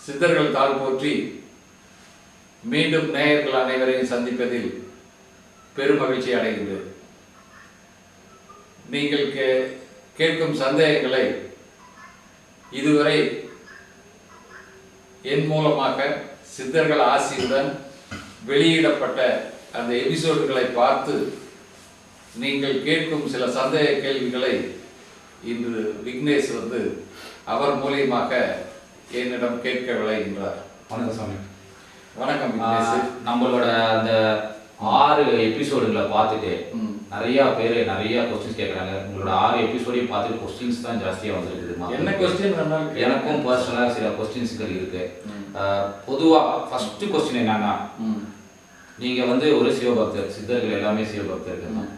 சித்தர்கள் தாழ் போற்றி மீண்டும் நேயர்கள் அனைவரையும் சந்திப்பதில் பெருமகிழ்ச்சி அடைகின்றேன். நீங்கள் கேட்கும் சந்தேகங்களை இதுவரை என் மூலமாக சித்தர்கள் ஆசியுடன் வெளியிடப்பட்ட அந்த எபிசோடுகளை பார்த்து நீங்கள் கேட்கும் சில சந்தேக கேள்விகளை இன்று விக்னேஷ் அவர் மூலியமாக என்னிடம் கேட்க விளைகின்றார். வணக்கம் சாமி. வணக்கம் விக்னேஷ். நம்மளோட அந்த 6 எபிசோடுகளை பார்த்துட்டு நிறைய பேர் நிறைய கொஸ்டின்ஸ் கேட்குறாங்க. உங்களோட 6 எபிசோடையும் பார்த்துட்டு கொஸ்டின்ஸ் தான் ஜாஸ்தியாக வந்துருக்குது. என்ன கொஸ்டின்? எனக்கும் பர்சனலாக சில கொஸ்டின்ஸ்கள் இருக்கு. பொதுவாக ஃபர்ஸ்ட் கொஸ்டின் என்னன்னா, நீங்கள் ஒரு சிவபக்தர், சித்தர்கள் எல்லாமே சிவபக்தர்கள் தான்,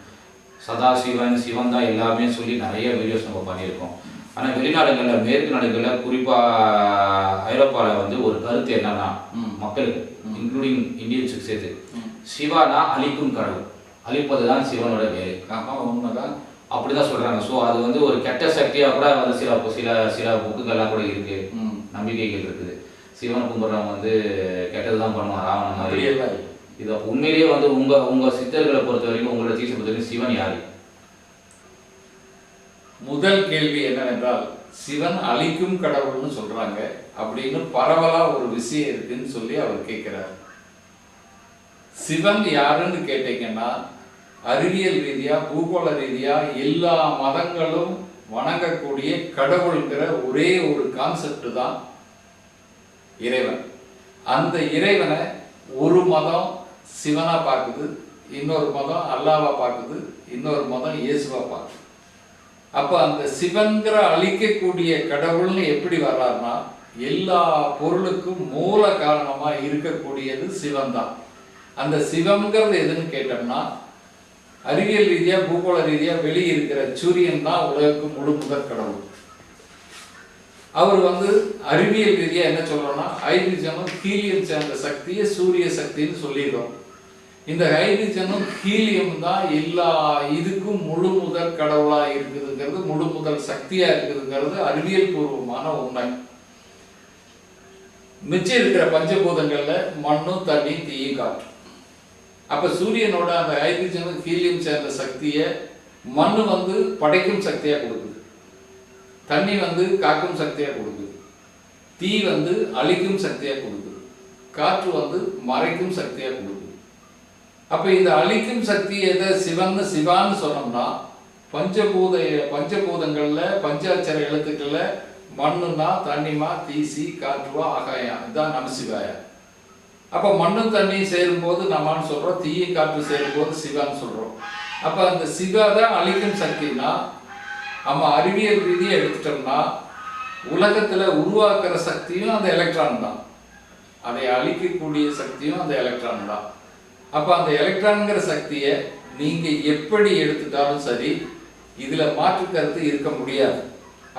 சதாசிவன் சிவன் தான் எல்லாமே சொல்லி நிறைய வீடியோஸ் நம்ம பண்ணியிருக்கோம். ஆனால் வெளிநாடுகளில், மேற்கு நாடுகளில், குறிப்பாக ஐரோப்பாவில் ஒரு கருத்து என்னன்னா, மக்களுக்கு இன்க்ளூடிங் இந்தியன்ஸுக்கு சேர்த்து, சிவானா அழிக்கும் கடவுள், அழிப்பது தான் சிவனோட வேலை. உண்மைதான், அப்படிதான் சொல்றாங்க. ஸோ அது ஒரு கெட்ட சக்தியாக கூட சில சில சில புக்குகள்லாம் கூட இருக்கு, நம்பிக்கைகள் இருக்குது. சிவனை கும்பிட்றவங்க கெட்டது தான் பண்ணுவான், ராவணன் மாதிரி. இது உண்மையிலேயே உங்க சித்தர்களை பொறுத்த வரைக்கும், உங்களோட தீசை பொறுத்த வரைக்கும் சிவன் யாரு? முதல் கேள்வி என்னவென்றால், சிவன் அழிக்கும் கடவுள்னு சொல்றாங்க அப்படின்னு பரவலா ஒரு விஷயம் இருக்குன்னு சொல்லி அவர் கேட்கிறார். சிவன் யாருன்னு கேட்டீங்கன்னா, அறிவியல் ரீதியா பூகோள ரீதியா எல்லா மதங்களும் வணங்கக்கூடிய கடவுள்ங்கிற ஒரே ஒரு கான்செப்ட் தான் இறைவன். அந்த இறைவனை ஒரு மதம் சிவனா பார்க்குது, இன்னொரு மதம் அல்லாவா பார்க்குது, இன்னொரு மதம் இயேசுவா பார்க்குது. அப்ப அந்த சிவன்கிற அழிக்கக்கூடிய கடவுள்னு எப்படி வர்றாருன்னா, எல்லா பொருளுக்கும் மூல காரணமா இருக்கக்கூடியது சிவன் தான். அந்த சிவம்ங்கிறது எதுன்னு கேட்டோம்னா, அறிவியல் ரீதியா பூகோள ரீதியா வெளியே இருக்கிற சூரியன் தான் உலகுக்கு முழு முதற் கடவுள். அவர் அறிவியல் ரீதியா என்ன சொல்றோம்னா, ஹைட்ரஜனும் ஹீலியம் சேர்ந்த சக்தியை சூரிய சக்தின்னு சொல்லிடுறோம். இந்த ஹைட்ரஜனும் ஹீலியம் தான் எல்லா இதுக்கும் முழு முதற் கடவுளா இருக்குதுங்கிறது, முழு முதல் சக்தியா இருக்குதுங்கிறது அறிவியல் பூர்வமான உண்மை. மிச்சம் இருக்கிற பஞ்சபூதங்கள்ல மண்ணும் தண்ணி தீயும் காற்று. அப்ப சூரியனோட அந்த ஹைட்ரஜனும் ஹீலியம் சேர்ந்த சக்தியை மண்ணு படைக்கும் சக்தியா கொடுக்குது, தண்ணி காக்கும் சக்தியா கொடுக்குது, தீ அழிக்கும் சக்தியா கொடுக்குது, காற்று மறைக்கும் சக்தியா கொடுக்குது. அப்ப இந்த அழிக்கும் சக்தி எதை சிவான்னு சொன்னோம்னா, பஞ்சபூதங்கள்ல பஞ்சாட்சர எழுத்துக்கள்ல மண்ணுனா தண்ணிமா தீசி காற்றுவா ஆகாயம், இதுதான் நமசிவாயா. அப்ப மண்ணும் தண்ணியும் சேரும்போது நம்மான்னு சொல்றோம், தீயும் காற்று சேரும்போது சிவான்னு சொல்றோம். அப்ப அந்த சிவா தான் அழிக்கும் சக்தினா, நம்ம அறிவியல் ரீதியை எடுத்துட்டோம்னா உலகத்துல உருவாக்குற சக்தியும் அந்த எலக்ட்ரான் தான், அதை அழிக்கக்கூடிய சக்தியும் அந்த எலக்ட்ரான் தான். அப்ப அந்த எலக்ட்ரான்கிற சக்தியை நீங்க எப்படி எடுத்துட்டாலும் சரி, இதுல மாற்று கருத்து இருக்க முடியாது.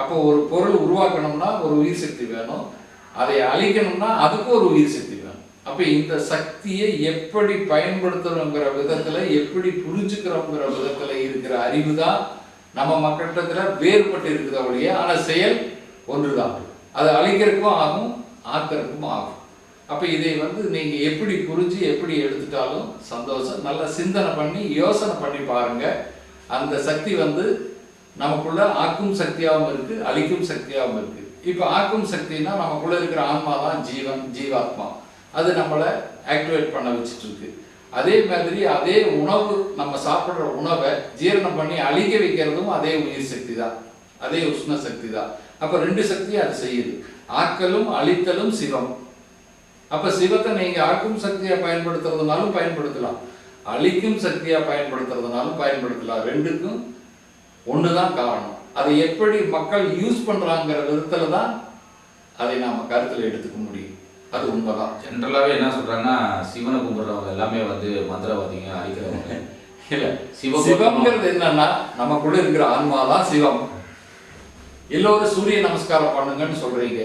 அப்போ ஒரு பொருள் உருவாக்கணும்னா ஒரு உயிர் சக்தி வேணும், அதை அழிக்கணும்னா அதுக்கு ஒரு உயிர் சக்தி வேணும். அப்ப இந்த சக்தியை எப்படி பயன்படுத்துறோங்கிற விதத்துல, எப்படி புரிஞ்சுக்கிறோங்கிற விதத்துல இருக்கிற அறிவு தான் நம்ம மக்களிடத்துல வேறுபட்டு இருக்கிற ஒழிய, ஆனா செயல் ஒன்றுதான். அது அழிக்கிறதுக்கும் ஆகும், ஆக்கிறதுக்கும் ஆகும். அப்ப இதை நீங்க எப்படி புரிஞ்சு எப்படி எடுத்துட்டாலும் சந்தோஷம். நல்லா சிந்தனை பண்ணி யோசனை பண்ணி பாருங்க. அந்த சக்தி நமக்குள்ள ஆக்கும் சக்தியாகவும் இருக்கு, அழிக்கும் சக்தியாகவும் இருக்கு. இப்ப ஆக்கும் சக்தினா நமக்குள்ள இருக்கிற ஆன்மா தான் ஜீவாத்மா, அது நம்மளை ஆக்டிவேட் பண்ண வச்சுட்டு இருக்கு. அதே மாதிரி அதே உணவு, நம்ம சாப்பிட்ற உணவை ஜீரணம் பண்ணி அழிக்க வைக்கிறதும் அதே உயிர் சக்தி தான், அதே உஷ்ண சக்தி தான். அப்ப 2 சக்தியும் அது செய்யுது, ஆக்கலும் அழித்தலும் சிவம். அப்ப சிவத்தை நீங்க ஆக்கும் சக்தியா பயன்படுத்துறதுனாலும் பயன்படுத்தலாம், அழிக்கும் சக்தியா பயன்படுத்துறதுனாலும் பயன்படுத்தலாம். 2க்கும் ஒண்ணுதான் காரணம். அதை எப்படி மக்கள் யூஸ் பண்றாங்கிற விதத்துல தான் அதை நாம கருத்துல எடுத்துக்க முடியும். அது உண்மைதான். ஜென்ரலாவே என்ன சொல்றாங்கன்னா, சிவனை கும்பிடுறவங்க எல்லாமே மந்திரவாதிங்க, அழிக்கிறவங்க இல்ல. சிவம்ங்கிறது என்னன்னா, நமக்குள்ள இருக்கிற ஆன்மா தான் சிவம். எல்லோரும் சூரிய நமஸ்காரம் பண்ணுங்கன்னு சொல்றீங்க.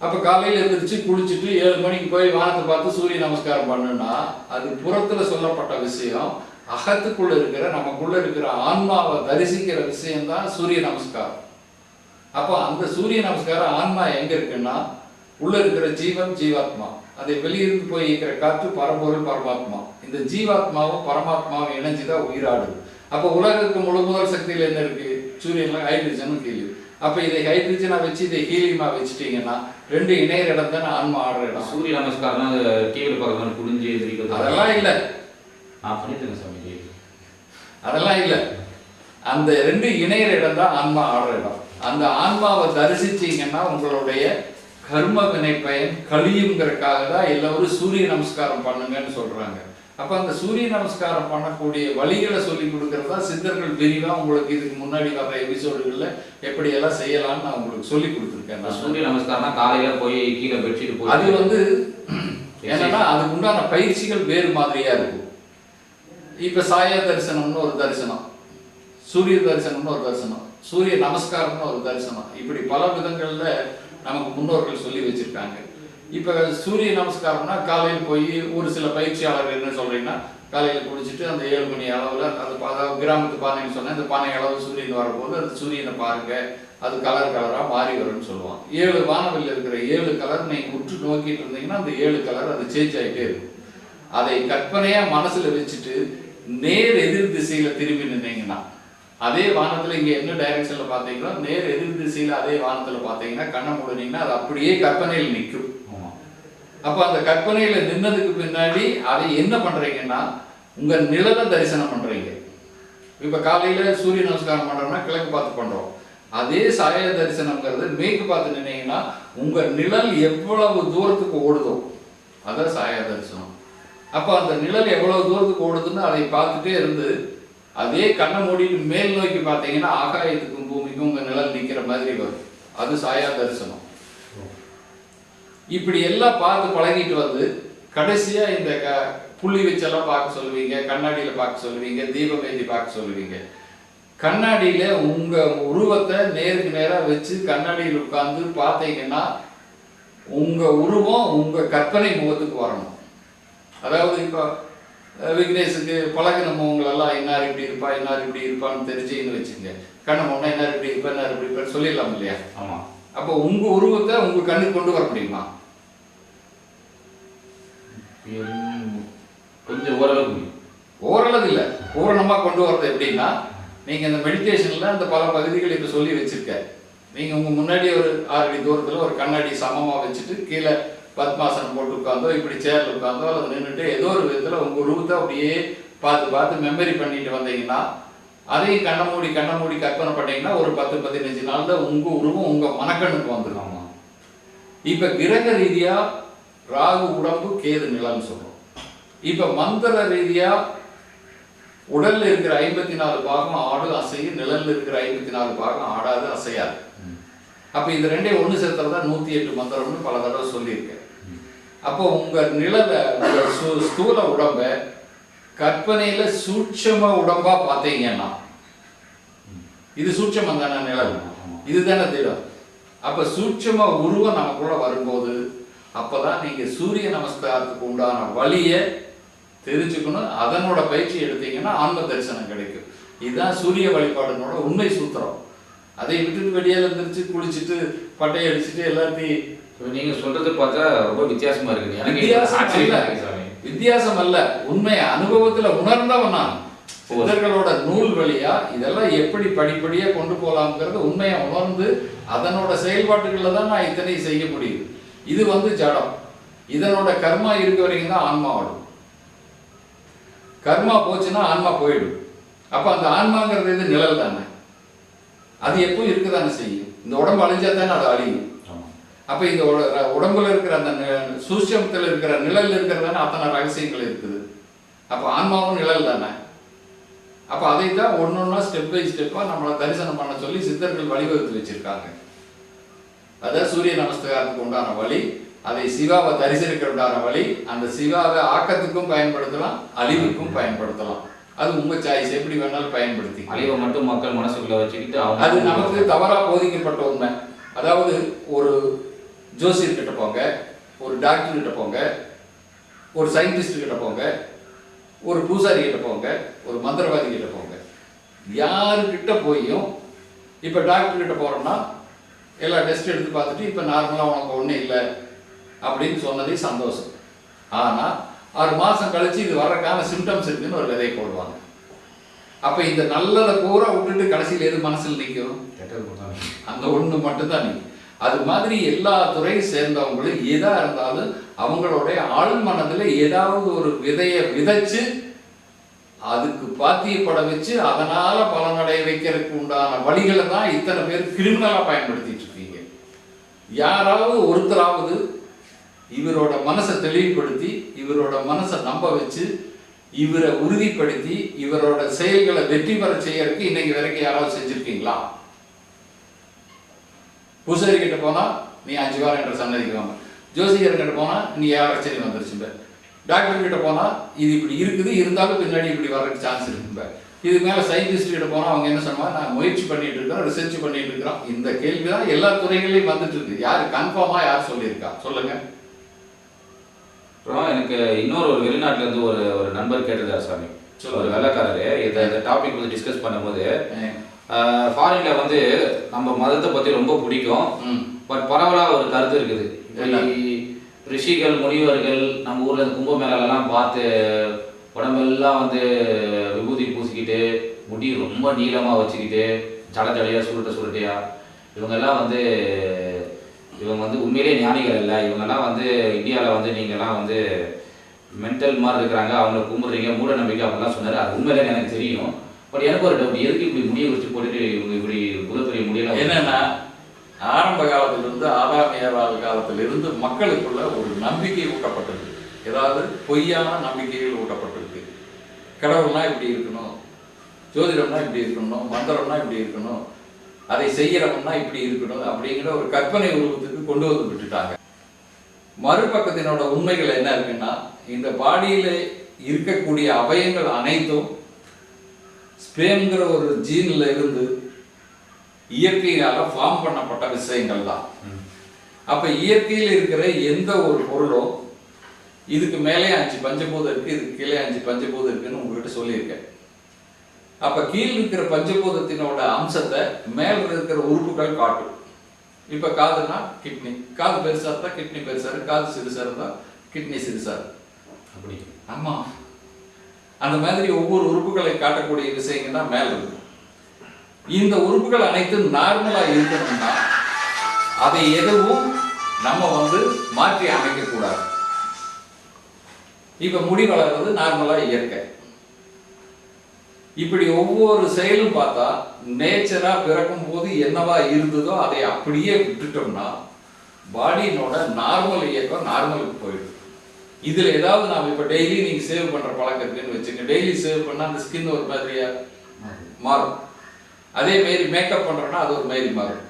அப்ப காலையில எழுந்திரிச்சு குளிச்சுட்டு 7 மணிக்கு போய் வானத்தை பார்த்து சூரிய நமஸ்காரம் பண்ணுன்னா, அது புறத்துல சொல்லப்பட்ட விஷயம். அகத்துக்குள்ள இருக்கிற நமக்குள்ள இருக்கிற ஆன்மாவை தரிசிக்கிற விஷயம்தான் சூரிய நமஸ்காரம். அப்போ அந்த சூரிய நமஸ்காரம் ஆன்மா எங்க இருக்குன்னா, உள்ள இருக்கிற ஜீவன் ஜீவாத்மா, அதை வெளியிருந்து போய் இருக்கிற காற்று பரம்பொருள் பரமாத்மா. இந்த ஜீவாத்மாவும் பரமாத்மாவும் இணைஞ்சுதான் உயிராடுது. அப்போ உலகத்துக்கு முதல் சக்தியில் என்ன இருக்கு? சூரியன்ல ஹைட்ரஜனும் ஹீலியம். அப்ப இதை ஹைட்ரஜனா வச்சு இதை ஹீலியமா வச்சுட்டீங்கன்னா ரெண்டு இணையர் இடம் தானே ஆன்மா ஆடுற இடம். சூரிய நமஸ்காரம் டிவியில் பார்க்கலாம் குடிஞ்சு எதிரிக்கிறது அதெல்லாம் இல்லை. நான் பண்ணிட்டேன் சாமி. அதெல்லாம் இல்லை. அந்த ரெண்டு இணையர் இடம் தான் ஆன்மா ஆடுற இடம். அந்த ஆன்மாவை தரிசிச்சீங்கன்னா உங்களுடைய கர்ம வினை பயன் கழியுங்கிறதுக்காக தான் எல்லாரும் சூரிய நமஸ்காரம் பண்ணுங்கன்னு சொல்றாங்க. அப்ப அந்த சூரிய நமஸ்காரம் பண்ணக்கூடிய வழிகளை சொல்லி கொடுக்கறதா சித்தர்கள் விரிவா உங்களுக்கு இதுக்கு முன்னாடி வர்ற எபிசோடுகள்ல எப்படி எல்லாம் செய்யலாம்னு நான் உங்களுக்கு சொல்லி கொடுத்துருக்கேன். சூரிய நமஸ்காரம் காலையில போய் கீழே பெட்ஷீட் போய் அது வந்து என்னன்னா அதுக்கு உண்டான பயிற்சிகள் வேறு மாதிரியா இருக்கும். இப்ப சாயா தரிசனம்னு ஒரு தரிசனம், சூரிய தரிசனம்னு ஒரு தரிசனம், சூரிய நமஸ்காரம்னு ஒரு தரிசனம், இப்படி பல விதங்கள்ல நமக்கு முன்னோர்கள் சொல்லி வச்சிருக்காங்க. இப்ப சூரிய நமஸ்காரம்னா காலையில் போய் ஒரு சில பயிற்சியாளர்கள் என்ன சொல்றீங்கன்னா காலையில குடிச்சிட்டு அந்த 7 மணி அளவுல அது கிராமத்து பானைன்னு சொன்னேன், அந்த பானை அளவு சூரியன் வரும்போது அந்த சூரியனை பாருங்க, அது கலர் கலரா மாறி வரும்னு சொல்லுவான். 7 வானவில் இருக்கிற 7 கலர் நீங்க உற்று நோக்கிட்டு இருந்தீங்கன்னா அந்த 7 கலர் அது சேஞ்ச் ஆகிட்டே இருக்கும். அதை கற்பனையா மனசுல வச்சுட்டு நேர் எதிர் திசையில திரும்பி நின்னீங்கன்னா அதே வானத்துல இங்க என்ன டைரக்ஷன்ல பாத்தீங்கன்னா நேர் எதிர் திசையில அதே வானத்துல பாத்தீங்கன்னா கண்ணை மூடுனீங்கன்னா அது அப்படியே கற்பனையில் நிற்கும். அப்ப அந்த கற்பனையில நின்னதுக்கு பின்னாடி அதை என்ன பண்றீங்கன்னா உங்க நிழலை தரிசனம் பண்றீங்க. இப்ப காலையில சூரிய நமஸ்காரம் பண்றோம்னா கிழக்கு பார்த்து பண்றோம். அதே சாய தரிசனம்ங்கிறது மேற்கு பார்த்து நின்னீங்கன்னா உங்க நிழல் எவ்வளவு தூரத்துக்கு ஓடுதோ அதான் சாய தரிசனம். அப்ப அந்த நிழல் எவ்வளவு தூரத்துக்கு ஓடுதுன்னு அதை பார்த்துட்டே இருந்து அதே கண்ணை மூடிட்டு மேல் நோக்கி பார்த்தீங்கன்னா ஆகாயத்துக்கும் பூமிக்கும் உங்க நிழல் நிக்கிற மாதிரி வரும். அது சாயா தரிசனம். இப்படி எல்லாம் பார்த்து பழகிட்டு வந்து கடைசியா இந்த புள்ளி வச்செல்லாம் பார்க்க சொல்லுவீங்க, கண்ணாடியில பார்க்க சொல்லுவீங்க, தீபம் ஏற்றி பார்க்க சொல்லுவீங்க. கண்ணாடியில உங்க உருவத்தை நேருக்கு நேரா வச்சு கண்ணாடியில் உட்கார்ந்து பார்த்தீங்கன்னா உங்க உருவம் உங்க கற்பனை முகத்துக்கு வரணும். அதாவது இப்போ விக்னேஷுக்கு பழகின முகங்களெல்லாம் இன்னார் இப்படி இருப்பா இன்னார் இப்படி இருப்பான்னு தெரிஞ்சுன்னு வச்சுங்க. கண்ணை முன்னா இன்னார் இப்படி இருப்பா இன்னார் இப்படி இருப்பான்னு சொல்லிடலாம் இல்லையா? ஆமா. அப்போ உங்க உருவத்தை உங்க கண்ணுக்கு கொண்டு வர முடியுமா? கொஞ்சம் ஓரளவுக்கு. ஓரளவு இல்லை, பூரணமா கொண்டு வர்றது எப்படின்னா நீங்க இந்த மெடிடேஷன்ல அந்த பல பகுதிகள் இப்ப சொல்லி வச்சிருக்க. நீங்க உங்க முன்னாடி ஒரு 6 அடி தூரத்துல ஒரு கண்ணாடி சமமா வச்சுட்டு கீழே பத்மாசனம் போட்டு உட்கார்ந்தோ இப்படி சேர்ல உட்கார்ந்தோ அல்லது நின்றுட்டு ஏதோ ஒரு விதத்துல உங்க உருவத்தை அப்படியே பார்த்து பார்த்து மெமரி பண்ணிட்டு வந்தீங்கன்னா அதையும் கண்ணை மூடி கற்பனை பண்ணீங்கன்னா ஒரு 10-15 நாள்ல உங்க உருவம் உங்க மனக்கண்ணுக்கு வந்துருக்காங்க. இப்ப கிரக ரீதியா ராகு உடம்பு கேது நிலம்னு சொல்றோம். இப்ப மந்திர ரீதியா உடல்ல இருக்கிற 54 பாகம் ஆடு அசையும், நிழல்ல இருக்கிற 54 பாகம் ஆடாது அசையாது. அப்ப இந்த ரெண்டே ஒண்ணு சேர்த்துறதா 108 மந்திரம்னு பல தடவை சொல்லியிருக்கேன். அப்போ உங்க நிழல ஸ்தூல உடம்ப கற்பனையில சூட்சம உடம்பா பார்த்தீங்கன்னா இது சூட்சமம் தானே நிழல், இதுதானே திடம். அப்ப சூட்சம உருவம் நமக்குள்ள வரும்போது அப்பதான் நீங்க சூரிய நமஸ்காரத்துக்கு உண்டான வழியை தெரிஞ்சுக்கணும். அதனோட பயிற்சி எடுத்தீங்கன்னா ஆன்ம தரிசனம் கிடைக்கும். இதுதான் சூரிய வழிபாடுனோட உண்மை சூத்திரம். அதை விட்டுட்டு வெளியால இருந்துச்சு குளிச்சுட்டு பட்டையை அடிச்சுட்டு எல்லாத்தையும் நீங்க சொல்றது பார்த்தா ரொம்ப வித்தியாசமா இருக்கு. வித்தியாசம் அல்ல, உண்மை அனுபவத்துல உணர்ந்தவன் நான். சித்தர்களோட நூல் வழியா இதெல்லாம் எப்படி படிப்படியா கொண்டு போலாம்ங்கிறது உண்மையா உணர்ந்து அதனோட செயல்பாட்டுகள்ல தான் நான் இத்தனை செய்ய முடியும். இது ஜடம். இதனோட கர்மா இருக்க வரைக்கும் தான் ஆன்மா ஆடும். கர்மா போச்சுன்னா ஆன்மா போயிடும். அப்ப அந்த ஆன்மாங்கிறது இது நிழல் தானே, அது எப்போ இருக்குதானே செய்யும். இந்த உடம்பு அழிஞ்சா தானே அது அழியும். அப்ப இந்த உடம்புல இருக்கிற அந்த சூட்சமத்தில் இருக்கிற நிழல் இருக்கிறதானே அத்தனை ரகசியங்கள் இருக்குது. அப்ப ஆன்மாவும் நிழல் தானே. அப்ப அதை தான் ஒன்னொன்னா ஸ்டெப் பை ஸ்டெப்பா நம்மளை தரிசனம் பண்ண சொல்லி சித்தர்கள் வழிவகுத்து வச்சிருக்காங்க. அதான் சூரிய நமஸ்காரத்துக்கு உண்டான வழி, அதை சிவாவை தரிசனிக்கிறதான வழி. அந்த சிவாவை ஆக்கத்துக்கும் பயன்படுத்தலாம், அழிவுக்கும் பயன்படுத்தலாம். அது உங்க சாய்ஸ், எப்படி வேணாலும் பயன்படுத்தி. அழிவை மட்டும் மக்கள் மனசுக்குள்ள வச்சுக்கிட்டு அது நமக்கு தவறா போதிக்கப்பட்ட உண்மை. அதாவது ஒரு ஜோசியர் கிட்ட போங்க, ஒரு டாக்டர் கிட்ட போங்க, ஒரு சயின்டிஸ்ட் கிட்ட போங்க, ஒரு பூசாரி கிட்ட போங்க, ஒரு மந்திரவாதி கிட்ட போங்க. யாருக்கிட்ட போயும் இப்ப டாக்டர் கிட்ட போறோம்னா எல்லா டெஸ்ட் எடுத்து பார்த்துட்டு இப்ப நார்மலா உனக்கு ஒன்றும் இல்லை, அப்படின்னு சொன்னதே சந்தோஷம். ஆனால் 6 மாதம் கழிச்சு இது வர்றதுக்கான சிம்டம்ஸ் இருக்குன்னு ஒரு விதை போடுவாங்க. அப்போ இந்த நல்லதை பூரா விட்டுட்டு கடைசியில் எது மனசில் நிற்கும்? அந்த ஒன்று மட்டும்தான் நிற்கும். அது மாதிரி எல்லா துறையை சேர்ந்தவங்களும் எதாக இருந்தாலும் அவங்களுடைய ஆழ் மனதில் ஏதாவது ஒரு விதையை விதைச்சு அதுக்கு பாத்தியப்பட வச்சு அதனால பலனடைய வைக்கிறதுக்கு உண்டான வழிகளை தான் இத்தனை பேர் கிரிமினலாக பயன்படுத்திட்டு இருக்கீங்க. யாராவது ஒருத்தராவது இவரோட மனசை தெளிவுபடுத்தி இவரோட மனசை நம்ப வச்சு இவரை உறுதிப்படுத்தி இவரோட செயல்களை வெற்றி பெற செய்யறதுக்கு இன்னைக்கு வரைக்கும் யாராவது செஞ்சிருக்கீங்களா? பூசாரி கிட்ட போனா நீ 5 வாரம் என்ற சன்னதிக்கு வாங்க, ஜோசியர் கிட்ட போனா நீ 7 சரி வந்துருச்சும்ப, டாக்டர் கிட்ட போனா இது இப்படி இருக்குது இருந்தாலும் பின்னாடி இப்படி வர்றதுக்கு சான்ஸ் இருக்கும்ப, இது மேல சயின்டிஸ்ட் கிட்ட போனா அவங்க என்ன சொன்னா நான் முயற்சி பண்ணிட்டு இருக்கிறோம், ரிசர்ச் பண்ணிட்டு இருக்கிறோம். இந்த கேள்விதான் எல்லா துறைகளையும் வந்துட்டு இருக்கு. யாரு கன்ஃபார்மா யார் சொல்லியிருக்கா சொல்லுங்க. அப்புறம் எனக்கு இன்னொரு ஒரு வெளிநாட்டுல இருந்து ஒரு நண்பர் கேட்டிருந்தார் சாமி, ஒரு வேலைக்காரரு இந்த டாபிக் வந்து டிஸ்கஸ் பண்ணும்போது ஃபாரின்ல வந்து நம்ம மதத்தை பத்தி ரொம்ப பிடிக்கும், பட் பரவலா ஒரு கருத்து இருக்குது. ரிஷிகள் முனிவர்கள் நம்ம ஊர்ல கும்பமேளெல்லாம் பார்த்து உடம்பெல்லாம் வந்து விபூதி பூசிக்கிட்டு முடி ரொம்ப நீளமா வச்சுக்கிட்டு ஜடையா சுருட்டையா இவங்கெல்லாம் வந்து உண்மையிலேயே ஞானிகள் இல்லை, இவங்கெல்லாம் வந்து இந்தியாவில் வந்து நீங்கள்லாம் வந்து மென்டல் மாதிரி இருக்கிறாங்க, அவங்களை கும்பிடுறீங்க, மூட நம்பிக்கை அப்படிலாம் சொன்னார். அது உண்மையிலே எனக்கு தெரியும். பட் எனக்கு ஒரு டவுட், எதுக்கு இப்படி முடியை வச்சு போட்டுட்டு இவங்க இப்படி புதப்பெரிய முடியலாம்? என்னன்னா ஆரம்ப காலத்திலிருந்து ஆதாம் ஏவாள் காலத்திலிருந்து மக்களுக்குள்ள ஒரு நம்பிக்கை ஊட்டப்பட்டிருக்கு. ஏதாவது பொய்யான நம்பிக்கைகள் ஊட்டப்பட்டிருக்கு. கடவுள்னா இப்படி இருக்கணும், ஜோதிடம்னா இப்படி இருக்கணும், மந்திரம்னா இப்படி இருக்கணும், அதை செய்யறவன்னா இப்படி இருக்கணும் அப்படிங்கிற ஒரு கற்பனை உருவத்துக்கு கொண்டு வந்து விட்டுட்டாங்க. மறுபக்கத்தினோட உண்மைகள் என்ன இருக்குன்னா இந்த பாடியில இருக்கக்கூடிய அவயங்கள் அனைத்தும் ஸ்பேம்ங்கிற ஒரு ஜீன்ல இருந்து இயற்கையால ஃபார்ம் பண்ணப்பட்ட விஷயங்கள் தான். அப்ப இயற்கையில் இருக்கிற எந்த ஒரு பொருளும் இதுக்கு மேலே 5 பஞ்சபூதம் இருக்கு, இதுக்கு கீழே 5 பஞ்சபூதம் இருக்குன்னு உங்ககிட்ட சொல்லியிருக்கேன். அப்ப கீழ் இருக்கிற பஞ்சபூதத்தினோட அம்சத்தை மேல இருக்கிற உறுப்புகள் காட்டும். இப்ப காதுனா கிட்னி, காது பெருசா இருந்தா கிட்னி பெருசா இருக்கு, காது சிறுசா இருந்தா கிட்னி சிறுசா இருக்கு. அப்படி ஆமா, அந்த மாதிரி ஒவ்வொரு உறுப்புகளை காட்டக்கூடிய விஷயங்கள் தான் மேல இருக்கும். இந்த உறுப்புகள் அனைத்தும் நார்மலா இருக்கணும்னா அதை எதுவும் நம்ம வந்து மாற்றி அமைக்க கூடாது. இப்ப முடி வளர்றது நார்மலா இயற்கை. இப்படி ஒவ்வொரு செயலும் பார்த்தா நேச்சரா பிறக்கும் போது என்னவா இருந்ததோ அதை அப்படியே விட்டுட்டோம்னா பாடியினோட நார்மல் இயக்கம் நார்மலுக்கு போயிடும். இதுல ஏதாவது நாம இப்ப டெய்லி நீங்க சேவ் பண்ற பழக்கம் இருக்குன்னு வச்சுங்க, டெய்லி சேவ் பண்ணா அந்த ஸ்கின் ஒரு மாதிரியா மாறும். அதே மாரி மேக்கப் பண்றோம்னா அது ஒரு மாதிரி மாறும்.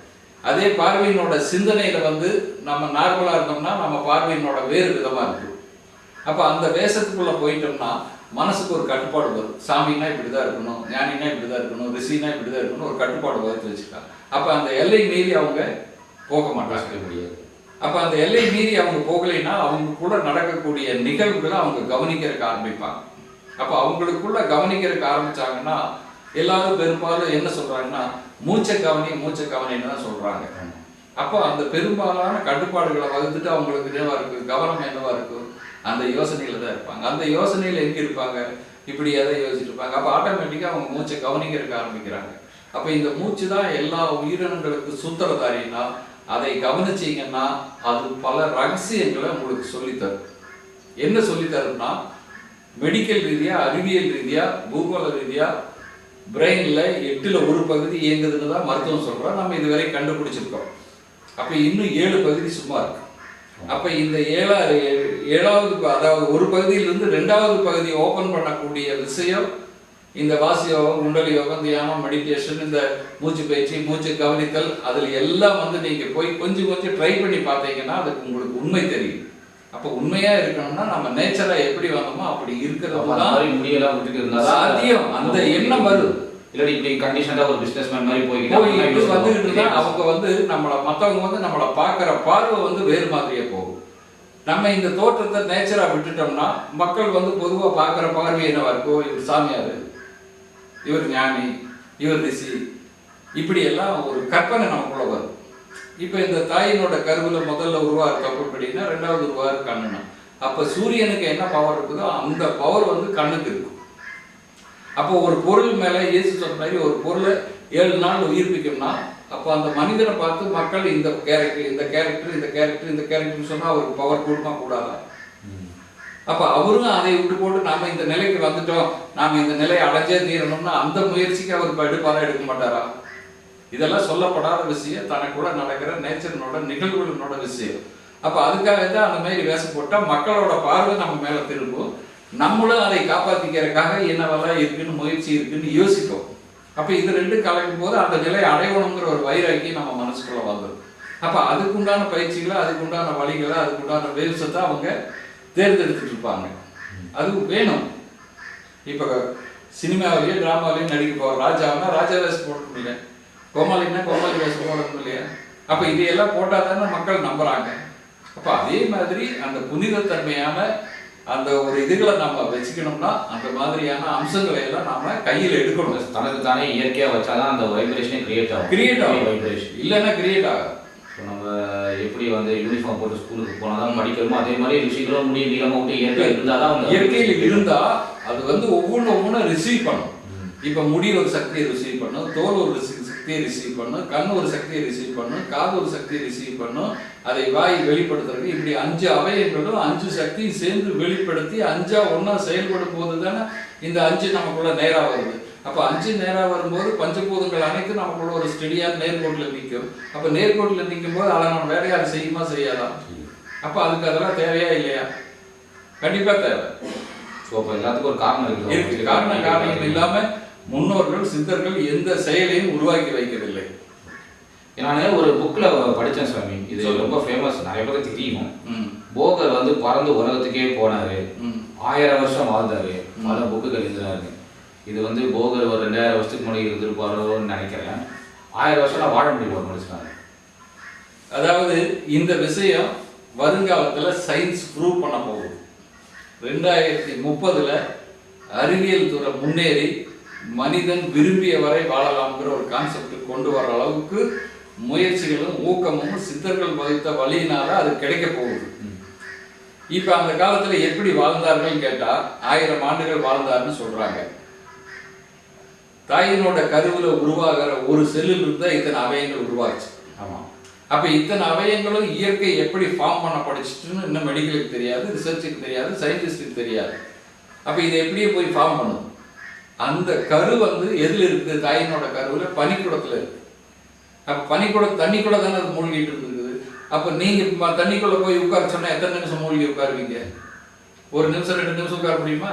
அதே பார்வையினோட சிந்தனையில வந்து நம்ம நார்மலா இருந்தோம்னா நம்ம பார்வையினோட வேறு விதமா இருக்கும். அப்ப அந்த வேஷத்துக்குள்ள போயிட்டோம்னா மனசுக்கு ஒரு கட்டுப்பாடு வரும். சாமின்னா இப்படிதான் இருக்கணும், ஞானினா இப்படிதான் இருக்கணும், ரிஷினா இப்படிதான் இருக்கணும், ஒரு கட்டுப்பாடு வகுத்து வச்சுக்காங்க. அப்ப அந்த எல்லை மீறி அவங்க போக மாட்டாங்க முடியாது. அப்ப அந்த எல்லை மீறி அவங்க போகலைன்னா அவங்க கூட நடக்கக்கூடிய நிகழ்வுகளை அவங்க கவனிக்கிறதுக்கு ஆரம்பிப்பாங்க. அப்ப அவங்களுக்குள்ள கவனிக்கிறதுக்கு ஆரம்பிச்சாங்கன்னா எல்லாரும் பெரும்பாலும் என்ன சொல்றாங்கன்னா மூச்சை கவனின்னு தான் சொல்றாங்க. அப்போ அந்த பெரும்பாலான கட்டுப்பாடுகளை வகுத்துட்டு அவங்களுக்கு என்னவா இருக்கு, கவனம் என்னவா இருக்கும், அந்த யோசனையில தான் இருப்பாங்க. அந்த யோசனையில எங்க இருப்பாங்க, இப்படி எதை யோசிச்சுட்டு இருப்பாங்க. அப்ப ஆட்டோமேட்டிக்கா அவங்க மூச்சை கவனிக்கிறதுக்கு ஆரம்பிக்கிறாங்க. அப்ப இந்த மூச்சு தான் எல்லா உயிரினங்களுக்கு சூத்திரதாரின்னா அதை கவனிச்சீங்கன்னா அது பல ரகசியங்களை உங்களுக்கு சொல்லித்தரும். என்ன சொல்லித்தரும்னா மெடிக்கல் ரீதியா, அறிவியல் ரீதியா, பூகோள ரீதியா பிரெயின்ல 8ல் 1 பகுதி இயங்குதுன்னு தான் மருத்துவம் சொல்றோம். நம்ம இதுவரை கண்டுபிடிச்சிருக்கோம். அப்ப இன்னும் 7 பகுதி சும்மா இருக்கு. அப்ப இந்த 7வது அதாவது ஒரு பகுதியிலிருந்து 2வது பகுதி ஓபன் பண்ணக்கூடிய விஷயம் இந்த வாசி யோகம், குண்டலி யோகம், தியானம், மெடிடேஷன், இந்த மூச்சு பயிற்சி, மூச்சு கவனித்தல், அதுல எல்லாம் வந்து நீங்க போய் கொஞ்சம் ட்ரை பண்ணி பார்த்தீங்கன்னா அதுக்கு உங்களுக்கு உண்மை தெரியும். அப்ப உண்மையா இருக்கணும்னா நம்ம நேச்சரா எப்படி வந்தோமோ அப்படி இருக்கிறது முடியெல்லாம் விட்டுட்டு இருந்தா சாத்தியம். அந்த எண்ணம் வரும். இல்லாட்டி இப்படி கண்டிஷனா ஒரு பிசினஸ்மேன் மாதிரி போய்கிட்டு வந்துகிட்டு இருந்தா அவங்க வந்து மற்றவங்க வந்து நம்மளை பார்க்குற பார்வை வந்து வேறு மாதிரியே போகும். நம்ம இந்த தோற்றத்தை நேச்சரா விட்டுட்டோம்னா மக்கள் வந்து பொதுவா பார்க்குற பார்வை என்னவா இருக்கும், இவர் சாமியார், இவர் ஞானி, இவர் ரிஷி, இப்படி எல்லாம் ஒரு கற்பனை நமக்குள்ள வரும். இப்போ இந்த தாயினோட கருவுல முதல்ல உருவாரு கப்பப்படினா, ரெண்டாவது உருவாரு கண்ணுனா. அப்ப சூரியனுக்கு என்ன பவர் இருக்குதோ அந்த பவர் வந்து கண்ணுக்கு இருக்கும். அப்போ ஒரு பொருள் மேல இயேசு சொன்ன மாதிரி ஒரு பொருளை 7 நாள் உயிர்ப்பிக்கும்னா, அப்போ அந்த மனிதனை பார்த்து மக்கள் இந்த கேரக்டர் இந்த கேரக்டர் இந்த கேரக்டர் இந்த கேரக்டர்னு சொன்னா அவருக்கு பவர் கூடுமா கூடாதா? அப்ப அவரும் அதை விட்டு போட்டு நாம இந்த நிலைக்கு வந்துட்டோம், நாம இந்த நிலையை அடைஞ்சே தீரணும்னா அந்த முயற்சிக்கு அவர் எடுப்பாரா எடுக்க மாட்டாரா? இதெல்லாம் சொல்லப்படாத விஷயம், தனக்கு கூட நடக்கிற நேச்சரினோட நிகழ்வுகளோட விஷயம். அப்ப அதுக்காக தான் அந்த மாதிரி வேஷம் போட்டா மக்களோட பார்வை நம்ம மேல திரும்பும், நம்மளும் அதை காப்பாத்திக்கிறதுக்காக என்னவெல்லாம் இருக்குன்னு முயற்சி இருக்குன்னு யோசிப்போம். அப்ப இது ரெண்டும் கலக்கும் போது அந்த நிலையை அடையணுங்கிற ஒரு வைராக்கி நம்ம மனசுக்குள்ள வந்துடும். அப்ப அதுக்குண்டான பயிற்சிகளை, அதுக்குண்டான வழிகளை, அதுக்குண்டான வேஷத்தை அவங்க தேர்ந்தெடுத்துட்டு இருப்பாங்க. அது வேணும். இப்ப சினிமாவிலேயே டிராமாவிலேயும் நடிக்க போற ராஜாவுனா ராஜா வேஷம் போடணும் இல்லையா, கோமாளின்னா கோமாளி வேஷம் போடணும் இல்லையா? அப்ப இதையெல்லாம் போட்டா தானே மக்கள் நம்புறாங்க. அப்ப அதே மாதிரி அந்த புனிதத்தன்மையான அந்த ஒரு இதுகளை நம்ம வச்சுக்கணும்னா அந்த மாதிரியான அம்சங்களை எல்லாம் நாம கையில் எடுக்கணும். தனக்கு தானே இயற்கையா வச்சாதான் அந்த வைப்ரேஷனே கிரியேட் ஆகும். வைப்ரேஷன் இல்லைன்னா கிரியேட் ஆகும். நம்ம எப்படி வந்து யூனிஃபார்ம் போட்டு ஸ்கூலுக்கு போனாதான் படிக்கிறோமோ அதே மாதிரி விஷயங்களும் முடிய நீளமா விட்டு இயற்கை இருந்தாதான் இயற்கையில் இருந்தா அது வந்து ஒவ்வொன்றும் ரிசீவ் பண்ணும். இப்ப முடி ஒரு சக்தியை ரிசீவ் பண்ணும், தோல் ஒரு சக்தியை ரிசீவ் பண்ணும், கண் ஒரு சக்தியை ரிசீவ் பண்ணும், காது ஒரு சக்தியை ரிசீவ் பண்ணும், அதை வாய் வெளிப்படுத்துறது. இப்படி 5 அவயங்களும் 5 சக்தியும் சேர்ந்து வெளிப்படுத்தி 5ஆ ஒன்னா செயல்படும் போது தானே இந்த 5 நமக்குள்ள நேரா வருது. அப்ப 5 நேரா வரும்போது பஞ்சபூதங்கள் அனைத்தும் நமக்குள்ள ஒரு ஸ்டெடியான நேர்கோட்டில் நிற்கும். அப்ப நேர்கோட்டில் நிற்கும் போது அதை நம்ம வேற யாரும் செய்யுமா செய்யாதா? அப்ப அதுக்கு அதெல்லாம் தேவையா இல்லையா? கண்டிப்பா தேவை. எல்லாத்துக்கும் ஒரு காரணம் இருக்கு. காரணம் இல்லாம முன்னோர்கள் சித்தர்கள் எந்த செயலையும் உருவாக்கி வைக்கவில்லை. நான் ஒரு புக்ல படிச்சேன் சாமி, இது ரொம்ப ஃபேமஸ், நிறைய பேருக்கு தெரியும். போகர் வந்து பறந்து உலகத்துக்கே போனாரு, 1000 வருஷம் வாழ்ந்தாரு, பல புக்குகள் எழுதுறாரு. இது வந்து போகர் ஒரு 2000 வருஷத்துக்கு முன்னாடி இருந்திருப்பாரோன்னு நினைக்கிறேன். 1000 வருஷம் வாழ முடியும் மனுஷனால. அதாவது இந்த விஷயம் வருங்காலத்துல சயின்ஸ் ப்ரூவ் பண்ண போகுது. 2030ல அறிவியல் துறை முன்னேறி மனிதன் விரும்பிய வரை வாழலாம்ங்கிற ஒரு கான்செப்ட் கொண்டு வர அளவுக்கு முயற்சிகளும் ஊக்கமும் சித்தர்கள் வகுத்த வழியினால அது கிடைக்க போகுது. இப்ப அந்த காலத்துல எப்படி வாழ்ந்தார்கள் கேட்டா 1000 ஆண்டுகள் வாழ்ந்தாருன்னு சொல்றாங்க. தாயினோட கருவுல உருவாகிற ஒரு செல்லில் இருந்தா இத்தனை அவயங்கள் உருவாச்சு. ஆமா. அப்ப இத்தனை அவயங்களும் இயற்கை எப்படி ஃபார்ம் பண்ண படிச்சுட்டுன்னு இன்னும் மெடிக்கலுக்கு தெரியாது, ரிசர்ச்சுக்கு தெரியாது, சயின்டிஸ்டுக்கு தெரியாது. அப்ப இதை எப்படியே போய் ஃபார்ம் பண்ணுது? அந்த கரு வந்து எதுல இருக்கு? தாயினோட கருவுல பனிக்குடத்துல இருக்கு. அப்ப பனிக்குடம் தண்ணிக்குள்ள தானே அது மூழ்கிட்டு இருக்குது. அப்ப நீங்க தண்ணிக்குள்ள போய் உட்கார சொன்னா எத்தனை நிமிஷம் மூழ்கி உட்காருவீங்க? 1 நிமிஷம் 2 நிமிஷம் உட்கார முடியுமா?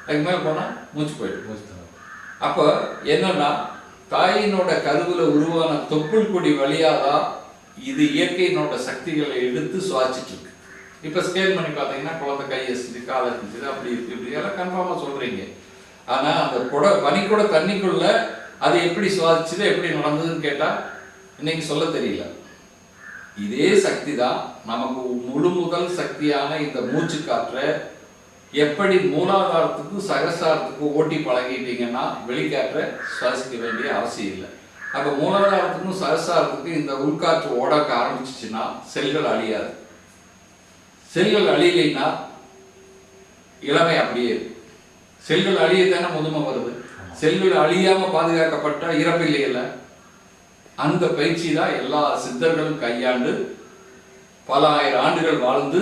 அதுக்கு மேல போனா மூச்சு போயிடும். அப்ப என்னன்னா தாயினோட கருவுல உருவான தொப்புள் கொடி வழியாதான் இது இயற்கையினோட சக்திகளை எடுத்து சுவாச்சிட்டு இருக்கு. இப்ப ஸ்கேல் பண்ணி பார்த்தீங்கன்னா குழந்தை கையை செஞ்சு காலை செஞ்சு அப்படி இருக்கு, இப்படி எல்லாம் கன்ஃபார்மா சொல்றீங்க. ஆனா அந்த பனிக்கூட தண்ணிக்குள்ள அது எப்படி சுவாசிச்சது, எப்படி நடந்ததுன்னு கேட்டா இன்னைக்கு சொல்ல தெரியல. இதே சக்தி தான் நமக்கு முழு முதல் சக்தியான இந்த மூச்சு காற்றை எப்படி மூலாதாரத்துக்கும் சகசாரத்துக்கும் ஓட்டி பழகிட்டீங்கன்னா வெளிக்காற்றை சுவாசிக்க வேண்டிய அவசியம் இல்லை. அப்ப மூலாதாரத்துக்கும் சகசாரத்துக்கும் இந்த உள்காற்று ஓடக்க ஆரம்பிச்சிச்சுன்னா செல்கள் அழியாது. செல்கள் அழியலைன்னா இளமை அப்படியே இருக்கு. செல்கள் அழியத்தானே முதுமை வருது. செல்கள் அழியாம பாதுகாக்கப்பட்ட இறப்பில்லையில அந்த பயிற்சி தான் எல்லா சித்தர்களும் கையாண்டு பல 1000 ஆண்டுகள் வாழ்ந்து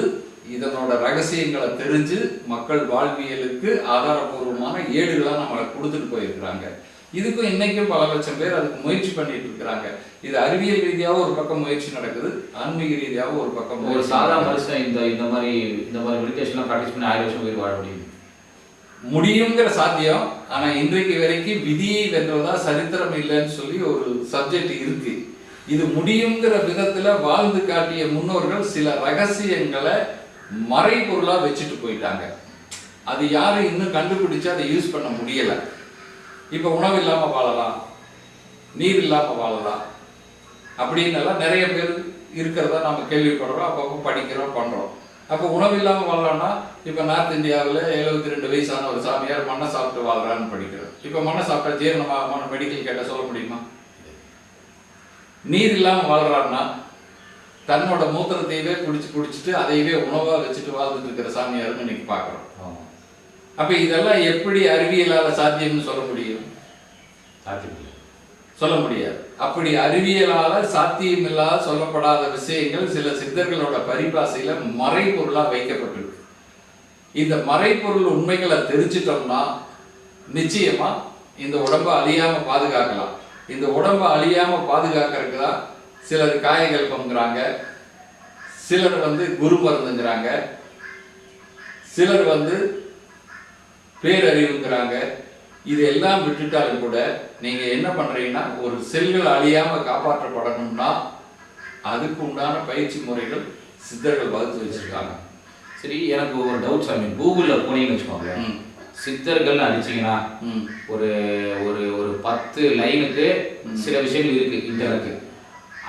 இதனோட ரகசியங்களை தெரிஞ்சு மக்கள் வாழ்வியலுக்கு ஆதாரபூர்வமான ஏடுகளா நம்மளை கொடுத்துட்டு போயிருக்கிறாங்க. இதுக்கும் இன்னைக்கும் பல லட்சம் பேர் அதுக்கு முயற்சி பண்ணிட்டு இருக்கிறாங்க. இது அறிவியல் ரீதியாக ஒரு பக்கம் முயற்சி நடக்குது, ஆன்மீக ரீதியாக ஒரு பக்கம். ஒரு சாதாரண மனுஷன் இந்த மாதிரி மெடிடேஷன்லாம் ப்ராக்டிஸ் பண்ணி 1000 வருஷம் உயிர் வாழ முடியுங்கிற சாத்தியம். ஆனா இன்றைக்கு வரைக்கும் விதியை வென்றதா சரித்திரம் இல்லைன்னு சொல்லி ஒரு சப்ஜெக்ட் இருக்கு. இது முடியுங்கிற விதத்துல வாழ்ந்து காட்டிய முன்னோர்கள் சில ரகசியங்களை மறைபொருளா வச்சுட்டு போயிட்டாங்க. அது யாரும் இன்னும் கண்டுபிடிச்சு அதை யூஸ் பண்ண முடியல. இப்ப உணவு இல்லாம வாழலாம், நீர் இல்லாம வாழலாம் அப்படின்னு எல்லாம் நிறைய பேர் இருக்கிறதா நம்ம கேள்விப்படுறோம், அப்பப்போ படிக்கிறோம், பண்றோம். அப்போ உணவு இல்லாம வாழலாம்னா இப்ப நார்த் இந்தியாவில் 72 வயசான ஒரு சாமியார் மண்ணை சாப்பிட்டு வாழ்றான்னு படிக்கிறோம். இப்ப மண்ணை சாப்பிட்டா ஜீரணமாக மெடிக்கல் கேட்ட சொல்ல முடியுமா? நீர் இல்லாமல் வாழ்றான்னா தன்னோட மூத்திரத்தையவே குடிச்சிட்டு அதையவே உணவாக வச்சுட்டு வாழ்ந்துட்டு இருக்கிற சாமியாருன்னு இன்னைக்கு பார்க்குறோம். அப்போ இதெல்லாம் எப்படி அறிவியலால சாத்தியம்னு சொல்ல முடியும்? சொல்ல முடியாது. அப்படி அறிவியலால சாத்தியமில்லாத சொல்லப்படாத விஷயங்கள் சில சித்தர்களோட பரிபாசையில மறைபொருளாக வைக்கப்பட்டிருக்கு. இந்த மறைபொருள் உண்மைகளை தெரிஞ்சிட்டோம்னா நிச்சயமா இந்த உடம்பை அழியாம பாதுகாக்கலாம். இந்த உடம்பை அழியாம பாதுகாக்கிறதுக்கு தான் சிலர் காயகல்பம்ங்கிறாங்க, சிலர் குரு மருந்துங்கிறாங்க, சிலர் பேரறிவுங்கிறாங்க. இது எல்லாம் விட்டுட்டாலும் கூட நீங்க என்ன பண்றீங்கன்னா, ஒரு செல்கள் அழியாம காப்பாற்றப்படணும்னா அதுக்கு உண்டான பயிற்சி முறைகள் சித்தர்கள் வகுத்து வச்சிருக்காங்க. சரி, எனக்கு ஒரு டவுட் சாமி. கூகுள்ல போனீங்கன்னு வச்சுக்கோங்க, சித்தர்கள் அடிச்சீங்கன்னா ஒரு ஒரு ஒரு 10 லைனுக்கு சில விஷயங்கள் இருக்கு இன்டர்நெட்.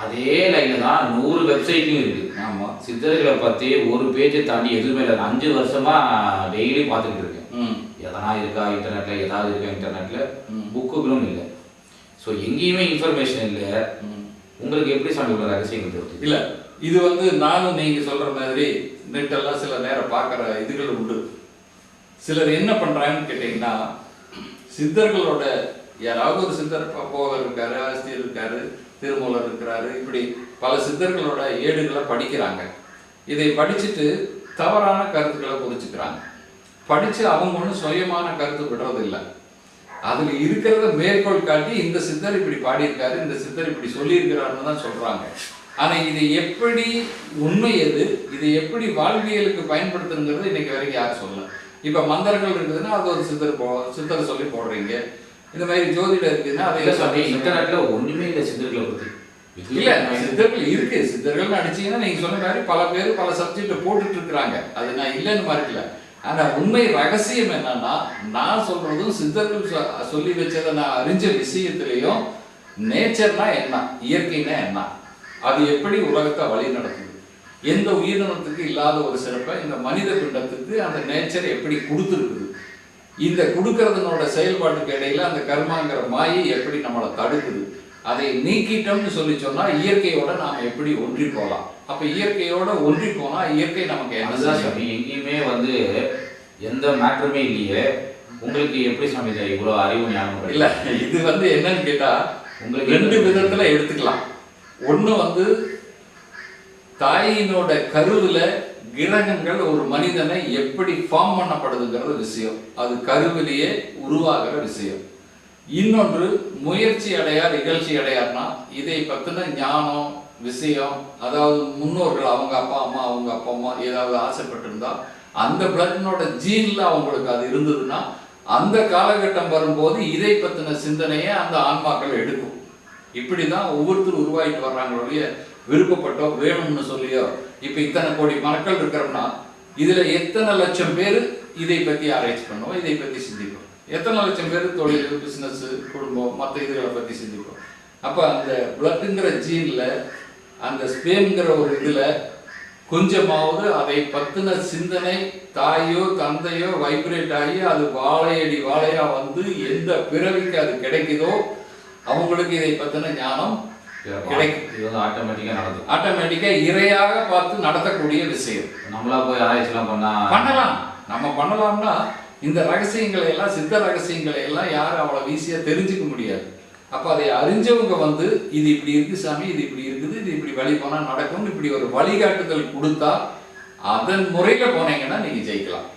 அதே லைன்ல தான் 100 வெப்சைட்லையும் இருக்கு. ஆமா, சித்தர்களை பத்தி ஒரு பேஜை தாண்டி எதுவுமே இல்லை. 5 வருஷமா டெய்லி பார்த்துக்கிட்டு இருக்கேன். எதனா இருக்கா இன்டர்நெட்ல, ஏதாவது இருக்கா இன்டர்நெட்ல, புக்குகளும் இல்லை. ஸோ எங்கேயுமே இன்ஃபர்மேஷன் இல்லை. உங்களுக்கு எப்படி சாமி உள்ள ரகசியங்கள் தெரியுது? இல்லை, இது நானும் நீங்க சொல்ற மாதிரி நெட்டெல்லாம் சில நேரம் பார்க்குற இதுகள் உண்டு. சிலர் என்ன பண்றாங்கன்னு கேட்டீங்கன்னா, சித்தர்களோட யாராவது ஒரு சித்தர் போகர் இருக்காரு, அகஸ்தியர் இருக்காரு, திருமூலர் இருக்கிறாரு, இப்படி பல சித்தர்களோட ஏடுகளை படிக்கிறாங்க. இதை படிச்சுட்டு தவறான கருத்துக்களை குறிச்சுக்கிறாங்க. படிச்சு அவங்க ஒன்றும் சுயமான கருத்து விடுறது இல்லை. அதுல இருக்கிறத மேற்கோள் காட்டி இந்த சித்தர் இப்படி பாடியிருக்காரு, இந்த சித்தர் இப்படி சொல்லியிருக்கிறாருன்னு தான் சொல்றாங்க. ஆனா இதை எப்படி உண்மை எது, இதை எப்படி வாழ்வியலுக்கு பயன்படுத்துங்கிறது இன்னைக்கு வரைக்கும் யாரும் சொல்லல. இப்ப மந்திரங்கள் இருக்குதுன்னா அது ஒரு சித்தர் சொல்லி போடுறீங்க. இந்த மாதிரி ஜோதிடம் இருக்குதுன்னா அதை இன்டர்நெட்ல ஒண்ணுமே இல்லை சித்தர்களை பத்தி. இல்ல, சித்தர்கள் இருக்கு. சித்தர்கள் அடிச்சீங்கன்னா நீங்க சொன்ன மாதிரி பல பேர் பல சப்ஜெக்ட் போட்டுட்டு இருக்கிறாங்க. அது நான் இல்லைன்னு மறுக்கல. ஆனா உண்மை ரகசியம் என்னன்னா, நான் சொல்றதும் சித்தர்கள் சொல்லி வச்சதை நான் அறிஞ்ச விஷயத்திலையும் நேச்சர்னா என்ன, இயற்கைனா என்ன, அது எப்படி உலகத்தை வழி நடத்துது, எந்த உயிரினத்துக்கு இல்லாத ஒரு சிறப்பை இந்த மனித பிண்டத்துக்கு அந்த நேச்சர் எப்படி கொடுத்துருக்குது, இந்த கொடுக்கறதுனோட செயல்பாட்டுக்கு இடையில அந்த கர்மாங்கிற மாயை எப்படி நம்மளை தடுக்குது, அதை நீக்கிட்டோம்னு சொல்லி சொன்னா இயற்கையோட நாம எப்படி ஒன்றி போகலாம். அப்ப இயற்கையோட ஒன்றி போனா இயற்கை நமக்கு என்னதான் சாமி? எங்கேயுமே எந்த மேட்டருமே இல்லையே, உங்களுக்கு எப்படி சாமி இவ்வளவு அறிவு ஞானம் இல்ல? இது என்னன்னு கேட்டா உங்களுக்கு 2 விதத்துல எடுத்துக்கலாம். ஒண்ணு தாயினோட கருவுல கிரகங்கள் ஒரு மனிதனை எப்படி ஃபார்ம் பண்ணப்படுதுங்கிறது விஷயம், அது கருவிலேயே உருவாகிற விஷயம். இன்னொன்று முயற்சி அடையார் இகழ்ச்சி அடையார்னா இதை பத்தின ஞானம் விஷயம், அதாவது முன்னோர்கள் அவங்க அப்பா அம்மா அவங்க அப்பா அம்மா ஏதாவது ஆசைப்பட்டிருந்தா அந்த பிளட்னோட ஜீன்ல அவங்களுக்கு அது இருந்ததுன்னா அந்த காலகட்டம் வரும்போது இதை பத்தின சிந்தனையை அந்த ஆன்மாக்கள் எடுக்கும். இப்படிதான் ஒவ்வொருத்தரும் உருவாகிட்டு வர்றாங்களுடைய விருப்பப்பட்டோ வேணும்னு சொல்லியோ. இப்ப இத்தனை கோடி மக்கள் இருக்கிறோம்னா இதுல எத்தனை லட்சம் பேர் இதை பத்தி ஆராய்ச்சி பண்ணுவோம், இதை பத்தி சிந்திப்போம், எத்தனை லட்சம் பேர் தொழில் பிசினஸ் குடும்பம் மற்ற இதுகளை பத்தி சிந்திப்போம். அப்ப அந்த பிளட்டுங்கிற ஜீன்ல அந்த ஸ்பேம்ங்கிற ஒரு இதுல கொஞ்சமாவது அதை பத்தின சிந்தனை தாயோ தந்தையோ வைப்ரேட் ஆகி அது வாழையடி வாழையா எந்த பிறவிக்கு அது கிடைக்குதோ அவங்களுக்கு இதை பத்தின ஞானம் கிடைக்கும். ஆட்டோமேட்டிக்கா இறையாக பார்த்து நடத்தக்கூடிய விஷயம். நம்மளா போய் ஆராய்ச்சிலாம் பண்ணலாம். நம்ம பண்ணலாம்னா இந்த ரகசியங்களை எல்லாம் சித்த ரகசியங்களை எல்லாம் யாரும் அவ்வளவு ஈஸியா தெரிஞ்சுக்க முடியாது. அப்ப அதை அறிஞ்சவங்க இது இப்படி இருக்கு சாமி, இது இப்படி இருக்குது, இது இப்படி வழி போனா நடக்கும், இப்படி ஒரு வழிகாட்டுதல் கொடுத்தா அதன் முறையில போனீங்கன்னா நீங்க ஜெயிக்கலாம்.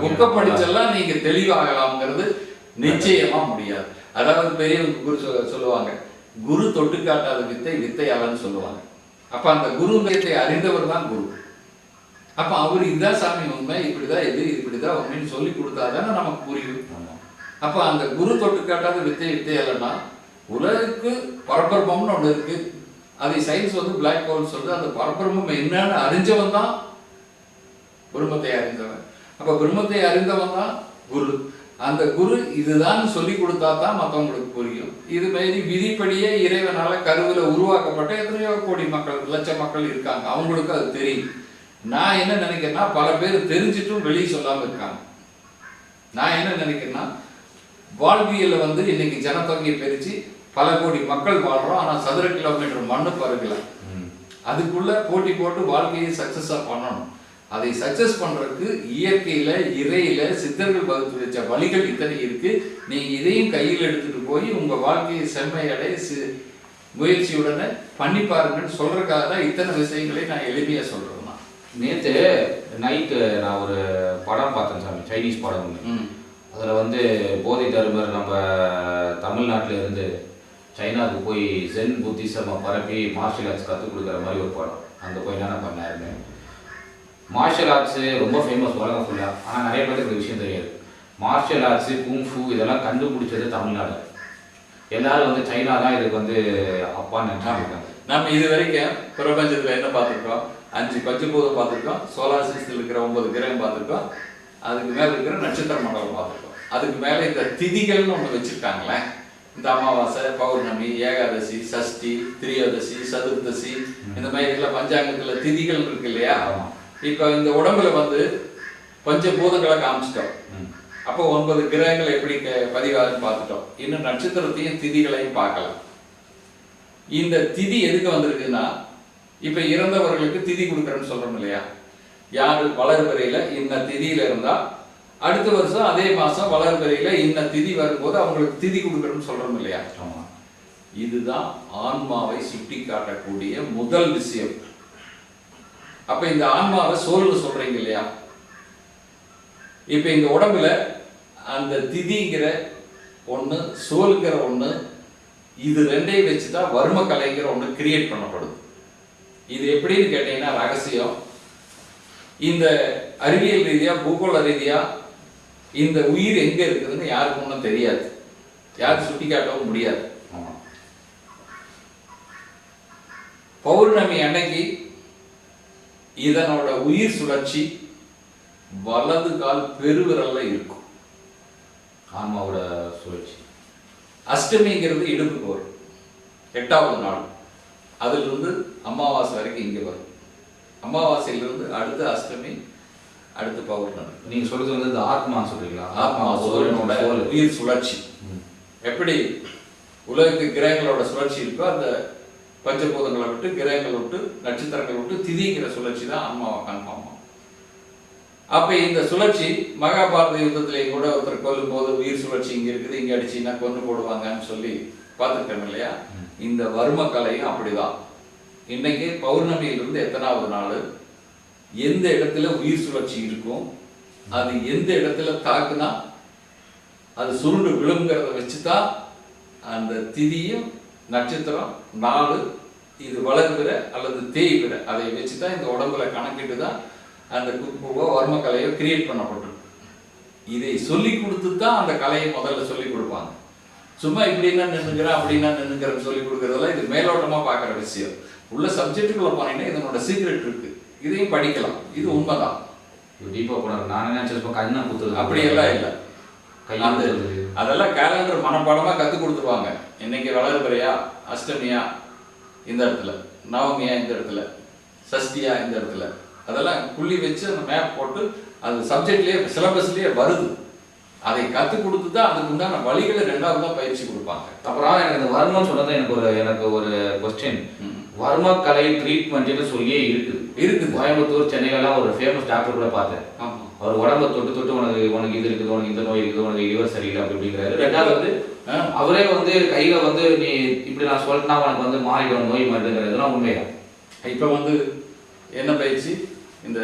புக்கை படிச்செல்லாம் நீங்க தெளிவாகலாம்ங்கிறது நிச்சயமா முடியாது. அதாவது பெரியவங்க குரு சொல்லுவாங்க, குரு தொட்டு காட்டாத வித்தை வித்தையாளன்னு சொல்லுவாங்க. அப்ப அந்த குரு வித்தை அறிந்தவர் தான் குரு. அப்ப அவரு இதுதான் சாமி உண்மை, இப்படிதான் இது இப்படிதான் உண்மைன்னு சொல்லி கொடுத்தாதானே நமக்கு புரியும். அப்ப அந்த குரு தொட்டு காட்டாத வித்தையாளன்னா உலகுக்கு பரபிரம்மம்னு ஒண்ணு இருக்கு. அதை சயின்ஸ் பிளாக் ஹோல் சொல்றது. அந்த பரபிரம்மம் என்னன்னு அறிஞ்சவன் தான் பிரம்மத்தை அறிந்தவன். அப்ப பிரம்மத்தை அறிந்தவன் தான் குரு. அந்த குரு இதுதான் சொல்லி கொடுத்தா தான் மற்றவங்களுக்கு புரியும். இது மாதிரி விதிப்படியே இறைவனால கருவில உருவாக்கப்பட்ட எத்தனையோ கோடி மக்கள், லட்சம் மக்கள் இருக்காங்க, அவங்களுக்கு அது தெரியும். நான் என்ன நினைக்கிறேன்னா, பல பேர் தெரிஞ்சிட்டும் வெளியே சொல்லாம இருக்காங்க. நான் என்ன நினைக்கிறேன்னா, வாழ்வியல்ல இன்னைக்கு ஜனத்தொகையை பெருச்சு பல கோடி மக்கள் வாழ்றோம், ஆனா சதுர கிலோமீட்டர் மண்ணு பருகல. அதுக்குள்ள போட்டி போட்டு வாழ்க்கையை சக்சஸா பண்ணணும். அதை சக்சஸ் பண்றதுக்கு இயற்கையில, இறையில சித்தர்கள் வகுத்து வச்ச வழிகள் இத்தனை இருக்கு. நீங்க இதையும் கையில் எடுத்துட்டு போய் உங்க வாழ்க்கையை செம்மையடை முயற்சியுடனே பண்ணி பாருங்கன்னு சொல்றதுக்காக தான் இத்தனை விஷயங்களை நான் எளிமையா சொல்றேன். நேற்று நைட்டு நான் ஒரு படம் பார்த்தேன் சாமி, சைனீஸ் படம் ஒன்று. அதில் வந்து போதை தருமர் நம்ம தமிழ்நாட்டில் இருந்து சைனாவுக்கு போய் ஜென் புத்திசமை பரப்பி மார்ஷியல் ஆர்ட்ஸ் கற்றுக் கொடுக்குற மாதிரி ஒரு படம். அங்கே போய் என்னென்ன பண்ணாருன்னு. மார்ஷியல் ஆர்ட்ஸு ரொம்ப ஃபேமஸ் உலகம் ஃபுல்லாக, ஆனால் நிறைய பேருக்கு இந்த விஷயம் தெரியாது. மார்ஷியல் ஆர்ட்ஸு, குங்ஃபு இதெல்லாம் கண்டுபிடிச்சது தமிழ்நாடு. எல்லாரும் வந்து சைனா தான் இதுக்கு வந்து அப்பான்னு நினைச்சிருக்காங்க. நம்ம இது வரைக்கும் பிரபஞ்சத்தில் என்ன பார்த்துருக்கோம்? 5 பஞ்சபூதம் பார்த்துருக்கோம், சோலார் சிஸ்டத்தில் இருக்கிற 9 கிரகம் பார்த்துருக்கோம், அதுக்கு மேலே இருக்கிற நட்சத்திர மண்டலம் பார்த்துருக்கோம். அதுக்கு மேலே இந்த திதிகள்னு ஒன்று வச்சுருக்காங்களே, இந்த அமாவாசை, பௌர்ணமி, ஏகாதசி, சஷ்டி, திரியோதசி, சதுர்தசி, இந்த மாதிரி எல்லாம் பஞ்சாங்கத்தில் திதிகள் இருக்கு இல்லையா? இப்போ இந்த உடம்புல வந்து பஞ்சபூதங்களை காமிச்சிட்டோம். அப்போ 9 கிரகங்கள் எப்படி பதிவாகுன்னு பார்த்துட்டோம். இன்னும் நட்சத்திரத்தையும் திதிகளையும் பார்க்கலாம். இந்த திதி எதுக்கு வந்திருக்குன்னா, இப்ப இறந்தவர்களுக்கு திதி கொடுக்குறேன்னு சொல்றோம் இல்லையா? யாரு வளர்பிறையில இன்ன திதியில இருந்தா அடுத்த வருஷம் அதே மாசம் வளர்பிறையில இன்ன திதி வரும்போது அவங்களுக்கு திதி கொடுக்குறேன்னு சொல்றோம் இல்லையா? இதுதான் ஆன்மாவை சுட்டி காட்டக்கூடிய முதல் விஷயம். அப்ப இந்த ஆன்மாவை சோல்னு சொல்றீங்க இல்லையா? இப்ப இந்த உடம்புல அந்த திதிங்கிற ஒண்ணு, சோல்ங்கிற ஒண்ணு, இது ரெண்டையும் வச்சுதான் வர்ம கலைங்கிற ஒண்ணு கிரியேட் பண்ணப்படுது. இது எப்படின்னு கேட்டீங்கன்னா ரகசியம். இந்த அறிவியல் ரீதியா, பூகோள ரீதியா இந்த உயிர் எங்க இருக்குதுன்னு யாருக்கு ஒன்றும் தெரியாது, யாரும் சுட்டி காட்டவும் முடியாது. பௌர்ணமி அன்னைக்கு இதனோட உயிர் சுழற்சி வலது கால் பெருவிரல்ல இருக்கும், ஆன்மாவோட சுழற்சி. அஷ்டமிங்கிறது இடுப்புக்கு வரும், 8வது நாள். அதுல இருந்து அமாவாசை வரைக்கும் இங்க வரும். அமாவாசையிலிருந்து அடுத்து அஷ்டமி, அடுத்து பௌர்ணமி. நீங்க சொல்றது வந்து இந்த ஆத்மா சொல்றீங்களா? ஆத்மா சூரியனோட உயிர் சுழற்சி எப்படி உலகத்து கிரகங்களோட சுழற்சி இருக்கோ, அந்த பஞ்சபூதங்களை விட்டு, கிரகங்களை விட்டு, நட்சத்திரங்களை விட்டு திதிங்கிற சுழற்சி தான் ஆன்மாவை கன்ஃபார்ம். அப்ப இந்த சுழற்சி மகாபாரத யுத்தத்திலே கூட ஒருத்தர் கொல்லும் போது உயிர் சுழற்சி இங்க இருக்குது, இங்க அடிச்சுன்னா கொண்டு போடுவாங்கன்னு சொல்லி பார்த்துட்டோம் இல்லையா? இந்த வர்ம கலையும் அப்படிதான். இன்னைக்கு பௌர்ணமியிலிருந்து எத்தனாவது நாள், எந்த இடத்துல உயிர் சுழற்சி இருக்கும், அது எந்த இடத்துல தாக்குனா அது சுருண்டு விழுங்கிறத வச்சுதான் அந்த திதியும் நட்சத்திரம் நாள் இது வளர்கிற அல்லது தேய்கிற அதை வச்சுதான் இந்த உடம்புல கணக்கிட்டு தான் அந்த குப்போ வர்ம கலையோ கிரியேட் பண்ணப்பட்டிருக்கு. இதை சொல்லி கொடுத்து தான் அந்த கலையை முதல்ல சொல்லி கொடுப்பாங்க. சும்மா இப்படின்னா நின்னுக்கிறேன் அப்படின்னா நின்னுக்கிறேன்னு சொல்லி கொடுக்கறதெல்லாம் இது மேலோட்டமா பார்க்குற விஷயம். உள்ள சப்ஜெக்டுக்குள்ள போனீங்கன்னா இதனோட சீக்ரெட் இருக்கு, இதையும் படிக்கலாம். இது உண்மைதான். டீப்பா போனாரு. நான் நினைச்சிருப்பேன் கண்ணா குத்துறது, அப்படியெல்லாம் இல்லை. அதெல்லாம் கேலண்டர் மனப்பாடமா கத்து கொடுத்துருவாங்க. இன்னைக்கு வளர்பிறையா, அஷ்டமியா இந்த இடத்துல, நவமியா இந்த இடத்துல, சஷ்டியா இந்த இடத்துல, அதெல்லாம் புள்ளி வச்சு அந்த மேப் போட்டு அது சப்ஜெக்ட்லயே சிலபஸ்லயே வருது. அதை கத்து கொடுத்து தான் அதுக்கு உண்டான வழிகளை 2வது தான் பயிற்சி கொடுப்பாங்க. அப்புறம் எனக்கு இந்த வர்மம் சொன்னது எனக்கு ஒரு கொஸ்டின். வர்ம கலை ட்ரீட்மெண்ட் சொல்லியே இருக்குது. கோயம்புத்தூர், சென்னையிலாம் ஒரு ஃபேமஸ் டாக்டர் கூட பார்த்தேன். அவர் உடம்ப தொட்டு தொட்டு உனக்கு இது இருக்குது, உனக்கு இந்த நோய் இருக்குது, உனக்கு லிவர் சரியில்லை அப்படி அப்படிங்கிறாரு. 2வது வந்து அவரே வந்து கையில வந்து நீ இப்படி நான் சொல்லிட்டா உனக்கு வந்து மாறிடும் நோய் மாறுதுங்கிறதுலாம் உண்மைதான். இப்போ வந்து என்ன பயிற்சி, இந்த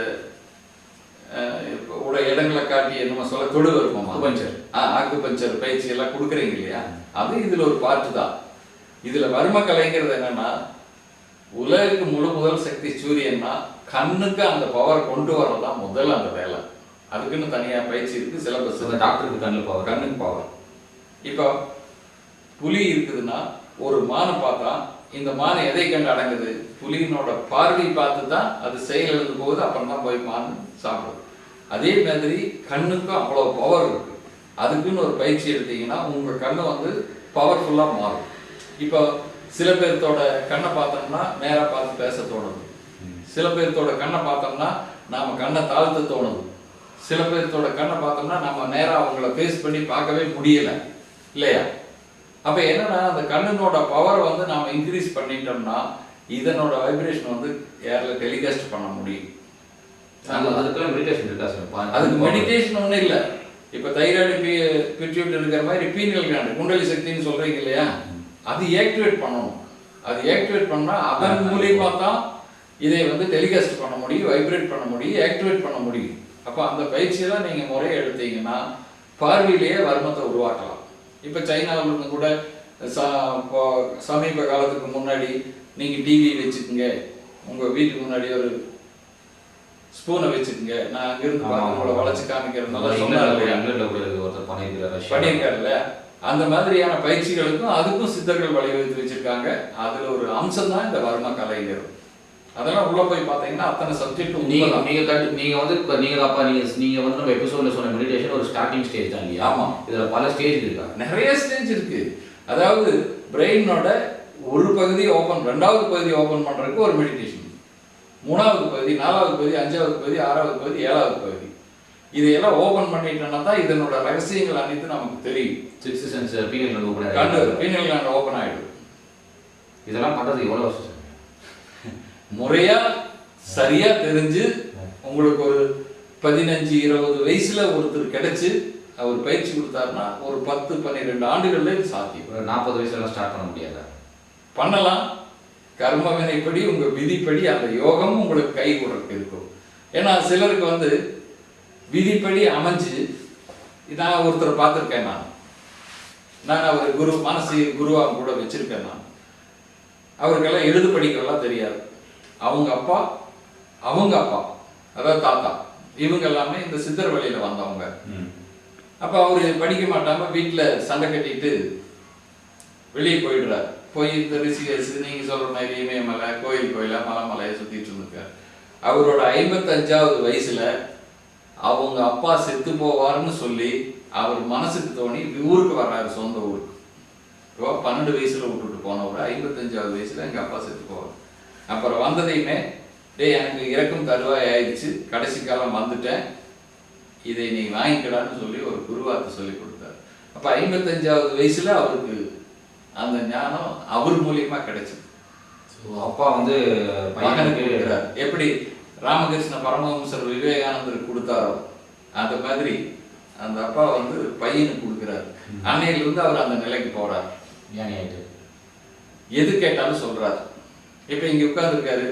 இடங்களை காட்டி என்னமோ சொல்ல தொடு வருமா, ஆக்குபஞ்சர் பயிற்சி எல்லாம் கொடுக்குறீங்க இல்லையா? அது இதுல ஒரு பார்ட்டு தான். இதுல வர்ம கலைங்கிறது என்னன்னா, உலகுக்கு முதல் சக்தி சூரியன்னா கண்ணுக்கு அந்த பவர் கொண்டு வரதான் முதல்ல அந்த வேலை. அதுக்குன்னு தனியா பயிற்சி இருக்கு, சிலபஸ். டாக்டருக்கு கண்ணுக்கு பவர். இப்போ புலி இருக்குதுன்னா ஒரு மானை பார்த்தா இந்த மானை எதை கண்டு அடங்குது? புலியினோட பார்வை பார்த்து தான் அது செயல் எழுது போகுது, அப்புறம் தான் போய் மான் சாப்பிடுது. அதே மாதிரி கண்ணுக்கும் அவ்வளோ பவர் இருக்கு. அதுக்குன்னு ஒரு பயிற்சி எடுத்தீங்கன்னா உங்க கண்ணை வந்து பவர்ஃபுல்லா மாறும். இப்போ சில பேர்த்தோட கண்ணை பார்த்தோம்னா நேரா பார்த்து பேச தோணுது, சில பேர்த்தோட கண்ணை பார்த்தோம்னா நாம கண்ணை தாழ்த்த தோணுது, சில பேர்த்தோட கண்ணை பார்த்தோம்னா நம்ம நேரா அவங்கள ஃபேஸ் பண்ணி பார்க்கவே முடியல இல்லையா? அப்ப என்னன்னா அந்த கண்ணனோட பவரை வந்து நாம இன்க்ரீஸ் பண்ணிட்டோம்னா இதனோட வைப்ரேஷன் வந்து ஏர்ல டெலிகாஸ்ட் பண்ண முடியும். அதுக்கெல்லாம் மெடிடேஷன் இருக்கா சார்? அதுக்கு மெடிடேஷன் ஒன்றும் இல்லை. இப்போ தைராய்டு பிட்யூட் இருக்கிற மாதிரி பீனியல் கிளாண்ட் குண்டலி சக்தின்னு சொல்றீங்க இல்லையா, அது ஆக்டிவேட் பண்ணணும். அது ஆக்டிவேட் பண்ணா அதன் மூலியமா தான் இதை வந்து டெலிகாஸ்ட் பண்ண முடியும், வைப்ரேட் பண்ண முடியும், ஆக்டிவேட் பண்ண முடியும். அப்போ அந்த பயிற்சியெல்லாம் நீங்க முறையை எடுத்தீங்கன்னா பார்வையிலேயே வர்மத்தை உருவாக்கலாம். இப்போ சைனாவில் இருந்து கூட சமீப காலத்துக்கு முன்னாடி நீங்க டிவி வச்சுக்கோங்க, உங்க வீட்டுக்கு முன்னாடி ஒரு ஸ்பூனை வச்சுக்கோங்க, நான் அங்கிருந்து பார்த்து உங்களை வளைச்சு காமிக்கிறதுனால பண்ணியிருக்காருல்ல, அந்த மாதிரியான பயிற்சிகளுக்கும் அதுக்கும் சித்தர்கள் வழிவகுத்து வச்சிருக்காங்க. அதுல ஒரு அம்சம் தான் இந்த வர்ம கலைஞர். அதெல்லாம் உள்ள போய் பார்த்தீங்கன்னா அத்தனை சப்ஜெக்ட் நீங்க வந்து நம்ம எபிசோட்ல சொன்ன மெடிடேஷன் ஒரு ஸ்டார்டிங் ஸ்டேஜ் தான் இல்லையா? ஆமா, இதுல பல ஸ்டேஜ் இருக்கா? நிறைய ஸ்டேஜ் இருக்கு. அதாவது பிரெயினோட ஒரு பகுதி ஓபன், ரெண்டாவது பகுதி ஓபன் பண்றதுக்கு ஒரு மெடிடேஷன், மூணாவது பகுதி, நாலாவது பகுதி, அஞ்சாவது பகுதி, ஆறாவது பகுதி, ஏழாவது பகுதி, இதையெல்லாம் ஓபன் பண்ணிட்டோம்னா தான் இதனோட ரகசியங்கள் அனைத்து நமக்கு தெரியும். சிக்ஸ்த் சென்ஸ் பீனியல் ஓபன் ஆயிடும். இதெல்லாம் பண்றது எவ்வளவு வருஷம் முறையா சரியா தெரிஞ்சு உங்களுக்கு ஒரு 15-20 வயசுல ஒருத்தர் கிடைச்சு அவர் பயிற்சி கொடுத்தாருன்னா ஒரு 10-12 ஆண்டுகள்ல இது சாத்தியம். 40 வயசுல ஸ்டார்ட் பண்ண முடியாதா? பண்ணலாம். கர்ம வினைப்படி உங்க விதிப்படி அந்த யோகம் உங்களுக்கு கை கொடுக்க இருக்கும். ஏன்னா சிலருக்கு வந்து விதிப்படி அமைஞ்சு, நான் ஒருத்தர் பார்த்துருக்கேன், நான் அவர் குரு மனசு குருவாக கூட வச்சிருக்கேன். நான் அவருக்கெல்லாம் எழுது படிக்கலாம் தெரியாது. அவங்க அப்பா அதாவது தாத்தா இவங்க எல்லாமே இந்த சித்தர் வழியில வந்தவங்க. அப்ப அவரு படிக்க மாட்டாம வீட்டுல சண்டை கட்டிட்டு வெளியே போயிடுறாரு. போய் இந்த ரிஷிகேஷ் நீங்க சொல்ற மாதிரி இமயமலை கோயிலா மலையை சுத்திட்டு இருந்திருக்காரு. அவரோட 55வது வயசுல அவங்க அப்பா செத்து போவாருன்னு சொல்லி அவர் மனசுக்கு தோணி ஊருக்கு வர்றாரு, சொந்த ஊருக்கு. 12 வயசுல விட்டுட்டு போனவர் 55வது வயசுல எங்க அப்பா செத்து போவார். அப்புறம் வந்ததையுமே, எனக்கு இறக்கும் தருவாய் ஆயிடுச்சு, கடைசி காலம் வந்துட்டேன், இதை நீ வாங்கிக்கடான்னு சொல்லி ஒரு குருவார்த்தை சொல்லி கொடுத்தாரு. அப்ப 55வது வயசுல அவருக்கு அந்த ஞானம் அவர் மூலியமா கிடைச்சது. அப்பா வந்து மகனுக்கு இருக்கிறார். எப்படி ராமகிருஷ்ண பரமஹம்சர் விவேகானந்தருக்கு கொடுத்தாரோ அந்த மாதிரி அந்த அப்பா வந்து பையனுக்கு கொடுக்கிறார். அன்னையிலிருந்து அவர் அந்த நிலைக்கு போறார். எது கேட்டாலும் சொல்றாரு. இப்ப இங்க உட்கார்ந்துருக்காரு,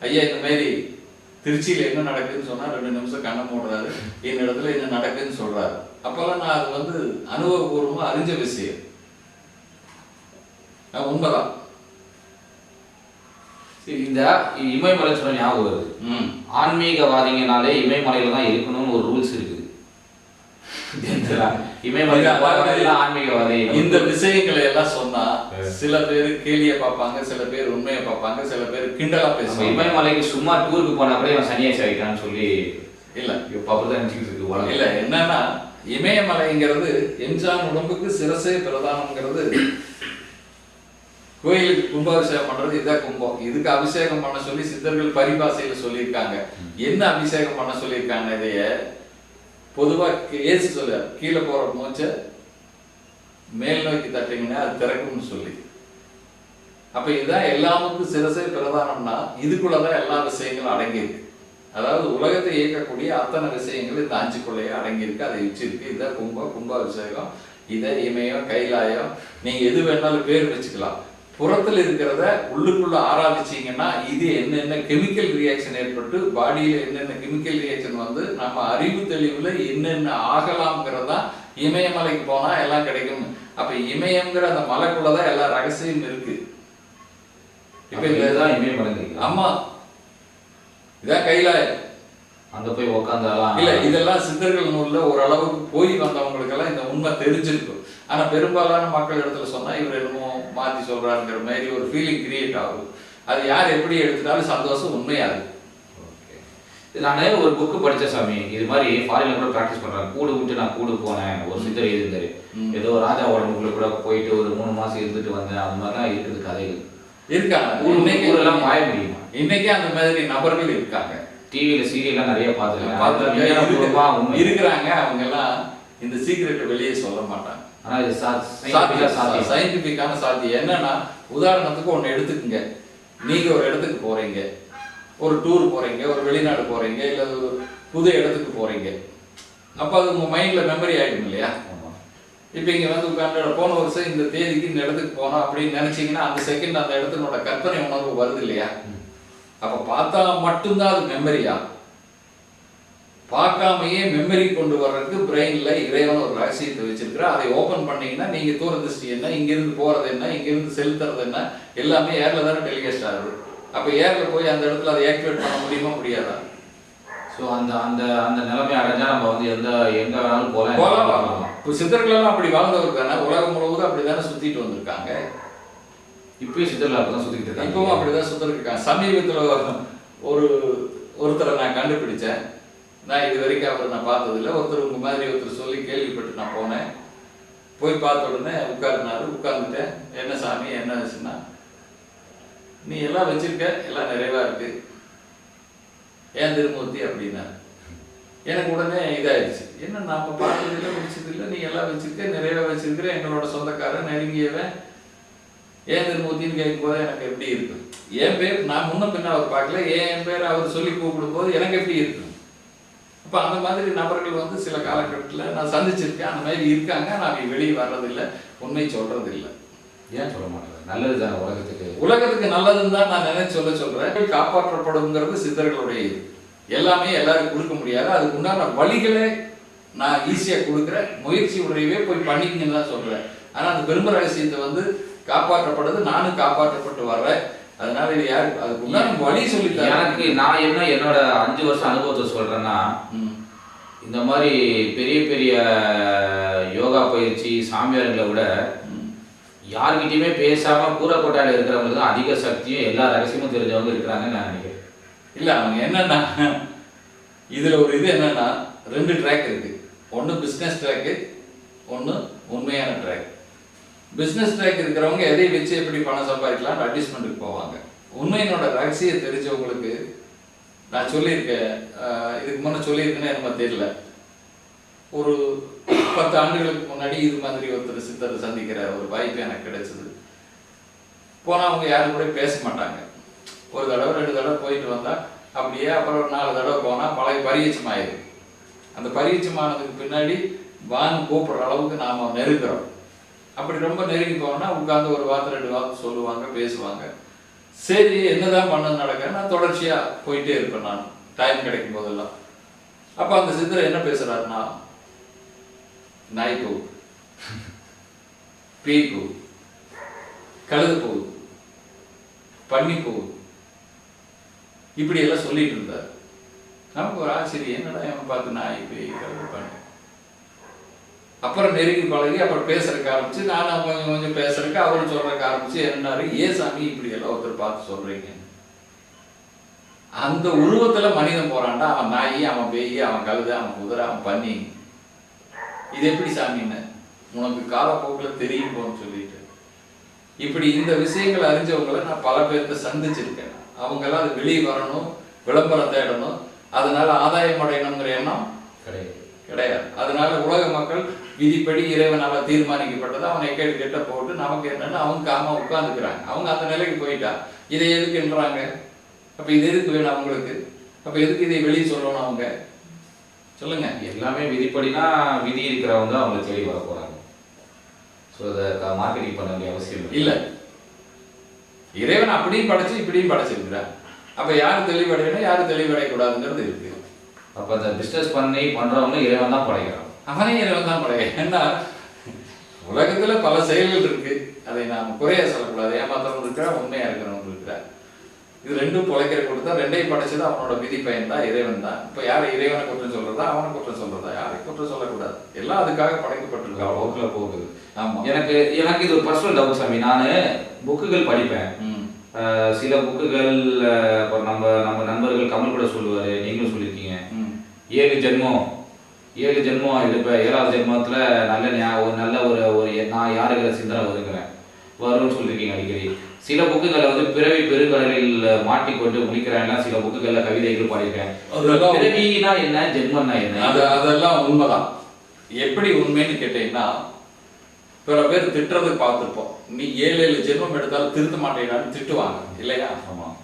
ஐயா இந்த மாதிரி திருச்சியில என்ன நடக்குதுன்னு சொன்னா 2 நிமிஷம் கண்ணை மூடுறாரு, இந்த இடத்துல என்ன நடக்குதுன்னு சொல்றாரு. அப்பெல்லாம் நான் அது வந்து அனுபவபூர்வமா அறிஞ்ச விஷயம், உண்மைதான். இந்த இமயமலை சொல்ல ஞாபகம் வருது. ஆன்மீகவாதிங்கனாலே இமயமலையில தான் இருக்கணும்னு ஒரு ரூல்ஸ் இருக்குது. இந்த விஷயங்களை எல்லாம் சொன்னா சில பேர் கேலிய பார்ப்பாங்க, சில பேர் உண்மையை பார்ப்பாங்க, சில பேர் கிண்டலா பேசுவாங்க. இமயமலைக்கு சும்மா டூருக்கு போனா கூட இவன் சன்னியாசி ஆகிட்டான்னு சொல்லி இல்ல அப்படிதான் நினைச்சுட்டு இருக்கு. இல்ல என்னன்னா இமயமலைங்கிறது எம்ஜான் உடம்புக்கு சிரசே பிரதானம்ங்கிறது. கோயிலுக்கு கும்பாபிஷேகம் பண்றது இதான் கும்பம். இதுக்கு அபிஷேகம் பண்ண சொல்லி சித்தர்கள் பரிபாசையில சொல்லியிருக்காங்க. என்ன அபிஷேகம் பண்ண சொல்லியிருக்காங்க? இதைய பொதுவா ஏசு சொல்ல கீழே போற மூச்சை மேல் நோக்கி தட்டிங்கன்னா அது திறக்கும்னு சொல்லி. அப்ப இதுதான் எல்லாமுக்கும் சிரசை பிரதானம்னா இதுக்குள்ளதான் எல்லா விஷயங்களும் அடங்கியிருக்கு. அதாவது உலகத்தை இயக்கக்கூடிய அத்தனை விஷயங்கள் இந்த 5க்குள்ளேயே அடங்கியிருக்கு, அதை வச்சிருக்கு. இதான் கும்பாபிஷேகம், இதை இமயம், கைலாயம், நீங்க எது வேணாலும் பேர் வச்சுக்கலாம். புறத்தில் இருக்கிறத உள்ளுக்குள்ள ஆராய்ச்சிங்கன்னா இது என்னென்ன கெமிக்கல் ரியாக்ஷன் ஏற்பட்டு பாடியில என்னென்ன கெமிக்கல் ரியாக்ஷன் வந்து நம்ம அறிவு தெளிவுல என்னென்ன ஆகலாம்ங்கிறதா இமயமலைக்கு போனா எல்லாம் கிடைக்கும். அப்ப இமயம்ங்கிற அந்த மலைக்குள்ளதான் எல்லா ரகசியம் இருக்கு. இப்ப இதுதான் இமயமலை. ஆமா, இதான் கைலாயம். அங்க போய் உட்காந்தாலாம் இல்ல, இதெல்லாம் சித்தர்கள் நூல்ல ஓரளவுக்கு போய் வந்தவங்களுக்கு எல்லாம் இந்த உண்மை தெரிஞ்சிருக்கும். ஆனா பெரும்பாலான மக்கள் இடத்துல சொன்னா இவர் என்னமோ மாத்தி சொல்றாருங்கிற மாதிரி ஒரு ஃபீலிங் கிரியேட் ஆகும். அது யார் எப்படி எடுத்துட்டாலும் சந்தோஷம் உண்மையாது. நான் ஒரு புக்கு படிச்ச சாமி, இது மாதிரி ஃபாரின்ல கூட ப்ராக்டிஸ் பண்றாங்க. கூடு விட்டு நான் கூடு போனேன், ஒரு சித்தர் இருந்தாரு, ஏதோ ராஜா உடம்புக்குள்ள கூட போயிட்டு ஒரு 3 மாசம் இருந்துட்டு வந்தேன், அந்த மாதிரிலாம் இருக்குது கதைகள் இருக்காங்க. இன்னைக்கு மாய முடியுமா? இன்னைக்கே அந்த மாதிரி நபர்கள் இருக்காங்க. டிவியில சீரியல்லாம் நிறைய பார்த்துருக்கேன் இருக்கிறாங்க. அவங்க எல்லாம் இந்த சீக்கிரட்டை வெளியே சொல்ல மாட்டாங்க. ஆனால் இது சயின்டிஃபிக்கான சாத்தியம் என்னன்னா, உதாரணத்துக்கு ஒன்று எடுத்துக்கங்க. நீங்கள் ஒரு இடத்துக்கு போகிறீங்க, ஒரு டூர் போகிறீங்க, ஒரு வெளிநாடு போகிறீங்க, இல்லை ஒரு புது இடத்துக்கு போகிறீங்க. அப்போ அது உங்கள் மைண்டில் மெமரி ஆகிடும் இல்லையா? இப்போ இங்கே வந்து உட்காந்து போன வருஷம் இந்த தேதிக்கு இந்த இடத்துக்கு போனோம் அப்படின்னு நினச்சிங்கன்னா அந்த செகண்ட் அந்த இடத்தினோட கற்பனை உணர்வு வருது இல்லையா? அப்போ பார்த்தா மட்டும்தான் அது மெமரியா? பார்க்காமையே மெமரி கொண்டு வர்றதுக்கு பிரெயின்ல இறைவன் ஒரு ரகசியத்தை வச்சிருக்கிற. அதை ஓபன் பண்ணீங்கன்னா நீங்க தூரதிருஷ்டி என்ன, இங்கிருந்து போறது என்ன, இங்கிருந்து செலுத்துறது என்ன, எல்லாமே ஏர்ல தானே டெலிகாஸ்ட் ஆகுது. அப்ப ஏர்ல போய் அந்த இடத்துல அதை ஆக்டிவேட் பண்ண முடியுமா, முடியாதா? ஸோ அந்த அந்த அந்த நிலைமை அடைஞ்சா நம்ம வந்து எங்க வேணாலும் போகலாம். இப்போ சித்தர்கள் எல்லாம் அப்படி வாழ்ந்தவர் தானே, உலகம் முழுவதும் அப்படிதானே சுத்திட்டு வந்திருக்காங்க. இப்பயும் சித்தர்கள் அப்படிதான் சுத்திட்டு இருக்காங்க. இப்பவும் அப்படிதான் சுத்திட்டு இருக்காங்க. சமீபத்துல ஒருத்தரை நான் கண்டுபிடிச்சேன். நான் இது வரைக்கும் அவரை நான் பார்த்ததில்லை. ஒருத்தர் உங்க மாதிரி ஒருத்தர் சொல்லி கேள்விப்பட்டு நான் போனேன். போய் பார்த்த உடனே உட்கார்ந்தாரு. உட்கார்ந்துட்டேன். என்ன சாமி, என்ன விஷயம்னா, நீ எல்லாம் வச்சிருக்க, எல்லாம் நிறைவா இருக்கு, ஏன் திருமூர்த்தி அப்படின்னா. எனக்கு உடனே இதாயிடுச்சு. என்ன நாம பார்த்ததில்லை, முடிச்சதில்லை, நீ எல்லாம் வச்சிருக்க, நிறைவா வச்சிருக்கிற, எங்களோட சொந்தக்காரன், நெருங்கியவன், ஏன் திருமூர்த்தின்னு கேட்கும்போது எனக்கு எப்படி இருக்கு? என் பேர் நான் முன்ன பின்ன அவர் பார்க்கல, என் பேர் அவர் சொல்லி கூப்பிடும் போது எனக்கு எப்படி இருக்கு? இப்போ அந்த மாதிரி நபர்கள் வந்து சில காலகட்டத்தில் நான் சந்திச்சிருக்கேன். அந்த மாதிரி இருக்காங்க. நான் வெளியே வர்றதில்லை, உண்மை சொல்றது இல்லை. ஏன் சொல்ல மாட்டேன்? நல்லது தானே உலகத்துக்கு நல்லதுன்னு தான் நான் நினைச்சு சொல்றேன். காப்பாற்றப்படுங்கிறது சித்தர்களுடைய இது. எல்லாமே எல்லாருக்கும் கொடுக்க முடியாது. அதுக்கு உண்டான வழிகளை நான் ஈஸியாக கொடுக்குறேன். முயற்சி உடையவே போய் பண்ணிக்கங்கன்னு தான் சொல்றேன். ஆனால் அந்த பெரும்ப ரகசியத்தை வந்து காப்பாற்றப்படுது, நானும் காப்பாற்றப்பட்டு வர்றேன். அதனால இது யாருக்கு அதுக்கு உண்டான வழி சொல்லித்தரேன். எனக்கு நான் என்ன என்னோட 5 வருஷம் அனுபவத்தை சொல்றேன்னா, இந்த மாதிரி பெரிய பெரிய யோகா பயிற்சி சாமியார்களை விட யார்கிட்டயுமே பேசாம கூறக்கோட்டையில இருக்கிறவங்களுக்கு தான் அதிக சக்தியும் எல்லா ரகசியமும் தெரிஞ்சவங்க இருக்கிறாங்கன்னு நான் நினைக்கிறேன். இல்லை, அவங்க என்னன்னா, இதுல ஒரு இது என்னன்னா, 2 ட்ராக் இருக்கு. ஒன்று பிஸ்னஸ் ட்ராக்கு, ஒன்று உண்மையான ட்ராக். பிஸ்னஸ் ட்ராக் இருக்கிறவங்க எதை வச்சு எப்படி பணம் சம்பாதிக்கலாம் அட்ஜஸ்ட்மெண்ட்டுக்கு போவாங்க. உண்மையினோட ரகசியம் தெரிஞ்சவங்களுக்கு நான் சொல்லியிருக்கேன். இதுக்கு முன்னே சொல்லியிருக்கேன்னு எனக்கு தெரியல. ஒரு 10 ஆண்டுகளுக்கு முன்னாடி இது மாதிரி ஒருத்தர் சித்தரை சந்திக்கிற ஒரு வாய்ப்பு எனக்கு கிடைச்சது. போனால் அவங்க யாரும் கூட பேச மாட்டாங்க. ஒரு தடவை 2 தடவை போயிட்டு வந்தால் அப்படியே, அப்புறம் 4 தடவை போனால் பழைய பரிச்சயம் ஆயிடும். அந்த பரிச்சயமானதுக்கு பின்னாடி வான்னு கூப்பிடுற அளவுக்கு நாம் நெருங்குறோம். அப்படி ரொம்ப நெருங்கி போனோம்னா உட்காந்து ஒரு வார்த்தை 2 வார்த்தை சொல்லுவாங்க, பேசுவாங்க. சரி, என்னதான் பண்ண நடக்க, நான் தொடர்ச்சியா போயிட்டே இருப்பேன். நான் டைம் கிடைக்கும் போதெல்லாம். அப்ப அந்த சித்தர் என்ன பேசுறாருன்னா, நாய் போகுது, பேய் போகுது, கழுது போகுது, பன்னி போகுது, இப்படி எல்லாம் சொல்லிட்டு இருந்தார். நமக்கு ஒரு ஆச்சரியம், என்னடா அவன் பார்த்து நாய், பேய், கழுது, பண்ணி. அப்புறம் நெருங்கி பழகி அப்புறம் பேசுறதுக்கு ஆரம்பிச்சு, நானும் கொஞ்சம் கொஞ்சம் பேசுறதுக்கு அவரும் சொல்றதுக்கு ஆரம்பிச்சு, என்னாரு, ஏன் சாமி இப்படி எல்லாம் ஒருத்தர் பார்த்து சொல்றீங்க? அந்த உருவத்துல மனிதன் போறான்டா, அவன் நாய், அவன் பேய், அவன் கழுதை, அவன் குதிரை, அவன் பன்னி. இது எப்படி சாமின்னு உனக்கு காலப்போக்கில் தெரியும் போன்னு சொல்லிட்டு, இப்படி இந்த விஷயங்களை அறிஞ்சவங்களை நான் பல பேர்த்த சந்திச்சிருக்கேன். அவங்கெல்லாம் அது வெளியே வரணும், விளம்பரம் தேடணும், அதனால ஆதாயம் அடையணுங்கிற எண்ணம் கிடையாது. அதனால உலக மக்கள் விதிப்படி இறைவனால தீர்மானிக்கப்பட்டது அவனை கேட்டு கேட்ட போட்டு நமக்கு என்னன்னு அவங்க காம உட்கார்ந்துக்கிறாங்க. அவங்க அந்த நிலைக்கு போயிட்டா இதை எதுக்குன்றாங்க? அப்ப இது எதுக்கு வேணும் அவங்களுக்கு? அப்ப எதுக்கு இதை வெளியே சொல்லணும்? அவங்க சொல்லுங்க. எல்லாமே விதிப்படினா விதி இருக்கிறவங்க அவங்க தேடி வர போறாங்க. ஸோ அதை மார்க்கெட்டிங் பண்ண வேண்டிய அவசியம் இல்லை. இறைவன் அப்படியும் படைச்சு இப்படியும் படைச்சிருக்கிறார். அப்ப யாரு தெளிவடையணும், யாரு தெளிவடையக்கூடாதுங்கிறது இருக்கு. அப்ப அந்த பிசினஸ் பண்றவங்க இறைவன் தான் படைக்கிறான். அவனே இறைவன் தான் படைக்கிறான். ஏன்னா உலகத்துல பல செயல்கள் இருக்கு, அதை நாம் குறைய சொல்லக்கூடாது. ஏமாத்தவங்க இருக்கிறா, உண்மையா இருக்கிறவங்க இருக்கிறார். இது 2ம் பொழைக்கிற கொடுத்தா 2ஐயும் படைச்சது அவனோட விதி பயன் தான், இறைவன் தான். இப்ப யாரை இறைவனை குற்றம் சொல்றதா, அவனை குற்றம் சொல்றதா? யாரையும் குற்றம் சொல்லக்கூடாது. எல்லாம் அதுக்காக படைக்கப்பட்டிருக்கா, போக்குல போகுது. ஆமா. எனக்கு இது ஒரு பர்சனல் டவுட் சாமி. நான் புக்குகள் படிப்பேன். சில புக்குகள் நம்ம நண்பர்கள் கமல் கூட சொல்லுவாரு, நீங்களும் சொல்லியிருக்கீங்க, 7 ஜென்மம் எடுப்ப 7வது ஜென்மத்துல நல்ல ஒரு நான் யாருங்கிற சிந்தனை வரும்னு சொல்லியிருக்கீங்க அடிக்கடி. சில புக்குகளை வந்து பிறவி பெருங்கடலில் மாட்டிக்கொண்டு முடிக்கிறாங்க. சில புக்குகள்ல கவிதைகள் பாடியிருக்கேன். பிறவினா என்ன, ஜென்மம்னா என்ன? அதெல்லாம் உண்மைதான். எப்படி உண்மைன்னு கேட்டீங்கன்னா, பல பேர் திட்டுறது பார்த்துருப்போம். நீ 7 ஜென்மம் எடுத்தாலும் திருத்த மாட்டேங்கிறான்னு திட்டுவாங்க இல்லையா? ஆமாம்.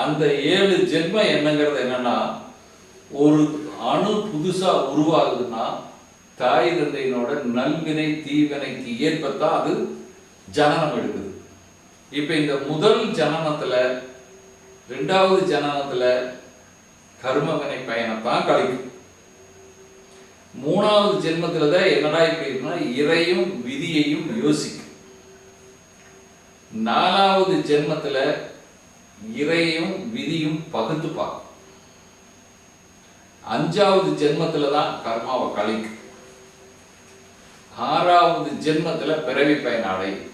அந்த 7 ஜென்மம் என்னங்கிறது என்னன்னா, ஒரு அணு புதுசா உருவாகுதுன்னா தாய் தந்தையினோட நல்வினை தீவினைக்கு ஏற்பத்தான் அது ஜனனம் எடுக்குது. இப்ப இந்த முதல் ஜனனத்துல 2வது ஜனனத்துல கர்மவினை பயணத்தான் கழிக்கும். 3வது ஜென்மத்துலதான் என்னடா இப்படி இருக்குன்னா இறையும் விதியையும் யோசிக்கும். 4வது ஜென்மத்துல இறையும் விதியும் பகுத்து பார்க்கும். 5வது ஜென்மத்துலதான் கர்மாவை கழிக்கும். 6வது ஜென்மத்துல பிறவி பயன் அடையும்.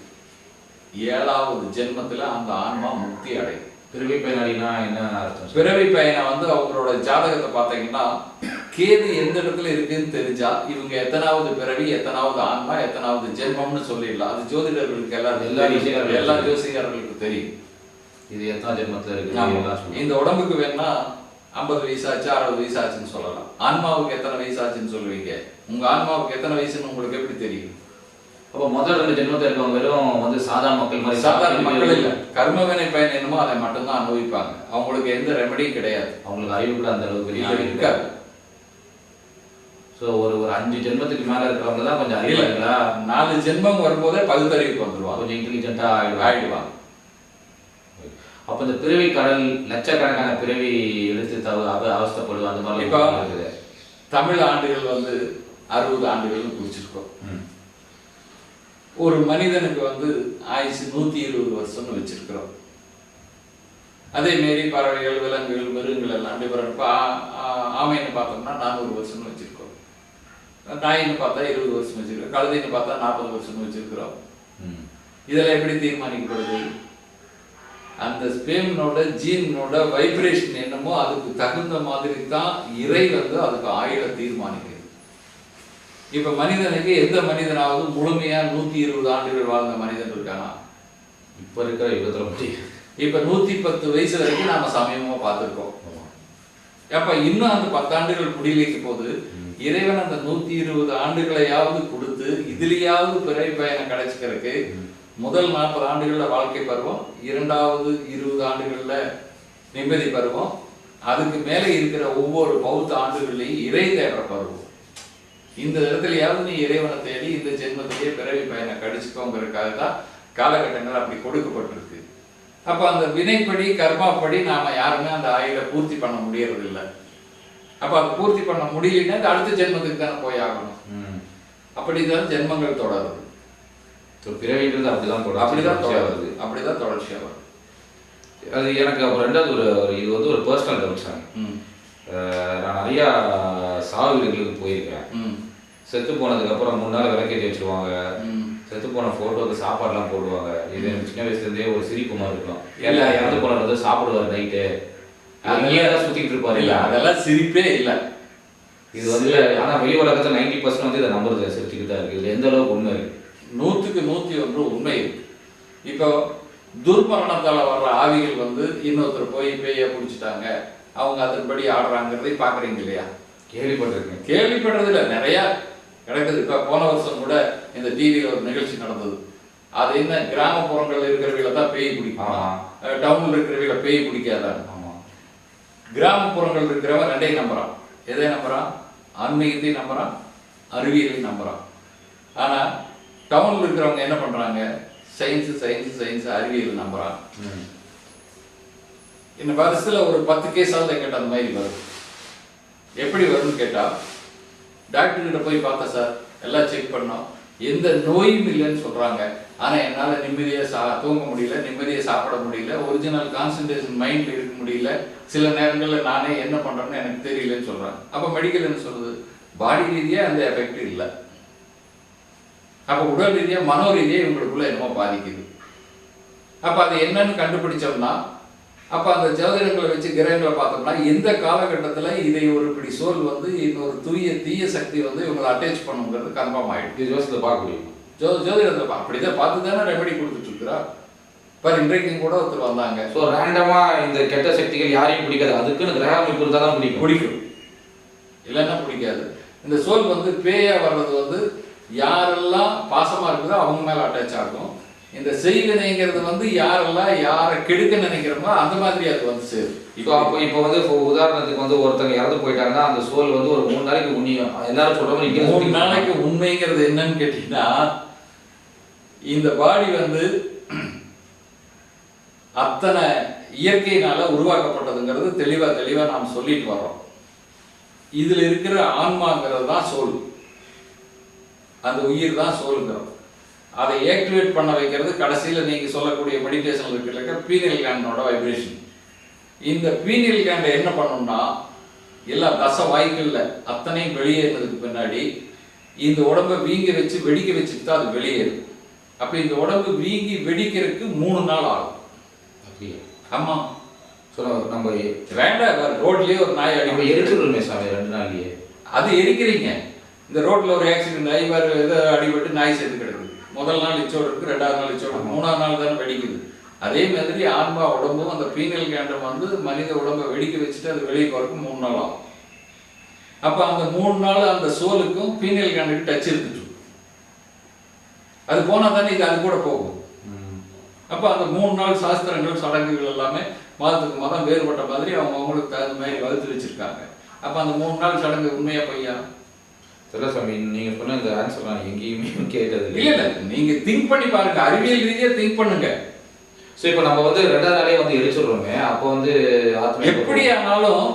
7வது ஜென்மத்துல அந்த ஆன்மா முக்தி அடையும். பிறவி பயனாளினா என்ன அர்த்தம்? பிறவி பயனை வந்து அவங்களோட ஜாதகத்தை பார்த்தீங்கன்னா கேது எந்த இடத்துல இருக்குன்னு தெரிஞ்சா இவங்க எத்தனாவது பிறவி, எத்தனாவது ஆன்மா, எத்தனாவது ஜென்மம்னு சொல்லிடலாம். அது ஜோதிடர்களுக்கு எல்லா ஜோசிகர்களுக்கு தெரியும். இது எத்தனை ஜென்மத்துல இருக்கு. இந்த உடம்புக்கு வேணா 50 வயசாச்சு 60 வயசாச்சுன்னு சொல்லலாம். ஆன்மாவுக்கு எத்தனை வயசாச்சுன்னு சொல்லுவீங்க? உங்க ஆன்மாவுக்கு எத்தனை வயசுன்னு உங்களுக்கு எப்படி தெரியும்? அப்போ முதல் 2 ஜென்மத்தில் இருக்கவங்க வெறும் வந்து சாதாரண மக்கள் மாதிரி. சாதாரண மக்கள் இல்லை, கர்மவினை பயன் என்னமோ அதை மட்டும்தான் அனுபவிப்பாங்க. அவங்களுக்கு எந்த ரெமடியும் கிடையாது. அவங்களுக்கு அறிவு கூட அந்த அளவுக்கு இருக்காது. ஸோ ஒரு 5 ஜென்மத்துக்கு மேலே இருக்கிறவங்க தான் கொஞ்சம் அறிவாங்களா. 4 ஜென்மம் வரும்போதே பகுத்தறிவுக்கு வந்துடுவாங்க, கொஞ்சம் இன்டெலிஜென்ட்டாக ஆகிடுவாங்க. அப்போ இந்த பிறவி கடல் லட்சக்கணக்கான பிறவி எடுத்து அவஸ்தைப்படுவோம் அந்த மாதிரி. இப்போ தமிழ் ஆண்டுகள் வந்து 60 ஆண்டுகள்னு குறிச்சிருக்கோம். ஒரு மனிதனுக்கு வந்து ஆயுசு 120 வருஷம்னு வச்சிருக்கிறோம். அதே மாரி பறவைகள், விலங்குகள், மிருகங்கள் எல்லாம் டிஃபரெண்ட். ஆமைன்னு பார்த்தோம்னா 400 வருஷம்னு வச்சிருக்கோம். நாயின்னு பார்த்தா 20 வருஷம் வச்சிருக்கோம். கழுதைன்னு பார்த்தா 40 வருஷம்னு வச்சிருக்கிறோம். இதெல்லாம் எப்படி தீர்மானிக்கப்படுது? அந்த ஸ்பேம்னோட ஜீனோட வைப்ரேஷன் என்னமோ அதுக்கு தகுந்த மாதிரி தான் இறை வந்து அதுக்கு ஆயுள தீர்மானிக்குது. இப்ப மனிதனுக்கு எந்த மனிதனாவது முழுமையா 120 ஆண்டுகள் வாழ்ந்த மனிதன் இருக்கானா? இப்ப இருக்கிற யுகத்துல இப்ப 110 வயசு வரைக்கும் நாம சமயமா பார்த்திருக்கோம். அப்ப இன்னும் அந்த 10 ஆண்டுகள் முடியலைக்கு போது இறைவன் அந்த 120 ஆண்டுகளையாவது கொடுத்து இதுலயாவது பிறவி பயணம் கிடைச்சிக்கிறதுக்கு முதல் 40 ஆண்டுகள்ல வாழ்க்கை பருவம், 2வது 20 ஆண்டுகள்ல நிம்மதி பருவம், அதுக்கு மேலே இருக்கிற ஒவ்வொரு பௌத்த ஆண்டுகள்லையும் இறை தேடுற பருவம். இந்த இடத்துலயாவது நீ இறைவனை தேடி இந்த ஜென்மத்திலேயே பிறவி பயனை கடிச்சுக்கோங்கிறதுக்காக தான் காலகட்டங்கள் அப்படி கொடுக்கப்பட்டிருக்கு. அப்ப அந்த வினைப்படி கர்மாப்படி நாம யாருமே அந்த ஆயுளை பூர்த்தி பண்ண முடியறது இல்லை. அப்ப அதை பூர்த்தி பண்ண முடியலன்னா அந்த அடுத்த ஜென்மத்துக்கு தானே போய் ஆகணும். அப்படிதான் ஜென்மங்கள் தொடருது. பிறவின்றது அப்படிதான் தொடர்ச்சியா வருது. அது எனக்கு அப்புறம் 2வது இது வந்து ஒரு பர்சனல் டவுட் சார். நான் நிறையா சாவு வீடுகளுக்கு போயிருக்கேன். செத்து போனதுக்கு அப்புறம் 3 நாள் விளக்கேற்றி வச்சிருவாங்க. செத்து போன போட்டோக்கு சாப்பாடுலாம் போடுவாங்க. இது எனக்கு சின்ன வயசுல இருந்தே ஒரு சிரிப்பு மாதிரி இருக்கும். எல்லாம் இறந்து போனது சாப்பிடுவார் நைட்டு, அங்கேயே தான் சுத்திட்டு இருப்பாரு. இல்ல அதெல்லாம் சிரிப்பே இல்லை. இது வந்து ஆனா வெளி உலகத்துல 90% வந்து இதை நம்புறது சிரிச்சுக்கிட்டு தான் இருக்கு. இதுல எந்த அளவுக்கு உண்மை இருக்கு? 100க்கு 101 உண்மை இருக்கு. இப்போ துர்மரணத்தால வர்ற ஆவிகள் வந்து இன்னொருத்தர் போய் பேய பிடிச்சிட்டாங்க, அவங்க அதன்படி ஆடுறாங்கிறதை பாக்குறீங்க இல்லையா? கேள்விப்பட்டிருக்கேன். கேள்விப்படுறதுல நிறைய கிடைக்குது. இப்ப போன வருஷம் கூட இந்த டிவியில ஒரு நிகழ்ச்சி நடந்தது. அது என்ன, கிராமப்புறங்கள்ல இருக்கிறவங்கள தான் பேய் பிடிக்கும், டவுன்ல இருக்கிறவங்கள பேய் பிடிக்காதான். கிராமப்புறங்கள் இருக்கிறவன் 2ஐயும் நம்புறான். எதை நம்புறான்? ஆன்மீகத்தையும் நம்புறான், அறிவியலையும் நம்புறான். ஆனா டவுன்ல இருக்கிறவங்க என்ன பண்றாங்க? சயின்ஸ் அறிவியல் நம்புறான். இந்த வருஷத்துல ஒரு 10 கேஸாவது கேட்ட அந்த மாதிரி வரும். எப்படி வரும்னு கேட்டா, டாக்டர் கிட்ட போய் பார்த்தா சார் எல்லாம் செக் பண்ணோம், எந்த நோயும் இல்லைன்னு சொல்றாங்க. ஆனா என்னால நிம்மதியா தூங்க முடியல, நிம்மதியா சாப்பிட முடியல, ஒரிஜினல் கான்சன்ட்ரேஷன் மைண்ட்ல இருக்க முடியல, சில நேரங்கள்ல நானே என்ன பண்றேன்னு எனக்கு தெரியலன்னு சொல்றாங்க. அப்ப மெடிக்கல் என்ன சொல்றது? பாடி ரீதியா அந்த எஃபெக்ட் இல்லை. அப்ப உடல் ரீதியா மனோ ரீதியா இவங்களுக்குள்ள என்னமோ பாதிக்குது. அப்ப அது என்னன்னு கண்டுபிடிச்சோம்னா, அப்ப அந்த ஜோதிடங்களை வச்சு கிரகங்களை பார்த்தோம்னா எந்த காலகட்டத்துல இதை ஒரு இப்படி சோல் வந்து இன்னொரு தீய சக்தி வந்து இவங்களை அட்டாச் பண்ணுங்கிறது கன்ஃபார்ம் ஆயிடுது. ஜோசியத்தை பார்க்க முடியும். ஜோதிடத்தை அப்படிதான் பார்த்து தானே ரெமெடி கொடுத்துட்டு இருக்கிறா. இப்போ இன்றைக்கும் கூட ஒருத்தர் வந்தாங்க. ஸோ ரேண்டமா இந்த கெட்ட சக்திகள் யாரையும் பிடிக்காது, அதுக்குன்னு கிரக அமைப்பு இருந்தால் தான் பிடிக்கும். இல்லைன்னா பிடிக்காது. இந்த சோல் வந்து பேயா வர்றது வந்து யாரெல்லாம் பாசமா இருக்குதோ அவங்க மேல அட்டாச் ஆகும். இந்த செய்வினைங்கிறது வந்து யாரெல்லாம் யாரை கெடுக்க நினைக்கிறோமோ அந்த மாதிரி அது வந்து சேரும். இப்போ வந்து உதாரணத்துக்கு வந்து ஒருத்தங்க இறந்து போயிட்டாங்கன்னா அந்த சோல் வந்து ஒரு 3 நாளைக்கு உண்மையும் எல்லாரும் சொல்ற மாதிரி 3 நாளைக்கு உண்மைங்கிறது என்னன்னு கேட்டீங்கன்னா, இந்த பாடி வந்து அத்தனை இயற்கையினால உருவாக்கப்பட்டதுங்கிறது தெளிவா நாம் சொல்லிட்டு வர்றோம். இதுல இருக்கிற ஆன்மாங்கிறது தான் சோல், அந்த உயிர் தான் சோலுங்கிறோம். அதை ஆக்டிவேட் பண்ண வைக்கிறது கடைசியில நீங்க சொல்லக்கூடிய மெடிடேஷன்ல இருக்கிற பீனியல் கிளாண்டோட வைப்ரேஷன். இந்த பீனியல் கிளாண்டை என்ன பண்ணணும்னா, எல்லா தச வாய்க்கல்ல அத்தனையும் வெளியேறினதுக்கு பின்னாடி இந்த உடம்பை வீங்கி வச்சு வெடிக்க வச்சுட்டு தான் அது வெளியேறும். அப்ப இந்த உடம்பு வீங்கி வெடிக்கிறதுக்கு 3 நாள் ஆகும். அப்படியே? ஆமா. நம்ம வேண்டாம், ரோட்லயே ஒரு நாய் அடி எரிச்சிருமே சாமி 2 நாள்லயே. அது எரிக்கிறீங்க. இந்த ரோட்ல ஒரு ஆக்சிடென்ட் ஆகி ஏதோ அடிபட்டு நாய் செத்து கிடக்குது. முதல் நாள் இச்சோடு இருக்கு, 2வது நாள் இச்சோடு இருக்கு, 3வது நாள் தானே வெடிக்குது. அதே மாதிரி ஆன்மா உடம்பும் அந்த பீனியல் கிளாண்டம் வந்து மனித உடம்பை வெடிக்க வச்சுட்டு அது வெளியே போறதுக்கு 3 நாள் ஆகும். அப்ப அந்த 3 நாள் அந்த சோலுக்கும் பீனியல் கிளாண்டுக்கு டச் இருந்துட்டு அது போனா தானே இது அது கூட போகும். அப்ப அந்த 3 நாள் சாஸ்திரங்கள் சடங்குகள் எல்லாமே மதத்துக்கு மதம் வேறுபட்ட மாதிரி அவங்களுக்கு தகுந்த மாதிரி வகுத்து வச்சிருக்காங்க. அப்ப அந்த 3 நாள் சடங்கு உண்மையா பொய்யா? சாமி நீங்க சொன்ன இந்த ஆன்சர் நான் எங்கேயுமே கேட்டது இல்ல. நீங்க திங்க் பண்ணி பாருங்க, அறிவியல் ரீதியா திங்க் பண்ணுங்க. சோ இப்போ நம்ம வந்து 2வது நாளே வந்து எரிச்சிடுறோமே, அப்போ வந்து எப்படி ஆனாலும்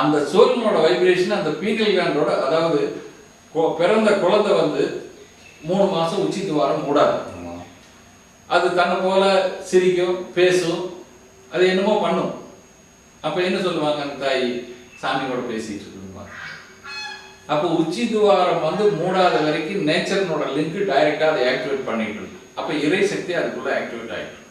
அந்த சோலினோட வைப்ரேஷன் அந்த பீனியல் கிளாண்டோட, அதாவது பிறந்த குழந்தை வந்து 3 மாசம் உச்சி துவாரம் மூடாது. அது தன்னை போல சிரிக்கும், பேசும், அது என்னமோ பண்ணும். அப்ப என்ன சொல்லுவாங்க, அந்த தாய் சாமியோட பேசிட்டு இருக்குமா. அப்போ உச்சி துவாரம் வந்து மூடாத வரைக்கும் நேச்சர்னோட லிங்க் டைரக்டா அதை ஆக்டிவேட் பண்ணிட்டு இருக்கு. அப்ப இறை சக்தி அதுக்குள்ள ஆக்டிவேட் ஆயிட்டு,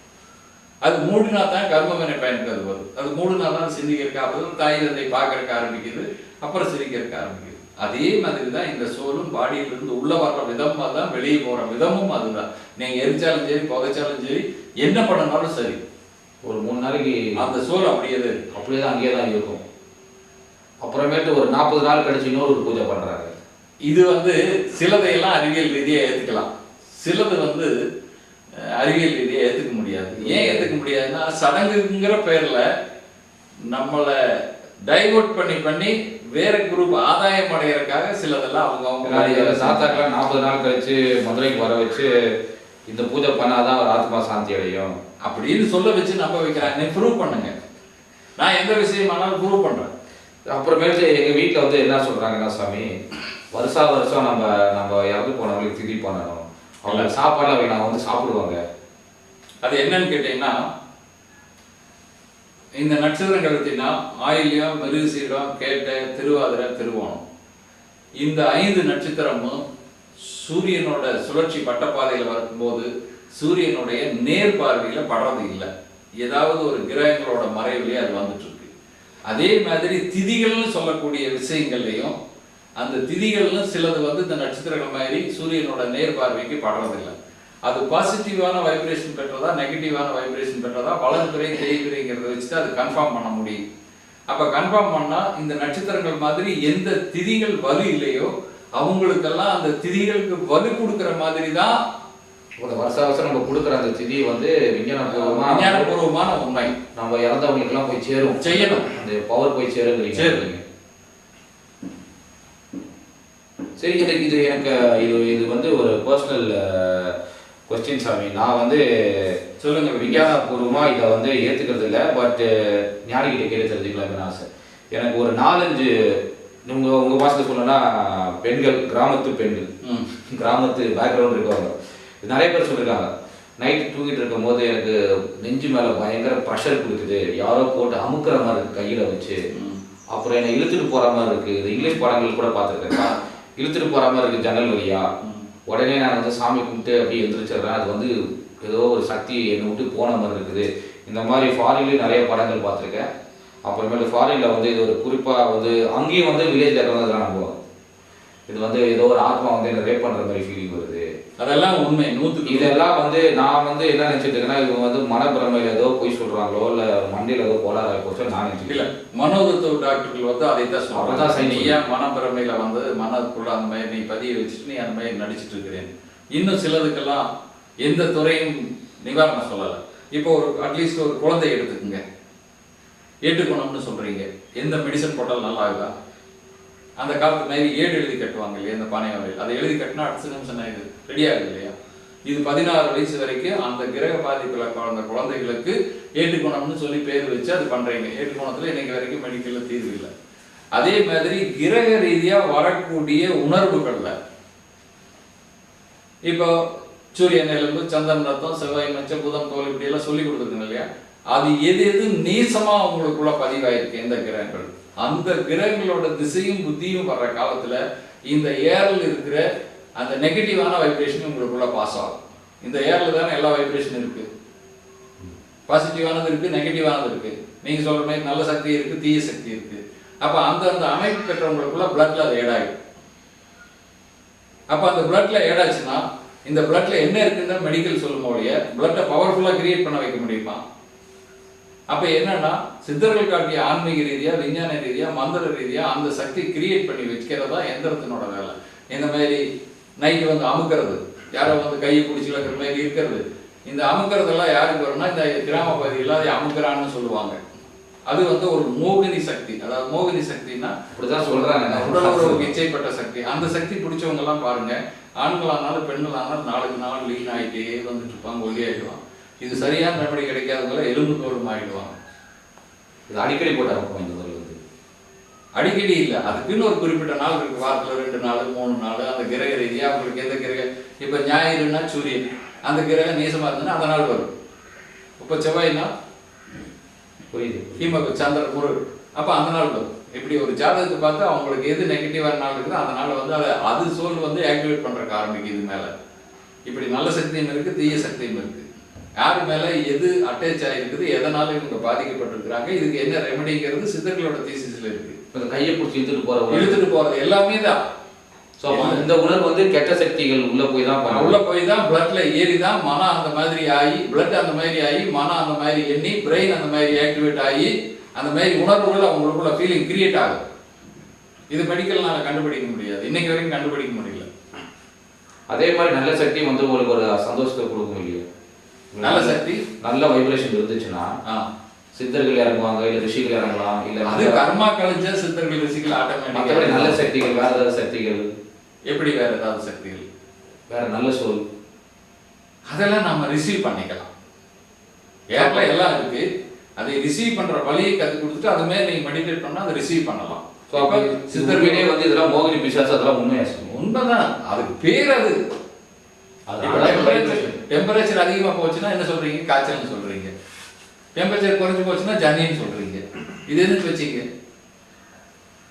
அது மூடினா தான் கர்மவினை பயனுக்கு அது வரும். அது மூடினா தான் சிந்திக்கிறதுக்கு ஆரம்பிக்குது, தாய் தந்தை பார்க்கறதுக்கு ஆரம்பிக்குது, அப்புறம் சிரிக்கிறதுக்கு ஆரம்பிக்குது. அதே மாதிரி தான் இந்த சோலும் பாடியிலிருந்து உள்ள வர்ற விதமா தான் வெளியே போற விதமும் அதுதான். நீங்க எரிச்சாலும் சரி, புதைச்சாலும் சரி, என்ன பண்ணனாலும் சரி, ஒரு 3 நாளைக்கு அந்த சோல் அப்படியே தான் அங்கேயே தான் இருக்கும். அப்புறமேட்டு ஒரு 40 நாள் கழிச்சு இன்னொரு பூஜை பண்றாங்க. இது வந்து சிலதையெல்லாம் அறிவியல் ரீதியா ஏத்துக்கலாம், சிலது வந்து அறிவியல் ரீதியா ஏத்துக்க முடியாது. ஏன் ஏத்துக்க முடியாதுன்னா, சடங்குங்கிற பேர்ல நம்மளை டைவர்ட் பண்ணி வேற குரூப் ஆதாயம் அடைகிறதுக்காக சிலதெல்லாம் அவங்க சாத்தாக்கெல்லாம் 40 நாள் கழிச்சு மதுரைக்கு வர வச்சு இந்த பூஜை பண்ணாதான் ஒரு ஆத்மா சாந்தி அடையும் அப்படின்னு சொல்ல வச்சு நம்ப வைக்கிறாங்க. நீ ப்ரூவ் பண்ணுங்க, நான் எந்த விஷயமானாலும் ப்ரூவ் பண்றேன். அப்புறமேட்டு எங்க வீட்டுல வந்து என்ன சொல்றாங்கன்னா, சாமி வருஷம் நம்ம இறந்து போனவங்களுக்கு திதி பண்ணணும், அவங்க சாப்பாடுலாம் வேணாம் வந்து சாப்பிடுவாங்க. அது என்னன்னு கேட்டீங்கன்னா, இந்த நட்சத்திரங்கள் எடுத்தீங்கன்னா ஆயில்யம், மிருகசீரம், கேட்டை, திருவாதிரை, திருவோணம், இந்த 5 நட்சத்திரமும் சூரியனோட சுழற்சி பட்டப்பாதையில் வரும்போது சூரியனுடைய நேர் பார்வையில படுறது இல்லை, ஏதாவது ஒரு கிரகங்களோட மறைவிலே அது வந்துட்டு இருக்கு. அதே மாதிரி திதிகள்னு சொல்லக்கூடிய விஷயங்கள்லையும் அந்த திதிகள்னு சிலது வந்து இந்த நட்சத்திரங்கள் மாதிரி சூரியனோட நேர் பார்வைக்கு படுறதில்லை. அது பாசிட்டிவான வைப்ரேஷன் பெற்றதா நெகட்டிவான வைப்ரேஷன் பெற்றதா வளர்பிறை தேய்பிறைங்கிறத வச்சுட்டு அது கன்ஃபார்ம் பண்ண முடியும். அப்ப கன்ஃபார்ம் பண்ணா இந்த நட்சத்திரங்கள் மாதிரி எந்த திதிகள் வலு இல்லையோ அவங்களுக்கெல்லாம் அந்த திதிகளுக்கு வலு கொடுக்கிற மாதிரி தான் வருஷம் நம்ம கொடுக்குற அந்த திதி வந்து விஞ்ஞானபூர்வமான உண்மை. நம்ம இறந்தவங்களுக்கு எல்லாம் போய் செய்யணும், அந்த பவர் போய் சேருங்க. சரி, இது வந்து ஒரு பர்சனல் கொஸ்டின் சாமி. நான் வந்து சொல்லுங்க, விஞ்ஞானபூர்வமா இதை வந்து ஏத்துக்கிறது இல்லை, பட் ஞானிகிட்ட கேட்டு தெரிஞ்சுக்கலாம்னு ஆசை. எனக்கு ஒரு 4-5 உங்க பாசத்துல சொல்லணும்னா பெண்கள், கிராமத்து பெண்கள், கிராமத்து பேக்ரவுண்ட் இருக்கவங்க நிறைய பேர் சொல்லியிருக்காங்க, நைட்டு தூங்கிட்டு இருக்கும் போது எனக்கு நெஞ்சு மேல பயங்கர ப்ரெஷர் கொடுக்குது, யாரோ போட்டு அமுக்குற மாதிரி இருக்கு கையில வச்சு, அப்புறம் என்னை இழுத்துட்டு போற மாதிரி இருக்கு. இது இங்கிலீஷ் படங்கள் கூட பார்த்துருக்கேன், இழுத்துட்டு போற மாதிரி இருக்கு ஜன்னல் வழியா. உடனே நான் வந்து சாமி கும்பிட்டு அப்படியே எழுந்திரிச்சிடுறேன், அது வந்து ஏதோ ஒரு சக்தி என்னை விட்டு போன மாதிரி இருக்குது. இந்த மாதிரி ஃபாரின்லேயும் நிறைய படங்கள் பார்த்துருக்கேன். அப்புறமேட்டு ஃபாரின்ல வந்து இது ஒரு குறிப்பாக வந்து அங்கேயும் வந்து வில்லேஜில் இருக்கிறவங்க இதெல்லாம் நம்புவாங்க, இது வந்து ஏதோ ஒரு ஆத்மா வந்து என்ன ரேப் பண்ணுற மாதிரி ஃபீலிங் வருது, அதெல்லாம் உண்மை 100க்கு. இதெல்லாம் வந்து நான் வந்து என்ன நினைச்சிட்டு இருக்கேன்னா இவங்க வந்து மனப்பிரமையில ஏதோ போய் சொல்றாங்களோ இல்ல மண்டையில ஏதோ கோளாறு போச்சோ நான் நினைச்சிட்டு இல்ல. மனோதத்துவ டாக்டர்கள் வந்து அதைத்தான் சொல்றாங்க. நீ ஏன் மனப்பிரமையில வந்து மனக்குள்ள அந்த மாதிரி நீ பதிய வச்சுட்டு நீ அந்த மாதிரி நடிச்சிட்டு இருக்கிறேன். இன்னும் சிலதுக்கெல்லாம் எந்த துறையும் நிவாரணம் சொல்லலை. இப்போ ஒரு அட்லீஸ்ட் ஒரு குழந்தை எடுத்துக்குங்க, ஏற்றுக்கணும்னு சொல்றீங்க, எந்த மெடிசன் போட்டாலும் நல்லா ஆகுதா? அந்த காலத்து மாதிரி ஏடு எழுதி கட்டுவாங்க இல்லையா இந்த பானை வரையில், அதை எழுதி கட்டினா அடுத்த நிமிஷம் இது ரெடி ஆகுது இல்லையா? இது 16 வயசு வரைக்கும் அந்த கிரக பாதிப்புல அந்த குழந்தைகளுக்கு ஏற்றுக்கணும்னு சொல்லி பேர் வச்சு அது பண்றீங்க. ஏற்றுக்கோணத்துல இன்னைக்கு வரைக்கும் மெடிக்கல்ல தீர்வு இல்லை. அதே மாதிரி கிரக ரீதியா வரக்கூடிய உணர்வுகள்ல இப்போ சூரியன் எலும்பு, சந்திரன் ரத்தம், செவ்வாய் மச்சம், புதன் தோல் இப்படி எல்லாம் சொல்லி கொடுத்துருக்கோம் இல்லையா? அது எது எது நீசமா உங்களுக்குள்ள பதிவாயிருக்கு எந்த கிரகங்கள், அந்த கிரகங்களோட திசையும் புத்தியும் வர்ற காலத்துல இந்த ஏர்ல இருக்கிற அந்த நெகட்டிவான வைப்ரேஷன் உங்களுக்குள்ள பாஸ் ஆகும். இந்த ஏர்ல தானே எல்லா வைப்ரேஷன் இருக்கு. பாசிட்டிவானது இருக்கு, நெகட்டிவானது இருக்கு. நீங்க சொல்ற மாதிரி நல்ல சக்தி இருக்கு, தீய சக்தி இருக்கு. அப்ப அந்த அமைப்பு பெற்றவங்களுக்குள்ள பிளட்ல அது ஏடாயிடும். அப்ப அந்த பிளட்ல ஏடாச்சுன்னா இந்த பிளட்ல என்ன இருக்குன்னு மெடிக்கல் சொல்லும் போதே பிளட்டை பவர்ஃபுல்லா கிரியேட் பண்ண வைக்க முடியுமா? அப்ப என்னன்னா சித்தர்கள் காட்டிய ஆன்மீக ரீதியா, விஞ்ஞான ரீதியா, மந்திர ரீதியா அந்த சக்தி கிரியேட் பண்ணி வச்சுக்கிறதா எந்திரத்தினோட வேலை. இந்த மாதிரி நைட்டு வந்து அமுக்கிறது, யாரோ வந்து கையை பிடிச்சி வைக்கிற மாதிரி இருக்கிறது, இந்த அமுக்கிறதெல்லாம் யாருக்கு வரும்னா இந்த கிராம பகுதியில் அதை அமுக்கிறான்னு சொல்லுவாங்க. அது வந்து ஒரு மோகினி சக்தி. அதாவது மோகினி சக்தின்னா அப்படிதான் சொல்றாங்க, உடலுறவுக்கு இச்சைப்பட்ட சக்தி. அந்த சக்தி பிடிச்சவங்க எல்லாம் பாருங்க, ஆண்களானாலும் பெண்களானாலும் நாளுக்கு நாள் லீன் ஆகிட்டே வந்துட்டு இருப்பாங்க, ஒல்லியாயிடுவாங்க. இது சரியான ரெமடி கிடைக்காதவங்கள எலும்பு தோலும் ஆயிடுவாங்க. இது அடிக்கடி போட்டாங்க. இந்த அடிக்கடி இல்லை, அதுக்குன்னு ஒரு குறிப்பிட்ட நாள் இருக்கு. வாரத்தில் 2 நாள் 3 நாள் அந்த கிரக ரீதியாக அவங்களுக்கு எந்த கிரக, இப்போ ஞாயிறுனா சூரியன், அந்த கிரகம் நீசமா இருந்ததுன்னா அந்த நாள் வரும். இப்போ செவ்வாய்னா ஹீம சந்திரன் முருகன், அப்போ அந்த நாள் வரும். இப்படி ஒரு ஜாதகத்தை பார்த்து அவங்களுக்கு எது நெகட்டிவான நாள் இருக்குதோ அந்த நாள் வந்து அதை அது சோல் வந்து ஆக்டிவேட் பண்றதுக்கு ஆரம்பிக்குது. இது மேல இப்படி நல்ல சக்தியும் இருக்கு, தீய சக்தியும் இருக்கு. யாரு மேல எது அட்டாச் ஆகிருக்குது, எதனால இவங்க பாதிக்கப்பட்டிருக்கிறாங்க, இதுக்கு என்ன ரெமடிங்கிறது சித்தர்களோட தீசிஸ்ல இருக்கு. கையை பிடிச்சி இழுத்துட்டு போறது எல்லாமே தான். இந்த உணர்வு வந்து கெட்ட சக்திகள் உள்ள போய் தான் பிளட்ல ஏறி தான் மனம் அந்த மாதிரி ஆகி, பிளட் அந்த மாதிரி ஆகி, மனம் அந்த மாதிரி எண்ணி, பிரெயின் அந்த மாதிரி ஆக்டிவேட் ஆகி, அந்த மாதிரி உணர்வுகள் அவங்களுக்குள்ள ஃபீலிங் கிரியேட் ஆகும். இது மெடிக்கல்னால கண்டுபிடிக்க முடியாது, இன்னைக்கு வரைக்கும் கண்டுபிடிக்க முடியல. அதே மாதிரி நல்ல சக்தி வந்து உங்களுக்கு ஒரு சந்தோஷத்தை கொடுக்கும் இல்லையா? நல்ல சக்தி நல்ல வைப்ரேஷன் இருந்துச்சுன்னா சித்தர்கள் இறங்குவாங்க, இல்ல ரிஷிகள் இறங்கலாம், இல்ல அது கர்மா கழிஞ்ச சித்தர்கள் ரிஷிகள் ஆட்டோமேட்டிக்கா. நல்ல சக்திகள், வேற ஏதாவது சக்திகள், எப்படி வேற ஏதாவது சக்திகள், வேற நல்ல சொல், அதெல்லாம் நம்ம ரிசீவ் பண்ணிக்கலாம். ஏர்ல எல்லாம் இருக்கு, அதை ரிசீவ் பண்ற வழியை கத்து கொடுத்துட்டு அது மேல நீங்க மெடிடேட் பண்ணா அதை ரிசீவ் பண்ணலாம். சித்தர்களே வந்து இதெல்லாம் மோகினி பிசாசு அதெல்லாம் உண்மைதான். அதுக்கு பேர் அது. டெம்பரேச்சர் அதிகமா போச்சுன்னா என்ன சொல்றீங்க? காய்ச்சல்னு சொல்றீங்க. டெம்பரேச்சர் குறைஞ்சு போச்சுன்னா ஜன்னின்னு சொல்றீங்க. இது எதுக்கு வச்சீங்க?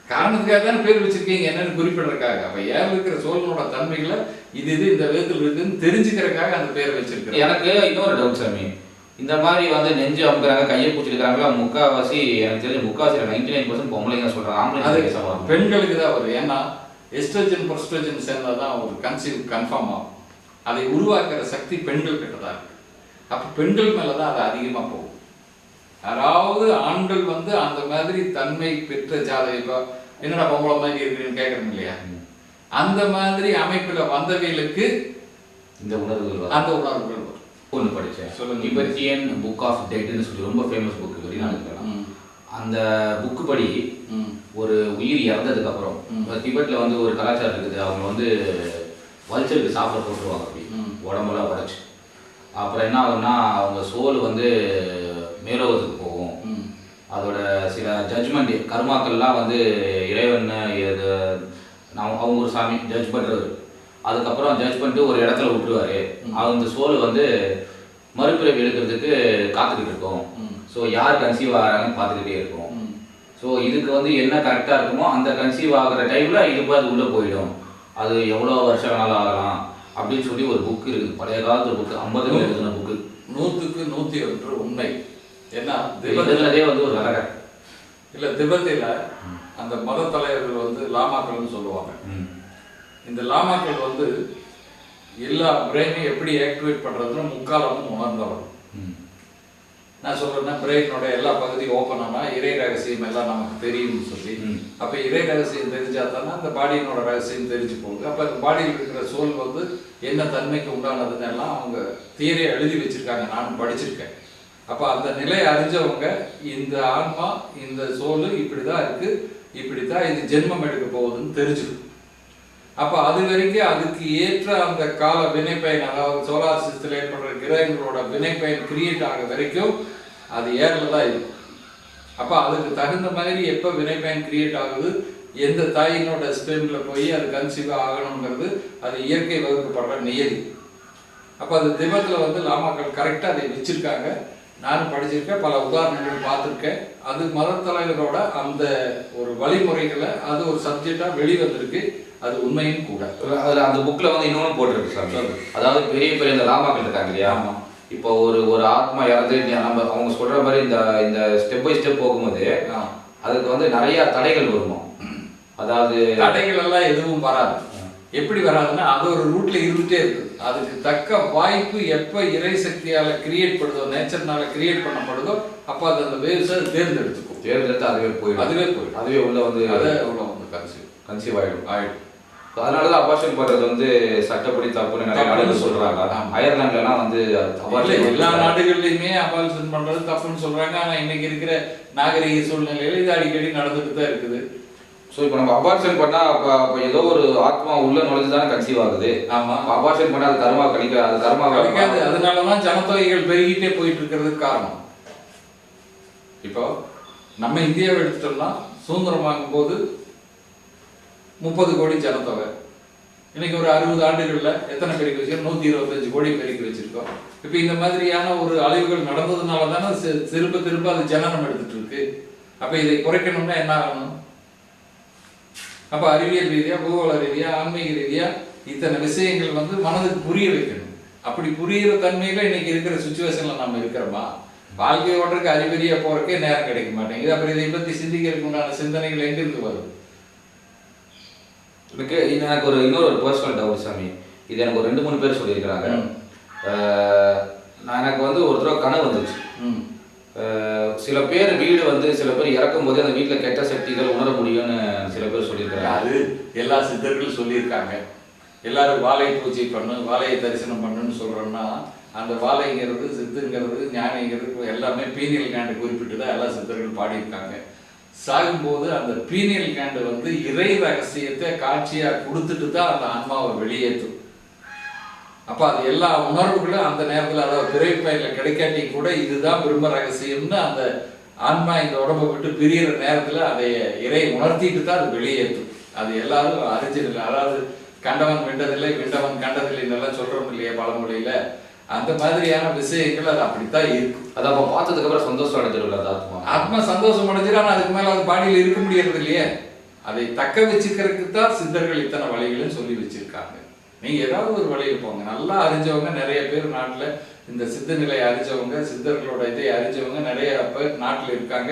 காரணத்துக்காக தானே பேர் வச்சிருக்கீங்க, என்னன்னு குறிப்பிடறதுக்காக. அப்ப ஏன் இருக்கிற சோழனோட தன்மைகளை இது இந்த விதத்தில் இருக்குன்னு தெரிஞ்சுக்கிறதுக்காக அந்த பேர் வச்சிருக்கேன். எனக்கு இன்னொரு டவுட் சாமி, இந்த மாதிரி வந்து நெஞ்சு அமுக்குறாங்க, கையை பிடிச்சிருக்காங்களா, முக்காவாசி எனக்கு தெரிஞ்சு முக்காவாசி 99% பொம்பளைங்க சொல்றாங்க, ஆம்பளை பெண்களுக்கு தான் வரும். ஏன்னா எஸ்ட்ரோஜன் புரோஸ்ட்ரோஜன் சேர்ந்தாதான் ஒரு கன்சீவ் கன்ஃபார்ம் ஆகும். அதை உருவாக்குற சக்தி பெண்கள் கிட்டதான் இருக்கு. அப்ப பெண்கள் மேலதான் அது அதிகமா போகும். யாராவது ஆண்கள் வந்து அந்த மாதிரி தன்மை பெற்ற ஜாதகம், இப்போ என்னடா பொம்பளை மாதிரி இருக்குன்னு கேட்கறோம் இல்லையா, அந்த மாதிரி அமைப்புல வந்தவைகளுக்கு இந்த உணர்வுகள் அந்த உணர்வுகள் வரும். ஒன்று படித்தேன், சொல்லுங்க. டிபெட்டியன் புக் ஆஃப் டெட்னு சொல்லி ரொம்ப ஃபேமஸ் புக், வெளிநாட்டுல. அந்த புக்கு படி ஒரு உயிர் இறந்ததுக்கு அப்புறம் திபெட்ல வந்து ஒரு கலாச்சாரம் இருக்குது, அவங்க வந்து வல்ச்சருக்கு சாப்பிட போட்டுருவாங்க, அப்படி உடம்பெல்லாம் உடைச்சு. அப்புறம் என்ன ஆகும்னா அவங்க சோல் வந்து மேலோகத்துக்கு போகும். அதோட சில ஜட்ஜ்மெண்ட் கர்மாக்கள்லாம் வந்து இறைவன் அவங்க ஒரு சாமி ஜட்ஜ் பண்ணுறவர், அதுக்கப்புறம் ஜட்ஜ் பண்ணிட்டு ஒரு இடத்துல விட்டுருவாரு. அந்த சோல் வந்து மறுபிறவி எடுக்கிறதுக்கு காத்துக்கிட்டு இருக்கும். ஸோ யார் கன்சீவ் ஆகிறாங்கன்னு பார்த்துக்கிட்டே இருக்கும். ஸோ இதுக்கு வந்து என்ன கரெக்டாக இருக்குமோ அந்த கன்சீவ் ஆகிற டைமில் இது அது உள்ளே போயிடும். அது எவ்வளோ வருஷம் வேணாலும் ஆகலாம் அப்படின்னு சொல்லி ஒரு புக் இருக்குது, பழைய காலத்து புக்கு, 50 எழுதுன புக்கு. 100க்கு 101 உண்மை. ஏன்னா திபெத்திலே வந்து ஒரு வரக இல்லை, திபெத்தில அந்த மத தலைவர்கள் வந்து லாமாக்கள்னு சொல்லுவாங்க. இந்த லாமாக்கள் வந்து எல்லா பிரெயினையும் எப்படி ஆக்டிவேட் பண்றதுன்னு முக்காலமும் உணர்ந்தவர். நான் சொல்றேன்னா பிரெயினோட எல்லா பகுதியும் ஓப்பன் ஆனா இறை ரகசியம் எல்லாம் நமக்கு தெரியும்னு சொல்லி, அப்ப இறை ரகசியம் தெரிஞ்சா தானே அந்த பாடியினோட ரகசியம் தெரிஞ்சு போகுது. அப்ப அந்த பாடியில் இருக்கிற சோல் வந்து என்ன தன்மைக்கு உண்டானதுன்னு எல்லாம் அவங்க தியரியை எழுதி வச்சிருக்காங்க, நான் படிச்சிருக்கேன். அப்ப அந்த நிலையை அறிஞ்சவங்க இந்த ஆன்மா இந்த சோல் இப்படிதான் இருக்கு, இப்படித்தான் இது ஜென்மம் எடுக்க போகுதுன்னு தெரிஞ்சுக்கும். அப்ப அது வரைக்கும் அதுக்கு ஏற்ற அந்த கால வினைப்பயன், அதாவது சோலார் சிஸ்டத்தில் ஏற்படுற கிரகங்களோட வினைப்பயன் கிரியேட் ஆக வரைக்கும் அது ஏர்ல தான் இருக்கும். அப்ப அதுக்கு தகுந்த மாதிரி எப்ப வினைப்பயன் கிரியேட் ஆகுது, எந்த தாயினோட ஸ்பெம்ல போய் அது கன்சீவ் ஆகணுங்கிறது அது இயற்கை வகுக்கப்படுற நியதி. அப்ப அது திபத்துல வந்து லாமாக்கள் கரெக்டா அதை வச்சிருக்காங்க. நானும் படிச்சிருக்கேன், பல உதாரணங்கள் பார்த்துருக்கேன். அது மத தலைவரோட அந்த ஒரு வழிமுறைகளை அது ஒரு சப்ஜெக்டா வெளிவந்திருக்கு, அது உண்மையும் கூட. அதுல அந்த புக்ல வந்து இன்னொன்னு போட்டிருக்கு சார். அதாவது பெரிய பெரிய இந்த லாமாக்கள் இருக்காங்க இல்லையா, இப்போ ஒரு ஆத்மா இறந்து நம்ம அவங்க சொல்ற மாதிரி இந்த ஸ்டெப் பை ஸ்டெப் போகும்போது அதுக்கு வந்து நிறைய தடைகள் வருமா? அதாவது தடைகள் எல்லாம் எதுவும் வராது. எப்படி வராதுன்னா அது ஒரு ரூட்ல இருந்துட்டே இருக்கு. அதுக்கு தக்க வாய்ப்பு எப்ப இறை சக்தியால கிரியேட் பண்ணுதோ, நேச்சர்னால கிரியேட் பண்ணப்படுதோ, அப்ப அது அந்த வேவ்ஸை தேர்ந்தெடுத்து அதுவே போயிடும். அதுவே உள்ள வந்து கன்சீவ் ஆயிடும். அதனாலதான் அபார்ஷன் பண்றது வந்து சட்டப்படி தப்புன்னு நிறைய நாடுகள் சொல்றாங்க. அயர்லாண்ட்லாம் வந்து எல்லா நாடுகள்லயுமே அபார்ஷன் பண்றது தப்புன்னு சொல்றாங்க. ஆனா இன்னைக்கு இருக்கிற நாகரிக சூழ்நிலையில இது அடிக்கடி நடந்துட்டு தான் இருக்குது. ஸோ இப்போ நம்ம அபார்ஷன் பண்ணா அப்போ ஏதோ ஒரு ஆத்மா உள்ள நுழைஞ்சுதானே கன்சீவ் ஆகுது. ஆமா, அபார்ஷன் பண்ணா அது கர்மா கழிக்காது. அதனாலதான் ஜனத்தொகைகள் பெருகிட்டே போயிட்டு இருக்கிறதுக்கு காரணம். இப்போ நம்ம இந்தியாவை எடுத்துட்டோம்னா சுதந்திரம் வாங்கும் போது 30 கோடி ஜனத்தொகை. இன்னைக்கு ஒரு 60 ஆண்டுகள்ல எத்தனை பெருக்கி வச்சிருக்கோம்? 125 கோடி பெருக்கி வச்சிருக்கோம். இப்ப இந்த மாதிரியான ஒரு அழிவுகள் நடந்ததுனால தானே திரும்ப அது ஜனனம் எடுத்துட்டு இருக்கு. அப்ப இதை குறைக்கணும்னா என்ன ஆகணும்? அப்ப அறிவியல் ரீதியா, பூகோள ரீதியா, ஆன்மீக ரீதியா இத்தனை விஷயங்கள் வந்து மனதுக்கு புரிய வைக்கணும். அப்படி புரியுற தன்மையில இன்னைக்கு இருக்கிற சுச்சுவேஷன்ல நம்ம இருக்கிறோமா? வாழ்க்கை ஓட்டுறதுக்கு அறிவறியா போறதுக்கே நேரம் கிடைக்க மாட்டேங்குது. அப்புறம் இதை பத்தி சிந்திக்கிறதுக்கு உண்டான சிந்தனைகள் எங்கிருந்து வரும்? எனக்கு இன்னொரு பர்சனல் டவுட் சாமி. இது எனக்கு ஒரு 2-3 பேர் சொல்லியிருக்கிறாங்க. எனக்கு வந்து ஒரு தடவை கனவு வந்துச்சு. சில பேர் வீடு வந்து சில பேர் இறக்கும் போது அந்த வீட்டில் கெட்ட சக்திகள் உணர முடியும்னு சில பேர் சொல்லியிருக்காங்க. அது எல்லா சித்தர்களும் சொல்லியிருக்காங்க. எல்லாரும் வாழை பூஜை பண்ணு, வாழையை தரிசனம் பண்ணுன்னு சொல்றோம்னா அந்த வாழைங்கிறது, சித்துங்கிறது, ஞானிங்கிறது எல்லாமே பீனியல் கேண்டு குறிப்பிட்டு தான் எல்லா சித்தர்களும் பாடியிருக்காங்க. சாகும்போது அந்த பீனியல் கேண்டு வந்து இறை ரகசியத்தை காட்சியா கொடுத்துட்டு தான் அந்த ஆன்மாவை வெளியேற்றும். அப்ப அது எல்லா உணர்வுகளும் அந்த நேரத்தில், அதாவது பிறவி பயன்ல கிடைக்காட்டி கூட இதுதான் பிரம்ம ரகசியம்னு அந்த ஆன்மா இந்த உடம்பை விட்டு பிரியிற நேரத்துல அதை இறை உணர்த்திட்டு தான் அது வெளியேற்றும். அது எல்லாரும் அறிஞ்சதில்லை. அதாவது கண்டவன் வென்றதில்லை, விண்டவன் கண்டதில்லைன்னு எல்லாம் சொல்றோம் இல்லையா பழமொழியில, அந்த மாதிரியான விஷயங்கள் அது அப்படித்தான் இருக்கும். அதை அப்ப பார்த்ததுக்கு அப்புறம் சந்தோஷம் அடைஞ்சிருக்கல அந்த ஆத்மா சந்தோஷம் அடைஞ்சிடும். ஆனா அதுக்கு மேல அது பாடியில் இருக்க முடியறது இல்லையே. அதை தக்க வச்சுக்கிறதுக்கு தான் சித்தர்கள் இத்தனை வழிகளும் சொல்லி வச்சிருக்காங்க. நீங்க ஏதாவது ஒரு வழியில் போங்க. நல்லா அறிஞ்சவங்க நிறைய பேர் நாட்டுல, இந்த சித்த நிலையை அறிஞ்சவங்க, சித்தர்களோட இதை அறிஞ்சவங்க நிறைய பேர் நாட்டுல இருக்காங்க.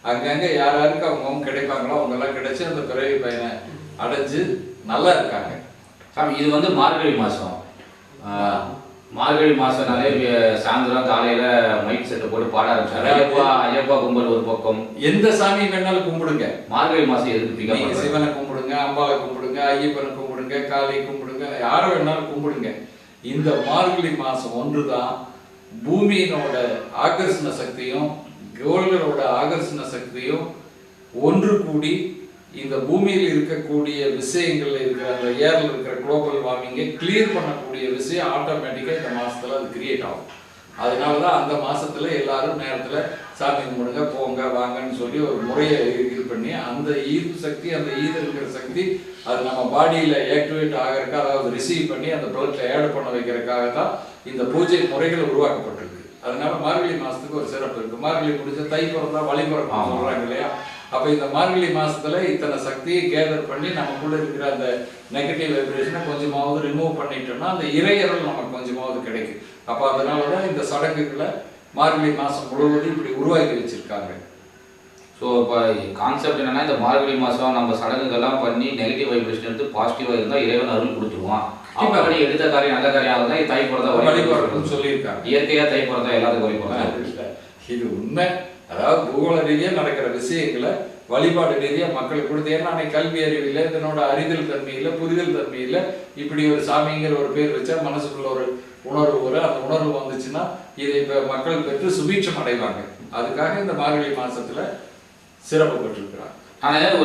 அங்கங்க யாராருக்கு அவங்க கிடைப்பாங்களோ அவங்க எல்லாம் கிடைச்சு அந்த பிறவி பயனை அடைஞ்சு நல்லா இருக்காங்க. சாமி இது வந்து மார்கழி மாசம். மார்கழி மாசம்னாலே சாயந்தரம் காலையில மைக் செட்டை போட்டு பாட ஆரம்பிச்சாங்க. ஐயப்பா கும்பல் ஒரு பக்கம், எந்த சாமி வேணாலும் கும்பிடுங்க. மார்கழி மாசம் எதுக்கு? சிவனை கும்பிடுங்க, அம்பாவை கும்பிடுங்க, ஐயப்பனை கும்பிடுங்க, காளை கும்பிடுங்க, யாரை வேணாலும் கும்பிடுங்க. இந்த மார்கழி மாசம் ஒன்றுதான் பூமியினோட ஆகர்ஷண சக்தியும் கோள்களோட ஆகர்ஷண சக்தியும் ஒன்று கூடி இந்த பூமியில் இருக்கக்கூடிய விஷயங்கள்ல இருக்கிற அந்த ஏர்ல இருக்கிற குளோபல் வார்மிங்கை கிளியர் பண்ணக்கூடிய விஷயம் ஆட்டோமேட்டிக்கா இந்த மாசத்துல அது கிரியேட் ஆகும். அதனாலதான் அந்த மாசத்துல எல்லாரும் நேரத்துல சாமி கும்பிடுங்க, போங்க வாங்கன்னு சொல்லி ஒரு முறையை இது பண்ணி அந்த ஈர்ப்பு சக்தி, அந்த இருக்கிற சக்தி அது நம்ம பாடியில ஆக்டிவேட் ஆகிறதுக்கு, அதாவது ரிசீவ் பண்ணி அந்த பிளட்ல ஆட் பண்ண வைக்கிறதுக்காக தான் இந்த பூஜை முறைகள் உருவாக்கப்பட்டிருக்கு. அதனால மார்கழி மாசத்துக்கு ஒரு சிறப்பு இருக்கு. மார்கழி முடிஞ்ச தை பிறந்தா வழி பிறக்கும் சொல்றாங்க இல்லையா? அப்ப இந்த மார்கழி மாசத்துல இத்தனை சக்தியை கேதர் பண்ணி நமக்குள்ள இருக்கிற அந்த நெகட்டிவ் வைப்ரேஷனை கொஞ்சமாவது ரிமூவ் பண்ணிட்டோம்னா அந்த இறையறல் நமக்கு கொஞ்சமாவது கிடைக்கும். அப்ப அதனாலதான் இந்த சடங்குகளை மார்கழி மாசம் முழுவதும் இப்படி உருவாக்கி வச்சிருக்காங்க. ஸோ ஸோ இப்போ கான்செப்ட் என்னன்னா, இந்த மார்கழி மாதம் நம்ம சடங்குகள்லாம் பண்ணி நெகட்டிவ் வைப்ரேஷன் எடுத்து பாசிட்டிவாக இருந்தால் இறைவன் அருள் கொடுத்துருவான். அப்படி எடுத்த காரியம் நல்ல காரியம் ஆகுதுன்னா தை பிறந்தா வழிபாடுன்னு சொல்லியிருக்காங்க. இயற்கையாக தை பிறந்தா எல்லாத்துக்கும் வழிபாடு. இது உண்மை. அதாவது பூகோள ரீதியாக நடக்கிற விஷயங்களை வழிபாடு ரீதியாக மக்களுக்கு கொடுத்து, ஏன்னா அன்னைக்கு கல்வி அறிவில்லை, இதனோட அறிதல் தன்மையில் புரிதல் தன்மையில் இப்படி ஒரு சாமிங்கிற ஒரு பேர் வச்சா மனசுக்குள்ள ஒரு உணர்வு வரும். அந்த உணர்வு வந்துச்சுன்னா இதை இப்போ மக்கள் பெற்று சுபீட்சம் அடைவாங்க. அதுக்காக இந்த மார்கழி மாசத்துல சிறப்பு பெற்றிருக்கிறாங்க. ஆனால்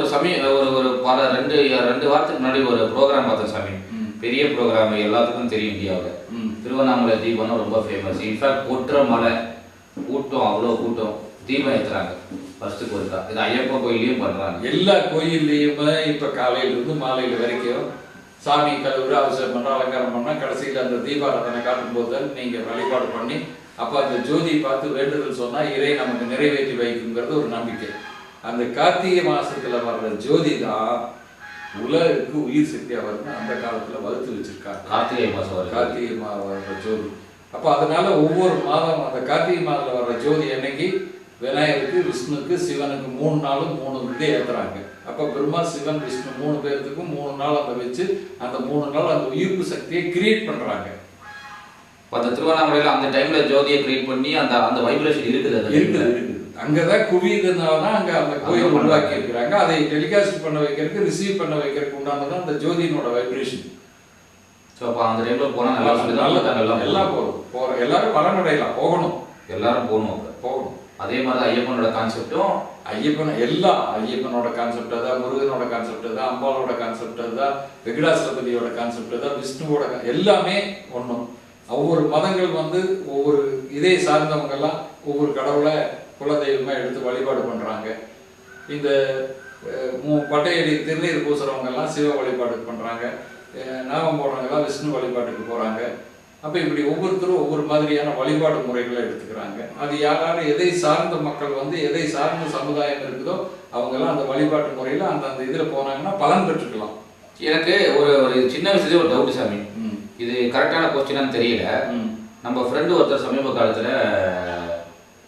ஒரு ஒரு பல ரெண்டு வாரத்துக்கு முன்னாடி ஒரு ப்ரோக்ராம் பார்த்தேன் சாமி. பெரிய ப்ரோக்ராம், எல்லாத்துக்கும் தெரியும் இந்தியாவில். திருவண்ணாமலை தீபம்னா ரொம்ப ஃபேமஸ். இன்ஃபேக்ட் கொற்ற மலை கூட்டம், அவ்வளோ கூட்டம், தீபம் ஏற்றுறாங்க ஃபர்ஸ்ட்டுக்கு ஒருக்கா. இது ஐயப்பன் கோயிலையும் பண்ணுறாங்க. எல்லா கோயில்லையுமே இப்போ காலையிலிருந்து மாலையில் வரைக்கும் சாமி கழுவுற அவசியம் பண்ணுற அலங்காரம் பண்ணால் கடைசியில் அந்த தீபாராதனை காட்டும் போது நீங்கள் வழிபாடு பண்ணி அப்போ அந்த ஜோதியை பார்த்து வேண்டுதல் சொன்னால் இறை நமக்கு நிறைவேற்றி வைக்குங்கிறது ஒரு நம்பிக்கை. அந்த கார்த்திகை மாசத்துல வர்ற ஜோதி தான் உலகுக்கு உயிர் சக்தியாக வரும்னு அந்த காலத்தில் வகுத்து வச்சிருக்காங்க. கார்த்திகை மாதம் வர்ற ஜோதி. அப்போ அதனால ஒவ்வொரு மாதம் அந்த கார்த்திகை மாதத்தில் வர்ற ஜோதி அன்னைக்கு விநாயகருக்கு, விஷ்ணுக்கு, சிவனுக்கு 3 நாளும் 3 விதை ஏற்றுறாங்க. அப்போ பிரம்மா, சிவன், விஷ்ணு 3 பேர்த்துக்கும் 3 நாள் அதை வச்சு அந்த 3 நாள் அந்த உயிர்ப்பு சக்தியை கிரியேட் பண்றாங்க. அந்த திருவண்ணாமலையில் அந்த டைம்ல ஜோதியை கிரியேட் பண்ணி அந்த அந்த வைப்ரேஷன் இருக்குது. அங்கதான் குவியதுனால தான் அங்க அந்த கோயில் உருவாக்கி இருக்கிறாங்க. அதை டெலிகாஸ்ட் பண்ண வைக்கிறதுக்கு, ரிசீவ் பண்ண வைக்கிறதுக்கு உண்டானதான் அந்த ஜோதியினோட வைப்ரேஷன். ஸோ அப்போ அந்த டைம்ல போனால் நல்லா எல்லாம் போகிறோம், எல்லாரும் பலனடையலாம், போகணும், எல்லாரும் போகணும். அதே மாதிரி ஐயப்பனோட கான்செப்டும் ஐயப்பனோட கான்செப்ட் தான், முருகனோட கான்செப்ட் தான், அம்பாலோட கான்செப்ட் தான், வெங்கடாசலபதியோட கான்செப்ட் தான், விஷ்ணுவோட எல்லாமே ஒன்றும். ஒவ்வொரு மதங்கள் வந்து ஒவ்வொரு இதை சார்ந்தவங்க எல்லாம் ஒவ்வொரு கடவுளை குலதெய்வமா எடுத்து வழிபாடு பண்றாங்க. இந்த பட்டையடி திருநீர் பூசுறவங்க எல்லாம் சிவ வழிபாடு பண்றாங்க, நாமம் போடுறவங்க விஷ்ணு வழிபாட்டுக்கு போறாங்க. அப்போ இப்படி ஒவ்வொருத்தரும் ஒவ்வொரு மாதிரியான வழிபாடு முறைகளை எடுத்துக்கிறாங்க. அது யாராரு எதை சார்ந்த மக்கள் வந்து எதை சார்ந்த சமுதாயம் இருக்குதோ அவங்கெல்லாம் அந்த வழிபாட்டு முறையில் அந்த இதில் போனாங்கன்னா பலன் பெற்றுக்கலாம். எனக்கு ஒரு சின்ன விஷயத்துல ஒரு டவுட் சாமி. இது கரெக்டான கொஸ்டினான்னு தெரியல. நம்ம ஃப்ரெண்டு ஒருத்தர் சமீப காலத்தில்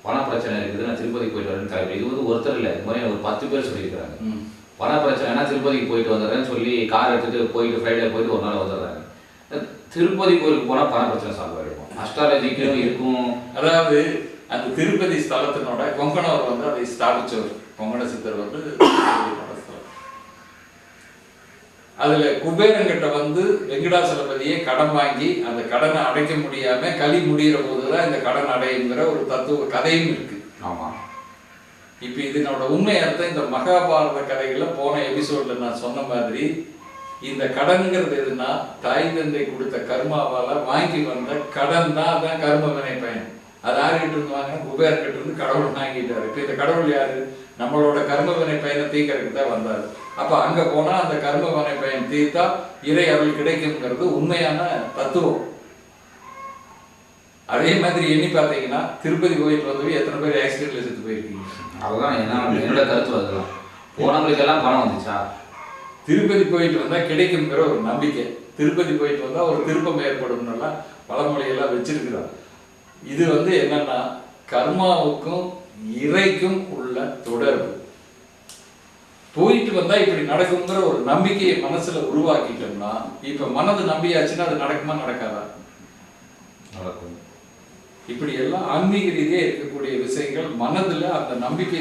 பண பிரச்சனை இருக்குது, நான் திருப்பதிக்கு போயிட்டு வரேன்னு தலைவர். இது வந்து ஒருத்தர் இல்லை, இது மாதிரி ஒரு 10 பேர் சொல்லியிருக்கிறாங்க. பண பிரச்சனைனா திருப்பதிக்கு போயிட்டு வந்துடுறேன்னு சொல்லி கார் எடுத்துகிட்டு போயிட்டு ஃப்ரைடே போயிட்டு ஒரு நாள் வந்துடுறாங்க. திருப்பதி கோயிலுக்கு போனால் பண பிரச்சனை சால்வ் ஆகிடும், அஸ்ட்ராலஜிக்கும் இருக்கும். அதாவது அந்த திருப்பதி ஸ்தலத்தினோட கொங்கணவர் வந்து அதை ஸ்தாபிச்சவர், கொங்கண சித்தர் வந்து அதுல குபேரங்கிட்ட வந்து வெங்கடாசலபதியை கடன் வாங்கி அந்த கடனை அடைக்க முடியாம களி முடிகிற போதுதான் இந்த கடன் அடையுங்கிற ஒரு தத்துவ கதையும் இருக்கு. ஆமா. இப்ப இதனோட உண்மை அர்த்தம் இந்த மகாபாரத கதைகள்ல போன எபிசோட்ல நான் சொன்ன மாதிரி இந்த கடன்கிறது எதுனா தாய் தந்தை கொடுத்த கர்மாவால வாங்கி வந்த கடன் தான், அதான் கர்ம வினை பயன். அது யாருக்கிட்ட இருந்து வாங்கினா குபேரங்கிட்ட இருந்து கடவுள் வாங்கிட்டாரு. இப்ப இந்த கடவுள் யாரு? நம்மளோட கர்ம வினை பயனை தீர்க்கறதுக்கு தான் வந்தாரு. அப்ப அங்க போனா அந்த கர்ம வினை பயன் தீர்த்தா இறை அருள் கிடைக்குங்கிறது உண்மையான தத்துவம். அதே மாதிரி எண்ணி பார்த்தீங்கன்னா திருப்பதி கோயில் வந்து எத்தனை பேர் ஆக்சிடென்ட்ல செத்து போயிருக்கீங்க? அதுதான் என்னோட கருத்து. அதெல்லாம் போனவங்களுக்கெல்லாம் பணம் வந்துச்சா? திருப்பதி போயிட்டு வந்தா கிடைக்குங்கிற ஒரு நம்பிக்கை, திருப்பதி போயிட்டு வந்தா ஒரு திருப்பம் ஏற்படும் பழமொழியெல்லாம் வச்சிருக்கிறார். இது வந்து என்னன்னா கர்மாவுக்கும் இறைக்கும் உள்ள தொடர்பு. போயிட்டு வந்தா இப்படி நடக்குங்கிற ஒரு நம்பிக்கையை மனசுல உருவாக்கிட்டோம்னா இப்ப மனது நம்பியாச்சுன்னா அது நடக்குமா நடக்காதா? நடக்கும். இப்படி எல்லாம் ஆன்மீக ரீதியாக இருக்கக்கூடிய விஷயங்கள், மனதுல அந்த நம்பிக்கை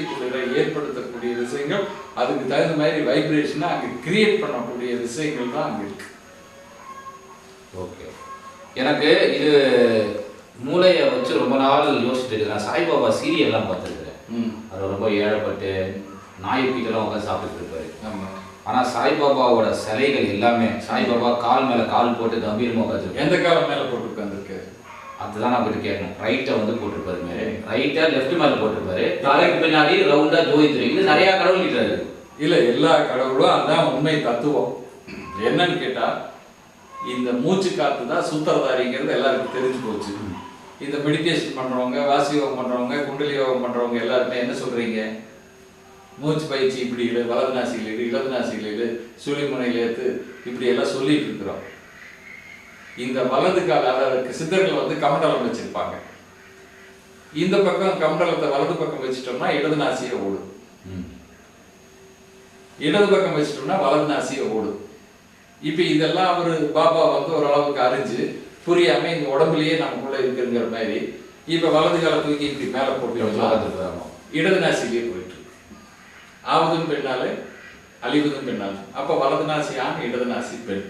ஏற்படுத்தக்கூடிய விஷயங்கள், அதுக்கு தகுந்த மாதிரி வைப்ரேஷனை அங்கே கிரியேட் பண்ணக்கூடிய விஷயங்கள் தான் அங்கே இருக்கு. ஓகே. எனக்கு இது மூளையை வச்சு ரொம்ப நாள் யோசிச்சுட்டு இருக்கேன். சாய்பாபா சீரியல்லாம் பார்த்துருக்குறேன். அது ரொம்ப ஏழைப்பட்டு நாய்க்கிட்டலாம் உட்காந்து சாப்பிட்டு இருப்பாரு. ஆனால் சாய்பாபாவோட சிலைகள் எல்லாமே சாய்பாபா கால் மேலே கால் போட்டு கம்பீரமாக உட்காந்து. எந்த காலம் மேலே போட்டு உட்காந்துருக்காரு? அதுதான் நான் போயிட்டு கேட்கணும். ரைட்டை வந்து போட்டிருப்பாரு மேலே, ரைட்டா லெஃப்ட் மேலே போட்டிருப்பாரு, தலைக்கு பின்னாடி ரவுண்டா ஜோதி தெரியும். இது நிறைய கடவுள் கிட்ட இருக்கு. இல்லை, எல்லா கடவுளும் அதுதான் உண்மை தத்துவம். என்னன்னு கேட்டா இந்த மூச்சு காத்து தான் சூத்திரதாரிங்கிறது எல்லாருக்கும் தெரிஞ்சு போச்சு. இந்த மெடிடேஷன் பண்றவங்க, வாசி யோகம் பண்றவங்க, குண்டலி யோகம் பண்றவங்க எல்லாருமே என்ன சொல்றீங்க? மூச்சு பயிற்சி இப்படி இடு, வலது நாசியில் இடு, இடது நாசியில் இடு, சுழிமுனையில் ஏற்று, இப்படி எல்லாம் சொல்லிட்டு இருக்கிறோம். இந்த வலது கால அதாவது சித்தர்கள் வந்து கமண்டலம் வச்சிருப்பாங்க. இந்த பக்கம் கமண்டலத்தை வலது பக்கம் வச்சுட்டோம்னா இடது நாசியை ஓடும். இடது பக்கம் வச்சிட்டோம்னா வலது நாசியை ஓடும். இப்போ இதெல்லாம் அவர் பாபா வந்து ஓரளவுக்கு அறிஞ்சு புரியாம இந்த உடம்புலயே நமக்குள்ள இருக்குங்கிற மாதிரி இப்ப வலது கால தூக்கி இப்படி மேல போட்டு இடது நாசிலேயே போயிட்டு ஆவதும் பெண்ணாலே அழிவதும் பெண்ணாலே. அப்ப வலது நாசி ஆண், இடது நாசி பெண்.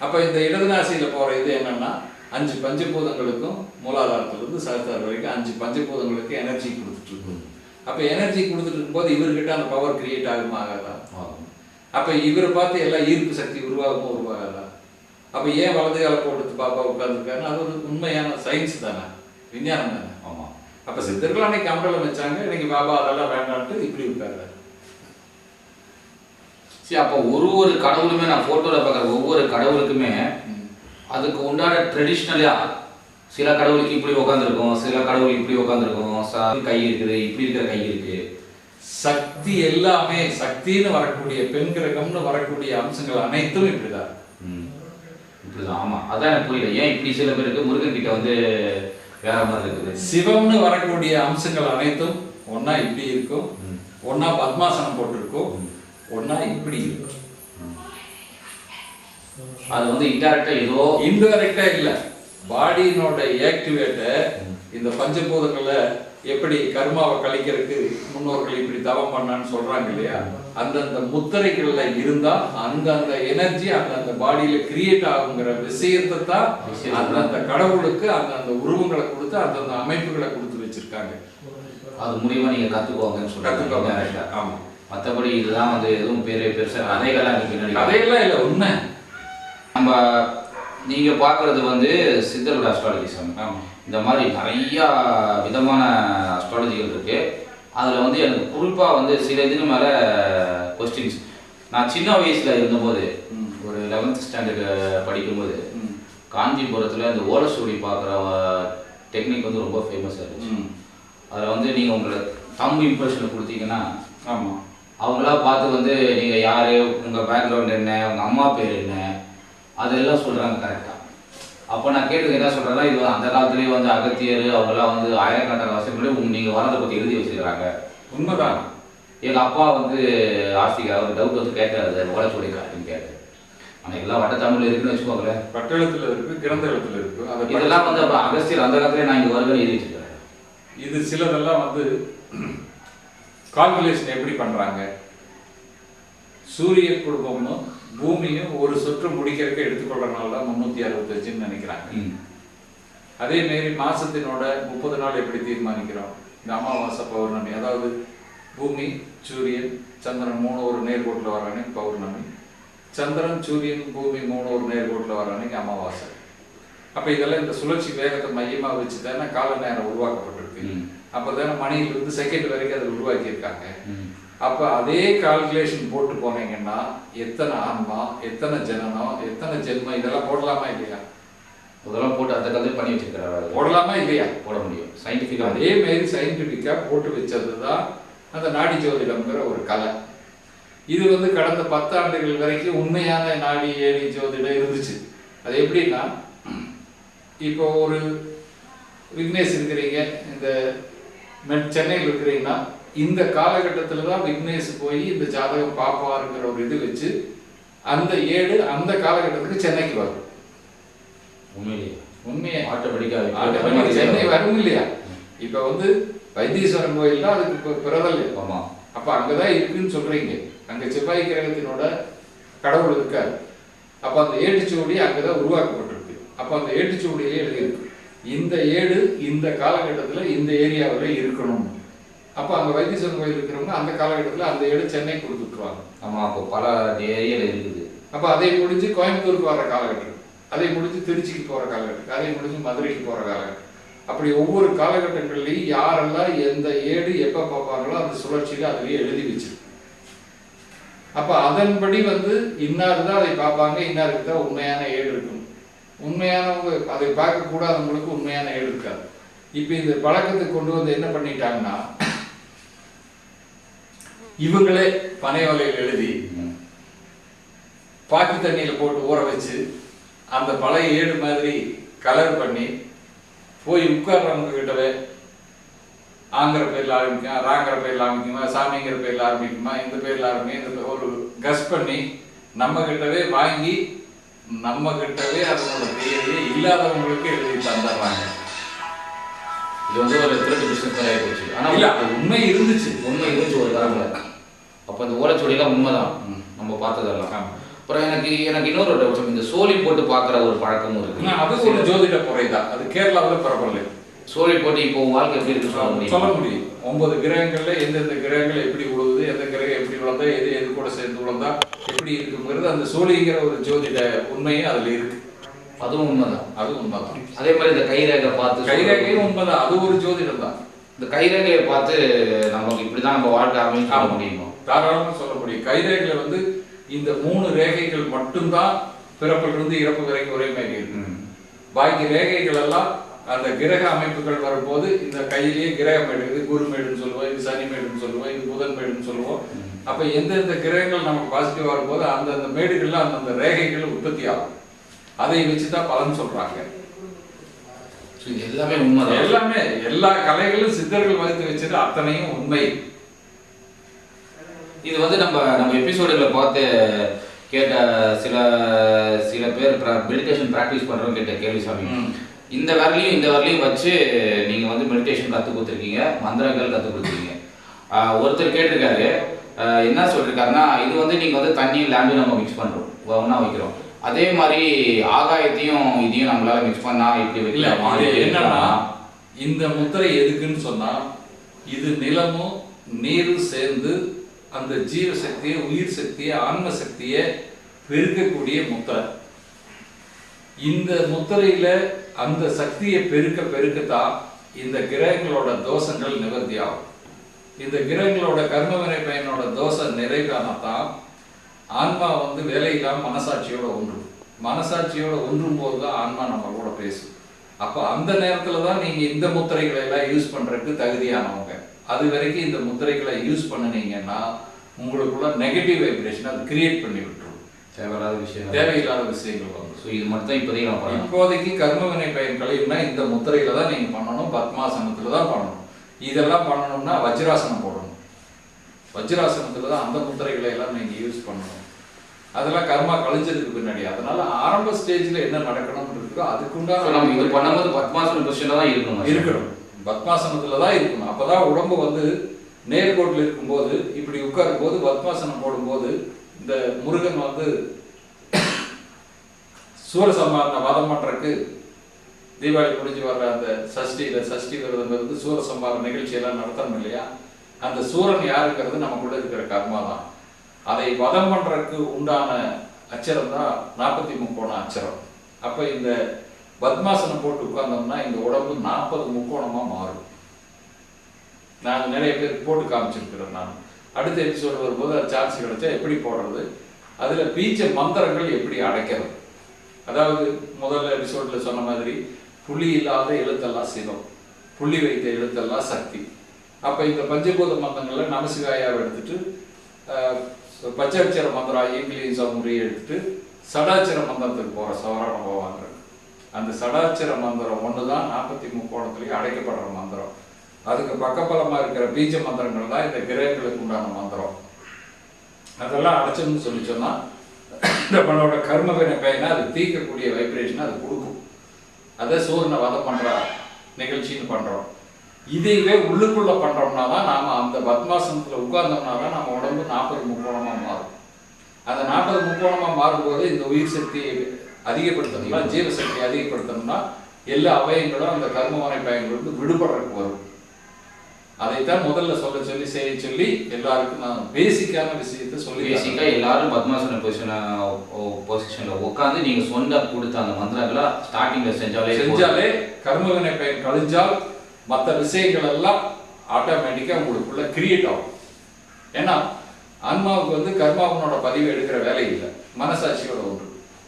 அப்ப இந்த இடது நாசியில போற இது என்னன்னா 5 பஞ்சபூதங்களுக்கும் மூலாதாரத்திலிருந்து சகஸ்தாரம் வரைக்கும் 5 பஞ்சபூதங்களுக்கு எனர்ஜி கொடுத்துட்டு இருக்கும். அப்ப எனர்ஜி கொடுத்துட்டு இருக்கும்போது இவர்கிட்ட அந்த பவர் கிரியேட் ஆகுமா ஆகாதா? அப்ப இவரை பார்த்து எல்லாம் ஈர்ப்பு சக்தி உருவாகுமோ உருவாகாதா? அப்ப ஏன் வலது கால போட்டு பாப்பா உட்கார்ந்துருக்காருன்னு அது ஒரு உண்மையான சயின்ஸ் தானே, விஞ்ஞானம் தானே. ஆமா. அப்ப சித்தர்கள் அன்னைக்கு அம்பலம் வச்சாங்க, இன்னைக்கு பாபா அதெல்லாம் வேண்டான்ட்டு இப்படி உட்கார்றாரு. சரி, அப்போ ஒரு கடவுளுமே நான் போட்டோல பார்க்குற ஒவ்வொரு கடவுளுக்குமே அதுக்கு உண்டான ட்ரெடிஷ்னலா சில கடவுளுக்கு இப்படி உட்காந்துருக்கும், சில கடவுள் இப்படி உட்காந்துருக்கும், கை இருக்குது, இப்படி இருக்கிற கை இருக்கு. சக்தி எல்லாமே சக்தின்னு வரக்கூடிய பெண் கிரகம்னு வரக்கூடிய அம்சங்கள் அனைத்தும் இப்படிதான். இப்படிதான். ஆமா, அதான் எனக்கு புரியல, ஏன் இப்படி சில பேருக்கு முருகன் கிட்ட வந்து வேற மாதிரி இருக்குது. சிவம்னு வரக்கூடிய அம்சங்கள் அனைத்தும் ஒன்னா இப்படி இருக்கும், ஒன்னா பத்மாசனம் போட்டிருக்கும், ஒன்னா இப்படி இருக்கும். அது வந்து இன்டைரக்டா ஏதோ இன்டைரக்டா இல்ல, பாடியினோட ஆக்டிவேட்டர் இந்த பஞ்சபூதங்களை எப்படி கர்மாவை கழிக்கிறதுக்கு முன்னோர்கள் இப்படி தவம் பண்ணான்னு சொல்றாங்க இல்லையா, அந்தந்த முத்திரைகள்ல இருந்தா அந்த எனர்ஜி அந்த பாடியில கிரியேட் ஆகுங்கிற விஷயத்தை தான் அந்த கடவுளுக்கு அந்த உருவங்களை கொடுத்து அந்த அமைப்புகளை கொடுத்து வச்சிருக்காங்க. அது மூலியமா நீங்க கத்துக்கோங்கன்னு சொல்றாங்க. ஆமா, மற்றபடி இதுதான் வந்து எதுவும் பெருசா கதைகள்லாம் பின்னாடி கதையெல்லாம் இல்லை, உண்மை. நம்ம நீங்க பாக்குறது வந்து சித்தரோட அஸ்ட்ராலஜிசம். இந்த மாதிரி நிறைய விதமான அஸ்ட்ராலஜிகள் இருக்கு. அதுல வந்து எனக்கு குறிப்பா வந்து சில இதுக்கு மேல கொஸ்டின்ஸ். நான் சின்ன வயசுல இருந்தபோது ஒரு 11th ஸ்டாண்டர்ட் படிக்கும்போது காஞ்சிபுரத்துல இந்த ஓலசூடி பார்க்குற டெக்னிக் வந்து ரொம்ப ஃபேமஸாக இருந்துச்சு. அதில் வந்து நீங்கள் உங்களை தம்பு இம்ப்ரெஷன் கொடுத்தீங்கன்னா அவங்களா பார்த்து வந்து நீங்கள் யார், உங்கள் பேக்ரவுண்ட் என்ன, உங்கள் அம்மா பேர் என்ன, அதெல்லாம் சொல்கிறாங்க கரெக்டாக. அப்போ நான் கேட்டது என்ன சொல்கிறேன்னா, இது அந்த காலத்துலேயே வந்து அகத்தியர் அவங்களாம் வந்து ஆயிரக்கணக்கான வருஷங்களே நீங்கள் வரதை பற்றி எழுதி வச்சுருக்கிறாங்க. உண்மைதான். எங்கள் அப்பா வந்து ஆஸ்திகா ஒரு டவுட் வந்து கேட்டாரு, ஓலச்சூடி காட்டுன்னு கேட்டார். ஆனால் எல்லாம் வட்ட தமிழ் இருக்குன்னு வச்சுக்கோங்களேன். வட்டெழுத்துல இருக்கு, கிரந்த எழுத்துல இருக்கு. இதெல்லாம் வந்து அப்போ அகஸ்தியர் அந்த காலத்துலேயே நான் இங்கே வருவேன் எழுதி வச்சுருக்கிறேன். இது சிலதெல்லாம் வந்து கால்குலேஷன் எப்படி பண்றாங்க, சூரிய குடும்பம்னு பூமியும் ஒரு சுற்று முடிக்கிறதுக்கு எடுத்துக்கொள்றதுனால தான் 365 நினைக்கிறாங்க. அதே மாரி மாசத்தினோட 30 நாள் எப்படி தீர்மானிக்கிறோம், இந்த அமாவாசை பௌர்ணமி, அதாவது பூமி சூரியன் சந்திரன் 3 ஒரு நேர்கோட்டில் வர அன்னைக்கு பௌர்ணமி, சந்திரன் சூரியன் பூமி 3 ஒரு நேர்கோட்டில் வர அன்னைக்கு அமாவாசை. அப்ப இதெல்லாம் இந்த சுழற்சி வேகத்தை மையமா வச்சு தானே கால நேரம் உருவாக்கப்பட்டிருக்கு. அப்பதானே மணியிலிருந்து செகண்ட் வரைக்கும் அதை உருவாக்கி இருக்காங்க. அப்ப அதே கால்குலேஷன் போட்டு போனீங்கன்னா எத்தனை ஆன்மா, எத்தனை ஜனனம், எத்தனை ஜென்மம், இதெல்லாம் போடலாமா இல்லையா? இதெல்லாம் போட்டு அந்த கதை பண்ணி வச்சிருக்கிறாரு. போடலாமா இல்லையா? போட முடியும். சயின்டிஃபிக்கா அதே மாரி சயின்டிஃபிக்கா போட்டு வச்சதுதான் அந்த நாடி ஜோதிடம்ங்கிற ஒரு கலை. இது வந்து கடந்த 10 ஆண்டுகள் வரைக்கும் உண்மையான நாடி ஏடி ஜோதிடம் இருந்துச்சு. அது எப்படின்னா, இப்போ ஒரு விக்னேஷ் இருக்கிறீங்க, இந்த சென்னையில் இருக்கிறீங்கன்னா இந்த காலகட்டத்தில் தான் விக்னேஷ் போய் இந்த ஜாதகம் பாப்பாருங்கிற ஒரு இது வச்சு அந்த ஏடு அந்த காலகட்டத்துக்கு சென்னைக்கு வரும். உண்மையே ஆட்டோமேட்டிக்கா சென்னை வரும் இல்லையா? இப்ப வந்து வைத்தீஸ்வரன் கோயில் தான் அதுக்கு இப்போ பிறதல். அப்ப அங்கதான் இருக்குன்னு சொல்றீங்க, அங்க செவ்வாய் கிரகத்தினோட கடவுள் இருக்காரு. அப்ப அந்த ஏட்டுச்சுவடி அங்கதான் உருவாக்கப்பட்டிருக்கு. அப்ப அந்த ஏட்டுச்சுவடியிலே எழுதியிருக்கு, இந்த ஏடு இந்த காலகட்டத்துல இந்த ஏரியாவில் இருக்கணும். அப்ப அங்க வைத்தீஸ்வரன் கோயில் இருக்கிறவங்க அந்த காலகட்டத்துல அந்த ஏடு சென்னை கொடுத்துட்டுருவாங்க. ஆமா, அப்போ பல ஏரியால இருக்குது. அப்ப அதை முடிஞ்சு கோயம்புத்தூருக்கு வர காலகட்டம், அதை முடிஞ்சு திருச்சிக்கு போற காலகட்டம், அதை முடிஞ்சு மதுரைக்கு போற காலகட்டம். அப்படி ஒவ்வொரு காலகட்டங்கள்லையும் யாரெல்லாம் எந்த ஏடு எப்ப பார்ப்பாங்களோ அந்த சுழற்சியில அதுலயே எழுதி வச்சிருக்கு. அப்ப அதன்படி வந்து இன்னாருதான் அதை பார்ப்பாங்க, இன்னாருக்கு தான் உண்மையான ஏடு இருக்கும். உண்மையானவங்க அதை பார்க்க கூடாதவங்களுக்கு உண்மையான ஏடு இருக்காது. இப்ப இந்த பழக்கத்துக்கு கொண்டு வந்து என்ன பண்ணிட்டாங்கன்னா, இவங்களே பனை வலையில் எழுதி பாக்கி தண்ணியில போட்டு ஊற வச்சு அந்த பழைய ஏடு மாதிரி கலர் பண்ணி போய் உட்கார்றவங்க கிட்டவே ஆங்கிற பேர்ல ஆரம்பிக்குமா, ராங்கிற பேர்ல ஆரம்பிக்குமா, சாமிங்கிற பேர்ல ஆரம்பிக்குமா, இந்த பேர்ல ஆரம்பிக்கும், இந்த ஒரு கஸ் பண்ணி நம்ம கிட்டவே வாங்கி நம்ம கிட்டவே அதனோட பெயரையே இல்லாதவங்களுக்கு எழுதி தந்துடுறாங்க. இது வந்து ஒரு திருட்டு பிசினஸ் மாதிரி ஆகிப்போச்சு. ஆனால் இல்ல உண்மை இருந்துச்சு ஒரு காலத்தில். அப்போ இந்த ஓலைச்சுவடிலாம் உண்மைதான் நம்ம பார்த்ததெல்லாம். அப்புறம் எனக்கு இன்னொரு டவுட், இந்த சோழி போட்டு பார்க்குற ஒரு பழக்கமும் இருக்கு. அது ஒரு ஜோதிட முறை தான். அது கேரளாவில் பரவாயில்ல. சோழி போட்டு இப்போ வாழ்க்கை எப்படி இருக்கு சொல்ல முடியும். 9 கிரகங்கள்ல எந்தெந்த கிரகங்கள் எப்படி உழுவுது, எந்த கிரகம் எப்படி விழுந்தா, எது கூட சேர்ந்து விழுந்தா எப்படி இருக்குங்கிறது அந்த சோழிங்கிற ஒரு ஜோதிட உண்மையே அதுல இருக்கு. அதுவும் உண்மைதான். அதுவும் உண்மைதான். அதே மாதிரி இந்த கைரேகை பார்த்து, கைரேகையும் உண்மைதான். அது ஒரு ஜோதிடம் தான். இந்த கைரேகையை பார்த்து நமக்கு இப்படிதான் நம்ம வாழ்க்கை அமைக்க முடியுமா? தாராளமா சொல்ல முடியும். கைரேகையில வந்து இந்த 3 ரேகைகள் மட்டும்தான் பிறப்பிலிருந்து இறப்பு வரைக்கும் ஒரே மாதிரி இருக்கு. பாக்கி ரேகைகள் எல்லாம் அந்த கிரக அமைப்புகள் வரும்போது இந்த கையிலேயே கிரகம் மேடு, குரு மேடுன்னு சொல்லுவோம், இது சனி மேடுன்னு சொல்லுவோம், இது புதன் மேடுன்னு சொல்லுவோம். அப்ப எந்தெந்த கிரகங்கள் நமக்கு பாசிட்டிவா வரும்போது அந்தந்த மேடுகள்ல அந்தந்த ரேகைகள் உற்பத்தி ஆகும். அதை வச்சுதான் பலன் சொல்றாங்க. எல்லாமே உண்மைதான். எல்லாமே எல்லா கலைகளும் சித்தர்கள் வகுத்து வச்சது அத்தனையும் உண்மை. இது வந்து நம்ம எபிசோடுகளை பார்த்து கேட்ட சில பேர் மெடிடேஷன் ப்ராக்டிஸ் பண்ணுறவங்க கேட்ட கேள்வி சாமி. இந்த வரலையும் வச்சு நீங்கள் வந்து மெடிடேஷன் கற்றுக் கொடுத்துருக்கீங்க, மந்திரங்கள் கற்றுக் கொடுத்துருக்கீங்க. ஒருத்தர் கேட்டிருக்காரு, என்ன சொல்லியிருக்காருன்னா, இது வந்து நீங்கள் வந்து தண்ணியும் லேண்டும் நம்ம மிக்ஸ் பண்ணுறோம், ஒன்றா வைக்கிறோம். அதே மாதிரி ஆகாயத்தையும் இதையும் நம்மளால மிக்ஸ் பண்ணா இப்படி வைக்கலாம். என்னன்னா இந்த முத்திரை எதுக்குன்னு சொன்னா, இது நிலமும் நீரும் சேர்ந்து அந்த ஜீவ சக்தியை, உயிர் சக்தியை, ஆன்ம சக்தியை பெருக்கக்கூடிய முத்திரை. இந்த முத்திரையில அந்த சக்தியை பெருக்கத்தான் இந்த கிரகங்களோட தோஷங்கள் நிவர்த்தி ஆகும். இந்த கிரகங்களோட கர்மவினை பயனோட தோஷம் நிறைவானதான் ஆன்மா வந்து வேலையில்லாம மனசாட்சியோட ஒன்றும். மனசாட்சியோட ஒன்றும் போதுதான் ஆன்மா நம்ம கூட பேசும். அப்ப அந்த நேரத்துல தான் நீங்க இந்த முத்திரைகளை எல்லாம் யூஸ் பண்றதுக்கு தகுதியானவங்க. அது வரைக்கும் இந்த முத்திரைகளை யூஸ் பண்ணினீங்கன்னா உங்களுக்குள்ள நெகட்டிவ் வைப்ரேஷன் அது கிரியேட் பண்ணி விட்டுரும். தேவையில்லாத விஷயங்கள் வந்து. இது மட்டும் இப்போதைக்கு கர்மவினை பயன் கழிவுனா இந்த முத்திரையில தான் நீங்க பண்ணணும், பத்மாசனத்துல தான் பண்ணணும். இதெல்லாம் பண்ணணும்னா வஜ்ராசனம் போடணும். வஜ்ராசனத்துல தான் அந்த முத்திரைகளை எல்லாம் நீங்க யூஸ் பண்ணணும். அதெல்லாம் கர்மா கழிஞ்சதுக்கு பின்னாடி. அதனால ஆரம்ப ஸ்டேஜ்ல என்ன நடக்கணும்ன்றதுக்கோ அதுக்குண்டான நம்ம இது பண்ணும்போது பத்மாசன பொசிஷன்ல தான் இருக்கணும். பத்மாசனத்துல தான் இருக்கணும். அப்பதான் உடம்பு வந்து நேர்கோட்டில் இருக்கும்போது இப்படி உட்காரும் போது பத்மாசனம் போடும்போது இந்த முருகன் வந்து சூரசம்ஹாரனை வதம் பண்றதுக்கு தீபாவளி முடிஞ்சு வர்ற அந்த சஷ்டி விரதம் இருந்து சூரசம்ஹார நிகழ்ச்சி எல்லாம் நடத்தணும் இல்லையா? அந்த சூரன் யாருங்கிறது நமக்குள்ள இருக்கிற கர்மா தான். அதை வதம் பண்றதுக்கு உண்டான அச்சரம் தான் 43 கோண அச்சரம். அப்ப இந்த பத்மாசனம் போட்டு உட்கார்ந்தோம்னா இந்த உடம்பு 40 முக்கோணமா மாறும். நான் நிறைய பேர் போட்டு காமிச்சிருக்கிறேன். நான் அடுத்த எபிசோடு வரும்போது அது சான்ஸ் கிடைச்சா எப்படி போடுறது, அதுல பீச்ச மந்திரங்கள் எப்படி அடைக்கிறது. அதாவது முதல்ல எபிசோட்ல சொன்ன மாதிரி புள்ளி இல்லாத எழுத்தெல்லாம் சிவம், புள்ளி வைத்த எழுத்தெல்லாம் சக்தி. அப்ப இந்த பஞ்சபூத மந்திரங்கள்ல நமசிவாயாவை எடுத்துட்டு பச்சாட்சர மந்திரம் இங்கிலீஷ் முறையை எடுத்துட்டு சடாச்சர மந்திரத்துக்கு போற சவரான போவாங்க. அந்த சடாச்சர மந்திரம் ஒண்ணுதான் 43 கோணத்திலேயே அடைக்கப்படுற மந்திரம். அதுக்கு பக்கபலமா இருக்கிற பீஜ மந்திரங்கள் தான் இந்த கிரகங்களுக்கு உண்டான மந்திரம். அதெல்லாம் அடைச்சோம்னு சொல்லி சொன்னா நம்மளோட கர்மவினை பயனை அது தீர்க்கக்கூடிய வைப்ரேஷன் அது கொடுக்கும். அதை சூரியனை வதம் பண்ற நிகழ்ச்சின்னு பண்றோம். இதையே உள்ளுக்குள்ள பண்றோம்னா தான் நாம அந்த பத்மாசனத்துல உட்கார்ந்தோம்னா தான் நம்ம உடம்பு 40 முக்கோணமா மாறும். அந்த 40 முக்கோணமா மாறும்போது இந்த உயிர் சக்தியை அதிகப்படுத்தணும்னா, ஜீவசக்தியை அதிகப்படுத்தணும்னா எல்லா அவயங்களும் அந்த கர்மவினை பயன்களுக்கு விடுபடுறதுக்கு வரும். அதைத்தான் முதல்ல செய்ய சொல்லி எல்லாருக்கும் நான் பேசிக்கான விஷயத்தை சொல்லி. பேசிக்கா எல்லாரும் பத்மாசன பொசிஷன்ல உட்காந்து நீங்க சொந்த கொடுத்த அந்த மந்திரங்களை ஸ்டார்டிங்ல செஞ்சாலே கர்மவினை பயன் கழிஞ்சால் மற்ற விஷயங்கள் எல்லாம் ஆட்டோமேட்டிக்கா உங்களுக்குள்ள கிரியேட் ஆகும். ஏன்னா ஆன்மாவுக்கு வந்து கர்மாவனோட பதிவு எடுக்கிற வேலை இல்லை, மனசாட்சியோட ஒன்று.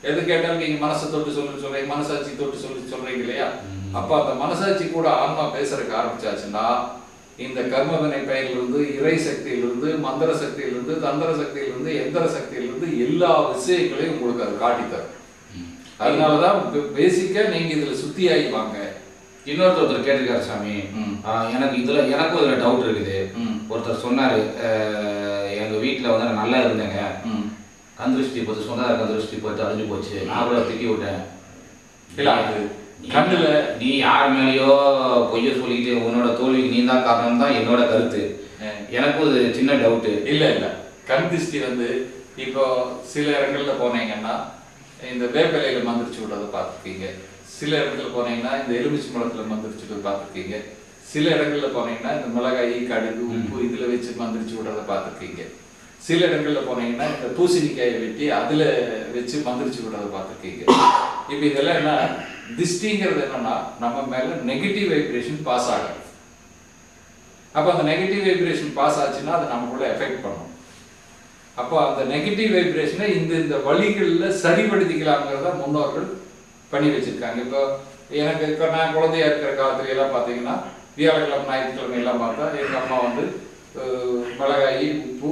எது கேட்டாலும் நீங்க மனசை தொட்டு சொல்றீங்க, மனசாட்சி தொட்டு சொல்றீங்க இல்லையா? அப்ப அந்த மனசாட்சி கூட ஆன்மா பேசுறதுக்கு ஆரம்பிச்சாச்சுன்னா இந்த கர்மவினை பயனிலிருந்து, இறை சக்தியிலிருந்து, மந்திர சக்தியிலிருந்து, தந்திர சக்தியிலிருந்து, எந்திர சக்தியிலிருந்து எல்லா விஷயங்களையும் உங்களுக்கு அது காட்டித்தரும். அதனாலதான் பேசிக்கா நீங்க இதுல சுத்தி ஆகிவாங்க. இன்னொருத்தர் கேட்டிருக்காரு சாமி, எனக்கும் இதுல டவுட் இருக்குது. ஒருத்தர் சொன்னாரு, எங்க வீட்டுல வந்து நான் நல்லா இருந்தேங்க, கந்திருஷ்டி போச்சு, சொந்தக்கார கந்திருஷ்டி போயிட்டு அழிஞ்சு போச்சு, நான் கூட திக்கி விட்டேன். கண்ணுல நீ யார் மேலேயோ பொய்ய சொல்லிட்டு உன்னோட தோல்விக்கு நீ தான் காரணம் தான் என்னோட கருத்து. எனக்கும் ஒரு சின்ன டவுட்டு. இல்ல கண் திருஷ்டி வந்து இப்போ சில இடங்கள்ல போனீங்கன்னா இந்த வேப்பிலையில மந்திரிச்சு விடுறத பார்த்துருக்கீங்க. சில இடத்துல போனீங்கன்னா இந்த எலுமிச்சி மரத்துல மந்திரிச்சுட்டு பார்த்துருக்கீங்க. சில இடங்கள்ல போனீங்கன்னா இந்த மிளகாய், கடுகு, உப்பு இதுல வச்சு மந்திரிச்சு விடுறத பார்த்துருக்கீங்க. சில இடங்கள்ல போனீங்கன்னா இந்த பூசணிக்காயை வெட்டி அதுல வச்சு மந்திரிச்சு விடுறத பார்த்துருக்கீங்க. இப்போ இதெல்லாம் என்ன திருஷ்டிங்கிறது என்னன்னா நம்ம மேல நெகட்டிவ் வைப்ரேஷன் பாஸ் ஆகும். அப்போ அந்த நெகட்டிவ் வைப்ரேஷன் பாஸ் ஆச்சுன்னா அது நமக்குள்ள எஃபெக்ட் பண்ணும். அப்போ அந்த நெகட்டிவ் வைப்ரேஷனை இந்த வழிகளில் சரிப்படுத்திக்கலாம்ங்கிறத முன்னோர்கள் பண்ணி வச்சிருக்காங்க. இப்போ எனக்கு இப்போ நான் குழந்தையா இருக்கிற காலத்துல எல்லாம் பார்த்தீங்கன்னா வியாழக்கிழமை, ஞாயிற்றுக்கிழமை எல்லாம் பார்த்தா எங்கள் அம்மா வந்து மிளகாய், உப்பு,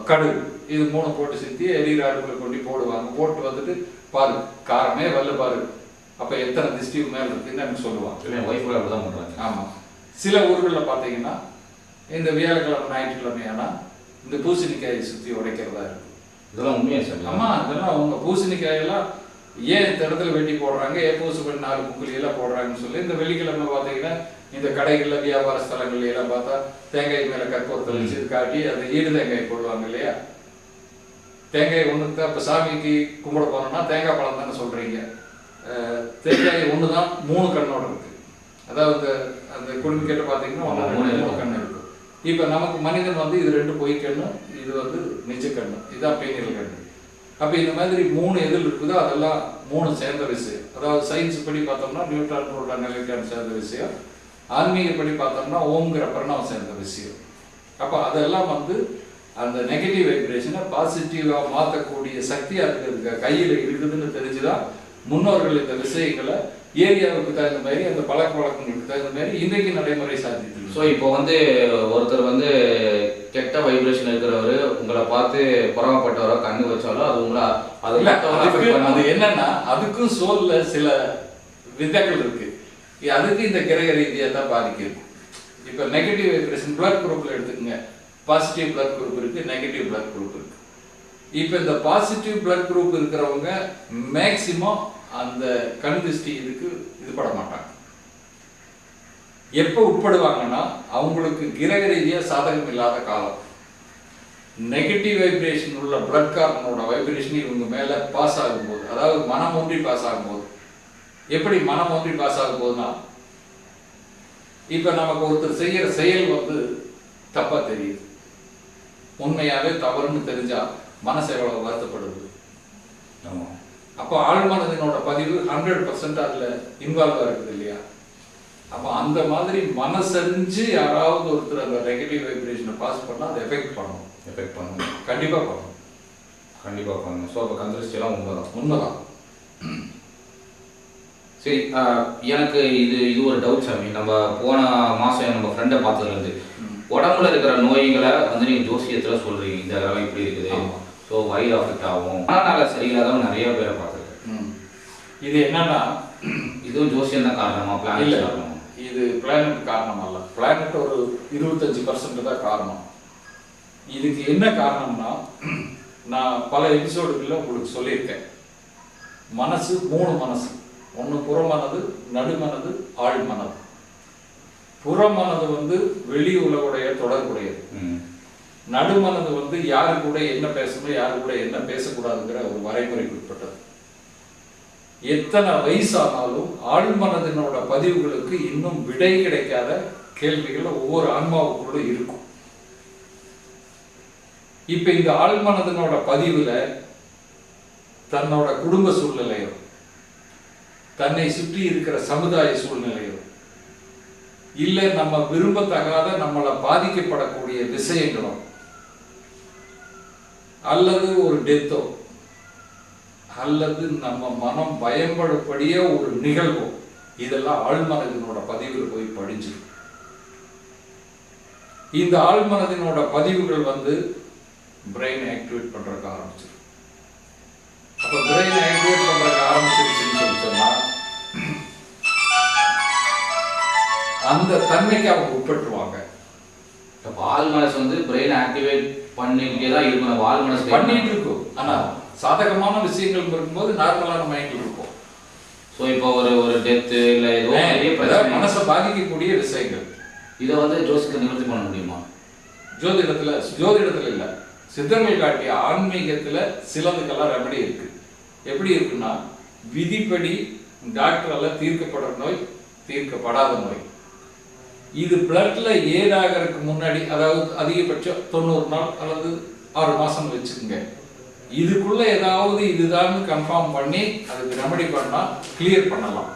கடுகு இது 3 போட்டு சித்தி எரியிற அடுப்பில் கொண்டு போடுவாங்க. போட்டு வந்துட்டு பாரு காரமே வரல பாரு, அப்போ எத்தனை திருஷ்டி மேலே இருக்குன்னு எனக்கு சொல்லுவாங்க. ஒய்ஃப் தான் பண்ணுறாங்க. ஆமாம். சில ஊர்களில் பார்த்தீங்கன்னா இந்த வியாழக்கிழமை, ஞாயிற்றுக்கிழமையானா இந்த பூசணிக்காயை சுற்றி உடைக்கிறதா இருக்கு. இதெல்லாம் உண்மையா சார்? ஆமாம், இதெல்லாம் அவங்க பூசணிக்காயெல்லாம் ஏன் இந்த இடத்துல வெட்டி போடுறாங்க, ஏன் பூசு பண்ணி 4 முக்குலி எல்லாம் போடுறாங்கன்னு சொல்லி இந்த வெள்ளிக்கிழமை பார்த்தீங்கன்னா இந்த கடைகளில், வியாபார ஸ்தலங்கள்ல எல்லாம் பார்த்தா தேங்காய் மேலே கற்பூரத்தை வச்சு காட்டி அந்த ஈடு தேங்காய் போடுவாங்க இல்லையா. தேங்காய் ஒன்று தான் இப்போ சாமிக்கு கும்பிட போனோம்னா தேங்காய் பழம் தானே சொல்றீங்க. தேங்காய் ஒன்று தான் 3 கண்ணோட இருக்கு. அதாவது அந்த குடும்பம் கேட்டு பார்த்தீங்கன்னா 3 கண்ணு இருக்கு. இப்போ நமக்கு மனிதன் வந்து இது 2 பொய் கண்ணு, இது வந்து நிஜ கண்ணு, இதுதான் பேனியல் கண்ணு. அப்போ இந்த மாதிரி 3 எதில் இருக்குதோ அதெல்லாம் 3 சேர்ந்த விஷயம். அதாவது சயின்ஸ் படி பார்த்தோம்னா நியூட்ரான், புரோட்டான், எலக்ட்ரான் சேர்ந்த விஷயம். ஆன்மீகப்படி பார்த்தோம்னா ஓம்ங்கிற பிரணவம் சேர்ந்த விஷயம். அப்போ அதெல்லாம் வந்து அந்த நெகட்டிவ் வைப்ரேஷனை பாசிட்டிவாக மாற்றக்கூடிய சக்தி அதுக்கு கையில் இருக்குதுன்னு தெரிஞ்சுதான் முன்னோர்கள் இந்த விஷயங்களை ஏரியாவுக்கு தகுந்த மாதிரி, அந்த பழக்க வழக்கங்களுக்கு தகுந்த மாதிரி இன்றைக்கு நடைமுறை சாதித்து. ஸோ இப்போ வந்து ஒருத்தர் வந்து கெட்ட வைப்ரேஷன் இருக்கிறவர் உங்களை பார்த்து புறமப்பட்டவரோ கண்ணு வச்சாலோ அது உங்களை அது என்னன்னா அதுக்கும் சோல்ல சில விதங்கள் இருக்கு. அதுக்கு இந்த கிரக ரீதியாக தான் பாதிக்குது. இப்போ நெகட்டிவ் வைப்ரேஷன் பிளட் குரூப்ல எடுத்துக்கோங்க. பாசிட்டிவ் பிளட் குரூப் இருக்கு, நெகட்டிவ் பிளட் குரூப் இருக்கு. இப்போ இந்த பாசிட்டிவ் பிளட் குரூப் இருக்கிறவங்க மேக்சிமம் அந்த கண் திருஷ்டி இதுக்கு இது பட மாட்டாங்க. எப்போ உட்படுவாங்கன்னா அவங்களுக்கு கிரக ரீதியா சாதகம் இல்லாத காலம். நெகட்டிவ் வைப்ரேஷன் உள்ள பிளட் கார்டனோட வைப்ரேஷன் இவங்க மேல பாஸ் ஆகும்போது, அதாவது மனம் ஒன்றி பாஸ் ஆகும்போது, எப்படி மனம் ஒன்றி பாஸ் ஆகும் போதுன்னா இப்ப நமக்கு ஒருத்தர் செய்யற செயல் வந்து தப்பா தெரியுது, உண்மையாவே தவறுன்னு தெரிஞ்சா மனசு எவ்வளவு வருத்தப்படுது. அப்போ ஆழ்மனதினோட பதிவு 100% அதுல இன்வால்வ் இருக்குது இல்லையா. அப்போ அந்த மாதிரி மனசறிஞ்சு யாராவது ஒருத்தர் அந்த நெகட்டிவ் வைப்ரேஷனை பாஸ் பண்ணா அது எஃபெக்ட் பண்ணும். கண்டிப்பா பண்ணும். ஸோ அப்போ கந்திருஷ்டியெல்லாம் உண்மைதான். சரி, எனக்கு இது ஒரு டவுட் சாமி. நம்ம போன மாதம் நம்ம ஃப்ரெண்டை பார்த்ததுலேருந்து உடம்புல இருக்கிற நோய்களை வந்து நீங்கள் ஜோசியத்தில் சொல்கிறீங்க, இந்த காலம் இப்படி இருக்குது, ஸோ வயிறு அஃபெக்ட் ஆகும், ஆனால் சரியில்லாதவங்க நிறைய பேரை பார்த்துருக்கேன். இது என்னன்னா இதுவும் ஜோசியம் தான் காரணமா, பிளானட் காரணமா? இது பிளானட் காரணம் அல்ல. பிளானட் ஒரு 25% தான் காரணம். இதுக்கு என்ன காரணம்னா நான் பல எபிசோடுகளில் உங்களுக்கு சொல்லியிருக்கேன். மனசு 3 மனசு. ஒன்று புறமனது, நடுமனது, ஆழ்மனது. புறமனது வந்து வெளி உலகுடைய தொடர்புடையது. நடுமனது வந்து யாரு கூட என்ன பேசணும், யாரு கூட என்ன பேசக்கூடாதுங்கிற ஒரு வரைமுறைக்கு உட்பட்டது. எத்தனை வயசானாலும் ஆழ்மனதினோட பதிவுகளுக்கு இன்னும் விடை கிடைக்காத கேள்விகள் ஒவ்வொரு ஆன்மாவுக்குள்ள இருக்கும். இப்ப இந்த ஆழ்மனதினோட பதிவுல தன்னோட குடும்ப சூழ்நிலையோ, தன்னை சுற்றி இருக்கிற சமுதாய சூழ்நிலையோ, இல்ல நம்ம விரும்பத்தகாத நம்மளை பாதிக்கப்படக்கூடிய விஷயங்களோ, அல்லது ஒரு டெத்தோ, அல்லது நம்ம மனம் பயன்படக்கூடிய ஒரு நிகழ்வோ, இதெல்லாம் ஆழ்மனதினோட பதிவில் போய் படிஞ்சிடும். இந்த ஆழ்மனதினோட பதிவுகள் வந்து பிரெயின் ஆக்டிவேட் பண்றதுக்கு ஆரம்பிச்சிடும். அப்ப பிரெயின் ஆக்டிவேட் பண்றதுக்கு ஆரம்பிச்சிருச்சுன்னு சொன்னா அந்த தன்மைக்கு அவங்க உட்பட்டுருவாங்க. இப்போ ஆள் மனசு வந்து பிரெயின் ஆக்டிவேட் பண்ணிக்கிட்டே தான் இருக்கும். நம்ம ஆள் மனசு பண்ணிட்டு இருக்கும். ஆனால் சாதகமான விஷயங்கள் இருக்கும்போது நார்மலான மைண்டில் இருக்கும். ஸோ இப்போ ஒரு டெத்து இல்லை ஏதோ மனசை பாதிக்கக்கூடிய விஷயங்கள் இதை வந்து ஜோசியத்தை நிவர்த்தி பண்ண முடியுமா? ஜோதிடத்தில் இல்லை, சித்தர்கள் காட்டிய ஆன்மீகத்தில் சிலதுக்கெல்லாம் ரெமடி இருக்கு. எப்படி இருக்குன்னா, விதிப்படி டாக்டரால தீர்க்கப்படுற நோய், தீர்க்கப்படாத நோய். இது பிளட்ல ஏதாகிறதுக்கு முன்னாடி, அதாவது அதிகபட்சம் 90 நாள் அல்லது 6 மாசம் வச்சுக்கோங்க. இதுக்குள்ள ஏதாவது இதுதான் கன்ஃபார்ம் பண்ணி அதுக்கு ரெமடி பண்ணா கிளியர் பண்ணலாம்.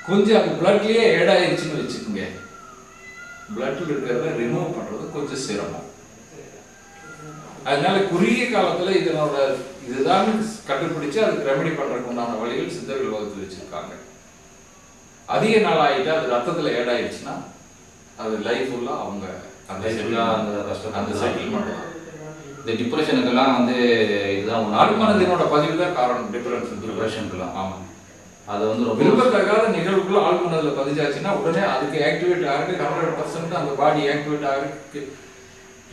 கொஞ்சம் அது பிளட்லயே ஏட் ஆயிடுச்சுன்னு வச்சுக்கோங்க, பிளட்ல இருக்கிறத ரிமூவ் பண்றது கொஞ்சம் சிரமம். அதனால குறுகிய காலத்துல இதுதான் கண்டுபிடிச்சு அதுக்கு ரெமடி பண்றதுக்கு உண்டான வழிகள் சித்தர்கள் வகுத்து வச்சிருக்காங்க. அதிக நாள் ஆகிட்டா அது ரத்தத்தில் ஏட் ஆயிடுச்சுன்னா அது லைஃப் ஃபுல்லா அவங்க அந்த செட்டில்மெண்ட். இந்த டிப்ரெஷனுக்கெல்லாம் வந்து இதுதான் ஆழ்மனதினோட பதிவு தான் காரணம். டிப்ரெஷனுக்கெல்லாம் ஆமாம், அது வந்து ரொம்ப விரும்பத்தகாத நிகழ்வுக்குள்ள ஆழ்மனதில் பதிஞ்சாச்சுன்னா உடனே அதுக்கு ஆக்டிவேட் ஆகுது. 100% அந்த பாடி ஆக்டிவேட் ஆகுறதுக்கு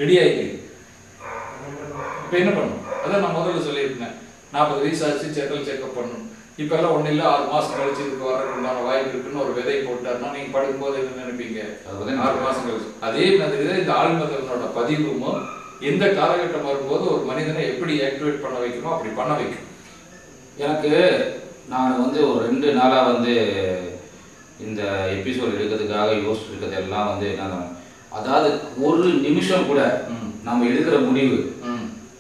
ரெடி ஆகிடுது. இப்போ என்ன பண்ணணும்? அதான் நான் முதல்ல சொல்லியிருந்தேன், 40 வயசு ஆச்சு செக்கப் பண்ணணும். இப்பெல்லாம் ஒன்றும் இல்லை, 6 மாதம் கழிச்சு இதுக்கு வரதுக்குண்டான வாய்ப்பு இருக்குன்னு ஒரு விதை போட்டாருன்னா நீங்கள் படுக்கும்போது என்ன நினைப்பீங்க? 6 மாதம் கழிச்சு. அதே மாதிரி தான் இந்த ஆழ்மனதனோட பதிவும் எந்த காலகட்டம் வரும்போது ஒரு மனிதனை எப்படி ஆக்டிவேட் பண்ண வைக்கணுமோ அப்படி பண்ண வைக்கும். எனக்கு நான் வந்து ஒரு 2 நாளாக வந்து இந்த எபிசோட் எடுக்கிறதுக்காக யோசிச்சு இருக்கிறது எல்லாம் வந்து என்னன்னா, அதாவது ஒரு நிமிஷம் கூட நம்ம எடுக்கிற முடிவு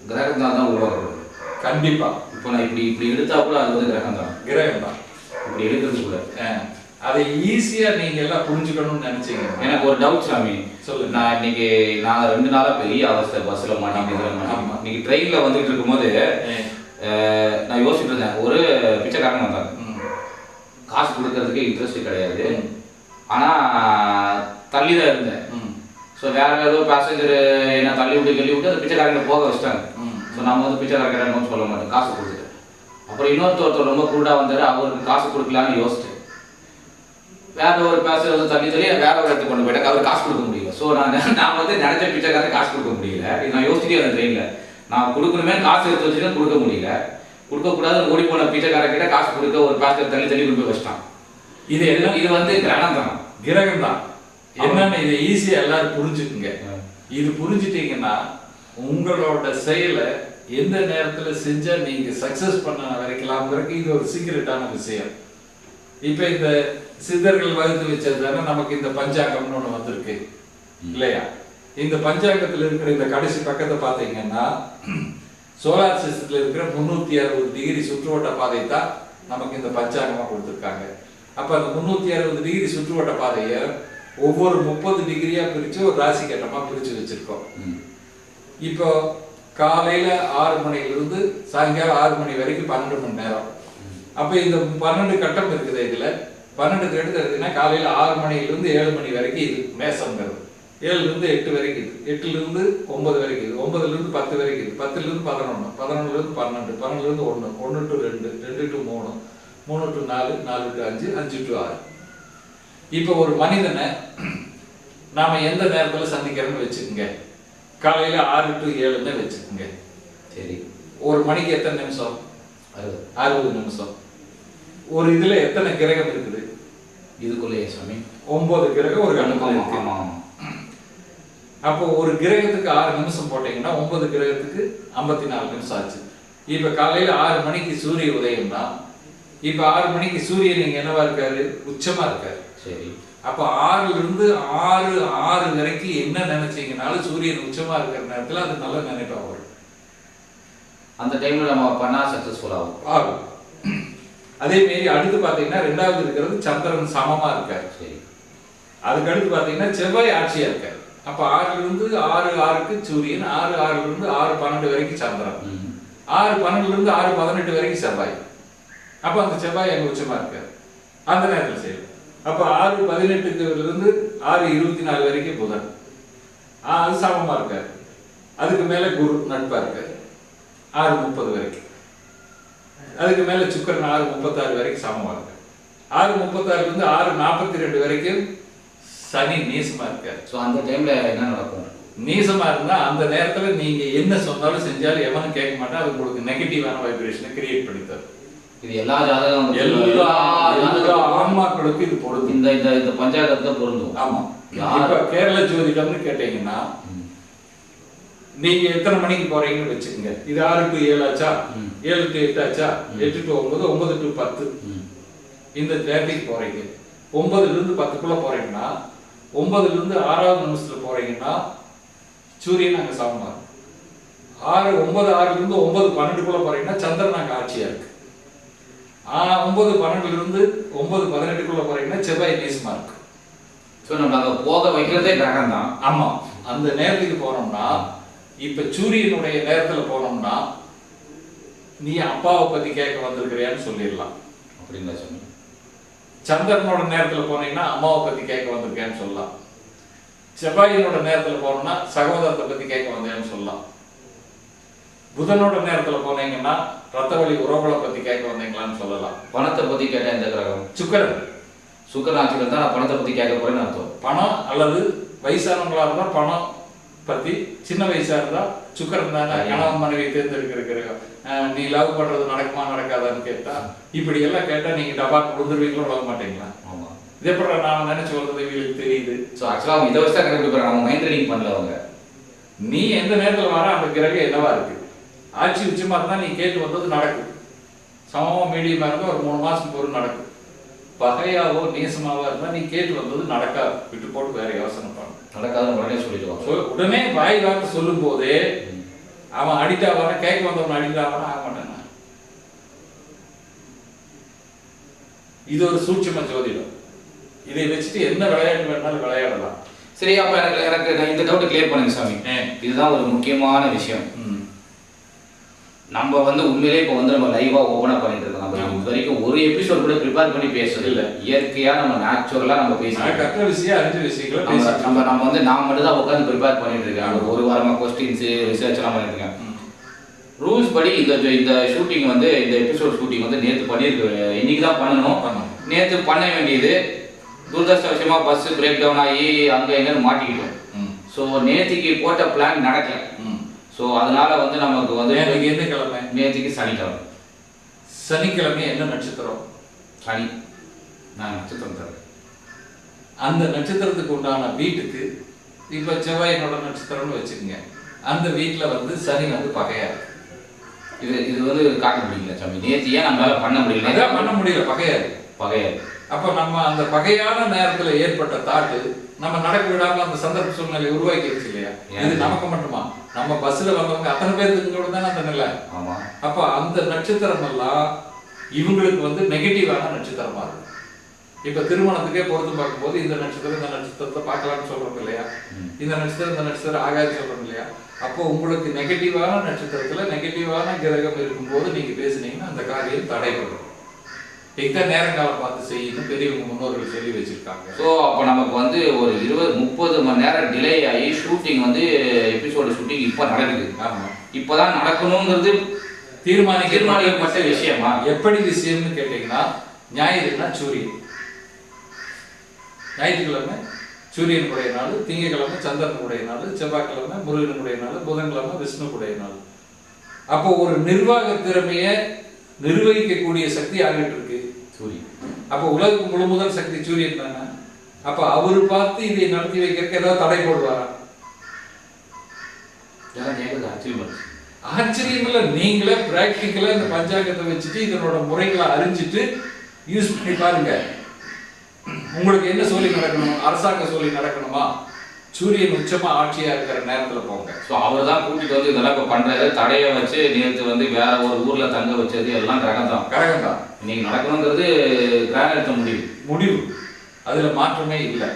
கிரகத்தால் தான் உருவாக்கப்படுது. கண்டிப்பா. இப்போ நான் இப்படி எடுத்தா கூட அது வந்து கிரகம் தான் இப்படி எடுக்கிறது கூட. அதை ஈஸியா நீங்க எல்லாம் புரிஞ்சுக்கணும்னு நினைச்சீங்க. எனக்கு ஒரு டவுட் சாமி, சொல்லு. நான் நான் 2 நாளா பெரிய அவஸ்தை, பஸ்ல மாட்டிக்கிட்டு இன்னைக்கு ட்ரெயின்ல வந்துட்டு இருக்கும்போது நான் யோசிச்சுட்டு இருந்தேன். ஒரு பிச்சைக்காரன் வந்தாங்க, காசு கொடுக்கறதுக்கு இன்ட்ரெஸ்ட் கிடையாது, ஆனா தள்ளி தான் இருந்தேன். ஸோ வேற ஏதோ பேசஞ்சர் என்ன தள்ளி விட்டு அந்த பிச்சைக்காரங்க போக வச்சிட்டாங்க. ஸோ நம்ம வந்து பிச்சைக்காரன்னு சொல்ல மாட்டோம், காசு கொடுத்துட்டேன். அப்புறம் இன்னொருத்தர் ரொம்ப குருடாக வந்தார், அவருக்கு காசு கொடுக்கலான்னு யோசிச்சேன். வேற ஒரு பேசஞ்சர் வந்து தள்ளி வேற ஒரு இடத்துக்கு கொண்டு போயிட்டாங்க, அவர் காசு கொடுக்க முடியல. ஸோ நான் வந்து நினைச்ச பிச்சைக்காரன் காசு கொடுக்க முடியல. இது நான் யோசிச்சுட்டே அந்த ட்ரெயினில் நான் கொடுக்கணுமே, காசு எடுத்து வச்சுட்டு கொடுக்க முடியல. கொடுக்கக்கூடாது ஓடி போன பிச்சைக்காரங்கிட்ட காசு கொடுக்க ஒரு பேசஞ்சர் தள்ளி கொண்டு போய் வச்சிட்டான். இது வந்து கிரகம் தான். என்னன்னு இதை ஈஸியா எல்லாரும் புரிஞ்சுக்குங்க. இது புரிஞ்சுட்டீங்கன்னா உங்களோட செயலை எந்த நேரத்துல செஞ்சா நீங்க சக்சஸ் பண்ண வரைக்கலாம்ங்கிறதுக்கு இது ஒரு சீக்கிரட்டான விஷயம். இப்ப இந்த சித்தர்கள் வகுத்து வச்சது தானே நமக்கு இந்த பஞ்சாங்கம்னு ஒண்ணு வந்திருக்கு இல்லையா? இந்த பஞ்சாங்கத்துல இருக்கிற இந்த கடைசி பக்கத்தை பார்த்தீங்கன்னா சோலார் சிஸ்டத்துல இருக்கிற 360 டிகிரி சுற்றுவட்ட பாதை தான் நமக்கு இந்த பஞ்சாங்கமா கொடுத்துருக்காங்க. அப்ப அந்த 360 டிகிரி சுற்றுவட்ட பாதையை ஒவ்வொரு 30 டிகிரியா பிரிச்சு ஒரு ராசி கட்டமா பிரிச்சு வச்சிருக்கோம். இப்போ காலையில 6 மணிலிருந்து சாயங்காலம் 6 மணி வரைக்கும் 12 மணி நேரம். அப்ப இந்த 12 கட்டம் இருக்குது. இதுல 12 எடுத்து எடுத்தீங்கன்னா காலையில 6 மணிலிருந்து 7 மணி வரைக்கும் இது மேசம்ங்கிறது, 7லிருந்து 8 வரைக்கும் இது, 8லிருந்து 9 வரைக்கும் இது, 9லிருந்து 10 வரைக்கும் இது, 10லிருந்து 11, 11லிருந்து 12, 12லிருந்து 1, 1 to 2, 2 to 3, 3 to 4, 4 to 5, 5 to 6. இப்போ ஒரு மனிதனை நாம எந்த நேரத்துல சந்திக்கிறோம்னு வச்சுக்கோங்க, காலையில 6 டு 7ன்னு வச்சுக்கோங்க. சரி, ஒரு மணிக்கு எத்தனை நிமிஷம்? 60 நிமிஷம். ஒரு இதுல எத்தனை கிரகம் இருக்குது? இதுக்குள்ளேயே சாமி 9 கிரகம் ஒரு கணக்குல இருக்கு. அப்போ ஒரு கிரகத்துக்கு 6 நிமிஷம் போட்டீங்கன்னா 9 கிரகத்துக்கு 54 நிமிஷம் ஆச்சு. இப்ப காலையில 6 மணிக்கு சூரிய உதயம்னா இப்ப 6 மணிக்கு சூரியன் நீங்க என்னவா இருக்காரு? உச்சமா இருக்காரு. சரி, அப்ப 6லிருந்து 6 வரைக்கும் என்ன நினைச்சீங்கனாலும் சூரியன் உச்சமா இருக்கிற நேரத்துல அது நல்ல நினைப்பா வரும். அந்த டைம்ல நம்ம பண்ணா சக்சஸ்ஃபுல் ஆகும். அதே மாரி அடுத்து பாத்தீங்கன்னா 2வது இருக்கிறது சந்திரன் சமமா இருக்காரு. சரி, அதுக்கு அடுத்து பாத்தீங்கன்னா செவ்வாய் ஆட்சியா இருக்காரு. அப்ப 6லிருந்து 6க்கு சூரியன், 6லிருந்து 6:12 வரைக்கும் சந்திரன், 6:12லிருந்து 6:18 வரைக்கும் செவ்வாய். அப்ப அந்த செவ்வாய் அங்க உச்சமா இருக்காரு அந்த நேரத்தில் செய்யும். அப்ப 6:18லிருந்து 6:24 வரைக்கும் புதன், அது சமமா இருக்காரு. அதுக்கு மேல குரு நட்பா இருக்காரு 6:30 வரைக்கும். அதுக்கு மேல சுக்கிரன் 6:36 வரைக்கும் சமமா இருக்காரு. 6:36 6:42 வரைக்கும் சனி நீசமா இருக்காரு. ஸோ அந்த டைம்ல என்ன நடக்கும்? நீசமா இருந்தா அந்த நேரத்துல நீங்க என்ன சொன்னாலும் செஞ்சாலும் எவனும் கேட்க மாட்டா, அது உங்களுக்கு நெகட்டிவான வைப்ரேஷனை கிரியேட் பண்ணி தரும். இது எல்லா ஜாதகம் எல்லா ஆன்மாக்களுக்கும் இது பொருந்தும். இந்த இந்த இந்த பஞ்சாங்கத்துல பொருந்தும். ஆமா. இப்ப கேரள ஜோதிடம்னு கேட்டீங்கன்னா நீங்க எத்தனை மணிக்கு போறீங்கன்னு வச்சுக்கோங்க. இது 6 to 7 ஆச்சா, 7 to 8 ஆச்சா, 8 to 9, 9 to 10 இந்த நேரத்துக்கு போறீங்க. 9ல இருந்து 10க்குள்ள போறீங்கன்னா 9ல இருந்து 6வது நிமிஷத்துல போறீங்கன்னா சூரியன் அங்க சமமா இருக்கு. 9:06ல இருந்து 9:12க்குள்ள போறீங்கன்னா சந்திரன் அங்க ஆட்சியா இருக்கு. 9:12ல இருந்து 9:18க்குள்ள போறீங்கன்னா செவ்வாய் நீசமா இருக்கு. ஸோ நம்ம அங்க போக வைக்கிறதே கிரகம் தான். ஆமா. அந்த நேரத்துக்கு போனோம்னா இப்ப சூரியனுடைய நேரத்துல போனோம்னா நீ அப்பாவை பத்தி கேட்க வந்திருக்கிறியான்னு சொல்லிடலாம். அப்படிங்களா சொன்னீங்க. சந்திரனோட நேரத்துல போனீங்கன்னா அம்மாவை பத்தி கேட்க வந்திருக்கேன்னு சொல்லலாம். செவ்வாயினோட நேரத்துல போனோம்னா சகோதரத்தை பத்தி கேட்க வந்தேன்னு சொல்லலாம். புதனோட நேரத்துல போனீங்கன்னா ரத்த வழி உறவுகளை பத்தி கேட்க வந்தீங்களான்னு சொல்லலாம். பணத்தை பத்தி கேட்டா எந்த கிரகம்? சுக்கிரன். சுக்கிரன் ஆட்சியில் தான் நான் பணத்தை பத்தி கேட்க போறேன்னு அர்த்தம். பணம் அல்லது வயசானவங்களா இருந்தா பணம் பத்தி, சின்ன வயசா இருந்தா சுக்கிரன் தானே கணவன் மனைவி தேர்ந்தெடுக்கிற நீ லவ் பண்றது நடக்குமா நடக்காதான்னு கேட்டா, இப்படி எல்லாம் கேட்டா நீங்க டபா கொடுத்துருவீங்களோ விட மாட்டீங்களா? ஆமா. இதே போல நான் நினைச்சு வர்றது இவங்களுக்கு தெரியுது. ஸோ ஆக்சுவலாக அவங்க இதை வச்சு தான் கரெக்ட் பண்ணுறாங்க. அவங்க மைண்ட் ரீடிங் பண்ணல. அவங்க நீ எந்த நேரத்தில் வர அந்த கிரகம் என்னவா இருக்கு, ஆட்சி உச்சமா இருந்தா நீ கேட்டு வந்தது நடக்கும். சமமா மீடியமா இருந்தா ஒரு 3 மாசத்துக்கு ஒரு நடக்கும். பகையாவோ நேசமாவோ இருந்தா நீ கேட்டு வந்தது நடக்காது. விட்டு போட்டு வேற யோசனை பண்ணு. நடக்காத உடனே சொல்லிடுவாங்க. உடனே வாய் வார்த்தை சொல்லும் போதே அவன் அடிட்டா வர கேட்க வந்தவன் அடிட்டா வர ஆக மாட்டான். இது ஒரு சூட்சும ஜோதிடம். இதை வச்சுட்டு என்ன விளையாட்டு வேணாலும் விளையாடலாம். சரி, அப்ப எனக்கு இந்த டவுட் கிளியர் பண்ணுங்க சாமி. இதுதான் ஒரு முக்கியமான விஷயம். நம்ம வந்து உண்மையிலே இப்போ வந்து நம்ம லைவா ஓபனா பண்ணிட்டு இருக்கோம். நம்ம இது வரைக்கும் ஒரு எபிசோட் கூட ப்ரிப்பேர் பண்ணி பேசுறது இல்லை. இயற்கையா நம்ம நேச்சுரலா நம்ம பேசுறோம். கற்ற விஷயம் அறிஞ்ச விஷயங்களை நம்ம வந்து நான் மட்டும் தான் உட்காந்து ப்ரிப்பேர் பண்ணிட்டு இருக்கேன். ஒரு வாரமா கொஸ்டின்ஸ் ரிசர்ச் எல்லாம் பண்ணிட்டு இருக்கேன். ரூல்ஸ் படி இந்த ஷூட்டிங் வந்து இந்த எபிசோட் ஷூட்டிங் வந்து நேற்று பண்ணியிருக்கு. இன்னைக்கு தான் பண்ணணும். நேற்று பண்ண வேண்டியது துரதிருஷ்டவசமா பஸ் பிரேக் டவுன் ஆகி அங்கே எங்கன்னு மாட்டிக்கிட்டோம். ஸோ நேற்றுக்கு போட்ட பிளான் நடக்கல. ஸோ அதனால வந்து நமக்கு வந்து எந்த கிழமை? நேற்றுக்கு சனிக்கிழமை. சனிக்கிழமை என்ன நட்சத்திரம்? சனி. நான் நட்சத்திரம் தரேன். அந்த நட்சத்திரத்துக்கு உண்டான வீட்டுக்கு இப்போ செவ்வாயினோட நட்சத்திரம்னு வச்சுக்கோங்க. அந்த வீட்டில் வந்து சனி வந்து பகையா இருக்கு. இது வந்து காட்ட முடியல சாமி. நேற்று ஏன் நம்மளால பண்ண முடியல? அதான் பண்ண முடியல. பகையாது. பகையாது. அப்போ நம்ம அந்த பகையான நேரத்தில் ஏற்பட்ட தாட்டு நம்ம நடக்க விடாம அந்த சந்தர்ப்ப சூழ்நிலை உருவாக்கிடுச்சு இல்லையா? இது நமக்கு மட்டுமா? நம்ம பஸ்ல வந்தவங்க அத்தனை பேருக்கு கூட தானே அந்த நிலை. அப்ப அந்த நட்சத்திரம் எல்லாம் இவங்களுக்கு வந்து நெகட்டிவான நட்சத்திரமா இருக்கும். இப்ப திருமணத்துக்கே பொறுத்து பார்க்கும்போது இந்த நட்சத்திரத்தை பார்க்கலாம்னு சொல்றோம் இல்லையா? இந்த நட்சத்திரம் ஆகாது சொல்றோம் இல்லையா? அப்போ உங்களுக்கு நெகட்டிவான நட்சத்திரத்துல நெகட்டிவான கிரகம் இருக்கும்போது நீங்க பேசுனீங்கன்னா அந்த காரியம் தடைபடும். எந்த நேரங்காலம் பார்த்து செய்யணும் பெரியவங்க முன்னோர்கள் சொல்லி வச்சிருக்காங்க. ஸோ அப்போ நமக்கு வந்து ஒரு 20-30 மணி நேரம் டிலே ஆகி ஷூட்டிங் வந்து எபிசோடு ஷூட்டிங் இப்போ நடக்குது. ஆமாம். இப்போதான் நடக்கணுங்கிறது தீர்மானிக்கப்பட்ட விஷயமா? எப்படி விஷயம்னு கேட்டீங்கன்னா, ஞாயிறுனா சூரியன், ஞாயிற்றுக்கிழமை சூரியனுடைய நாள், திங்கக்கிழமை சந்திரனுடைய நாள், செவ்வாய்க்கிழமை முருகனுடைய நாள், புதன்கிழமை விஷ்ணுக்குடைய நாள். அப்போ ஒரு நிர்வாக திறமையை நிர்வகிக்கக்கூடிய சக்தி ஆகிட்டு இருக்கு சூரியன். அப்போ உலகம் முழு முதல் சக்தி சூரியன் தானே. அப்ப அவரு பார்த்து இதை நடத்தி வைக்கிறதுக்கு ஏதாவது தடை போடுவாரா? ஆச்சரியம் இல்ல. நீங்களே பிராக்டிக்கலா இந்த பஞ்சாங்கத்தை வச்சுட்டு இதனோட முறைகளை அறிஞ்சிட்டு யூஸ் பண்ணி பாருங்க. உங்களுக்கு என்ன சொல்லி நடக்கணும்? அரசாங்கம் சொல்லி நடக்கணுமா? சூரியன் உச்சமா ஆட்சியா இருக்கிற நேரத்துல போங்க. ஸோ அவர் தான் கூட்டிட்டு வந்து இதெல்லாம் இப்போ பண்றது. தடையை வச்சு நேற்று வந்து வேற ஒரு ஊர்ல தங்க வச்சது எல்லாம் கிரகம் தான். இன்னைக்கு நடக்கணுங்கிறது கிரகம் எடுத்த முடிவு. அதுல மாற்றமே இல்லை.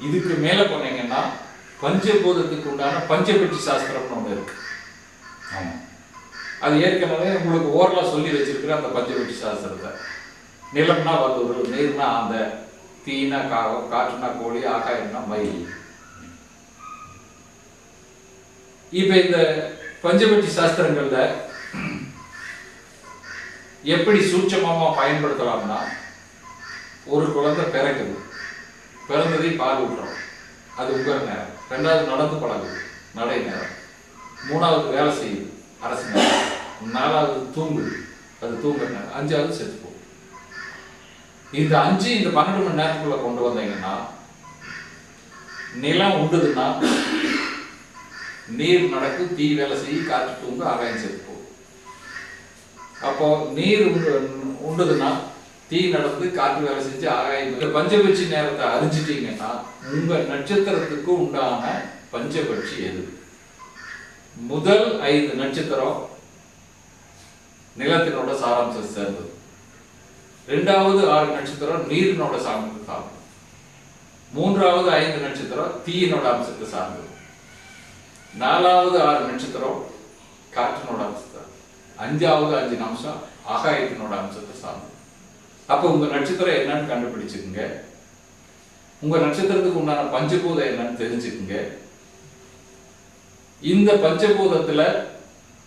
இதுக்கு மேல போனீங்கன்னா பஞ்சபூதத்துக்கு உண்டான பஞ்சபட்சி சாஸ்திரம்னு ஒண்ணு இருக்கு. ஆமா, அது ஏற்கனவே உங்களுக்கு ஓரலா சொல்லி வச்சிருக்கிற அந்த பஞ்சபட்சி சாஸ்திரத்தை. நிலம்னா வல்லூர், நீர்னா அந்த, தீனா காகம், காற்றுனா கோழி, ஆகாயம்னா மயில். இப்ப இந்த பஞ்சபட்சி சாஸ்திரங்கள்ல எப்படி சூட்சமா பயன்படுத்தலாம்னா, ஒரு குழந்தை பிறக்குது, பிறந்ததை பால் ஊட்டுறோம், அது உங்கள் நேரம். ரெண்டாவது நடந்து பழகுது, நடை நேரம். மூணாவது வேலை செய்யுது, அரசு நேரம். நாலாவது தூங்குது, அது தூங்குற நேரம். அஞ்சாவது செத்து போகும். இந்த 5 இந்த 12 மணி நேரத்துக்குள்ள கொண்டு வந்தீங்கன்னா, நிலம் உண்டுதுன்னா நீர் நடக்கும், தீ வேலை செய்யும், காற்று தூங்கு, ஆகாயம் செத்து போகும். அப்போ நீர் உண்டுதுன்னா தீ நடந்து, காற்று வேலை செஞ்சு, ஆகாயம். இந்த பஞ்சபட்சி நேரத்தை அறிஞ்சிட்டீங்கன்னா உங்க நட்சத்திரத்துக்கு உண்டான பஞ்சபட்சி எது? முதல் 5 நட்சத்திரம் நிலத்தினோட சாராம்சம் சேர்ந்தது. 2வது 6 நட்சத்திரம் நீரினோட சாராம்சத்தை சார்ந்தது. 3வது 5 நட்சத்திரம் தீயினோட அம்சத்தை சார்ந்தது. 4வது 6 நட்சத்திரம் காற்றினோட அம்சத்தை. 5வது 5 அம்சம் ஆகாயத்தினோட அம்சத்தை சார்ந்தது. அப்போ உங்க நட்சத்திரம் என்னன்னு கண்டுபிடிச்சுக்குங்க. உங்க நட்சத்திரத்துக்கு உண்டான பஞ்சபூதம் என்னன்னு தெரிஞ்சுக்குங்க. இந்த பஞ்சபூதத்துல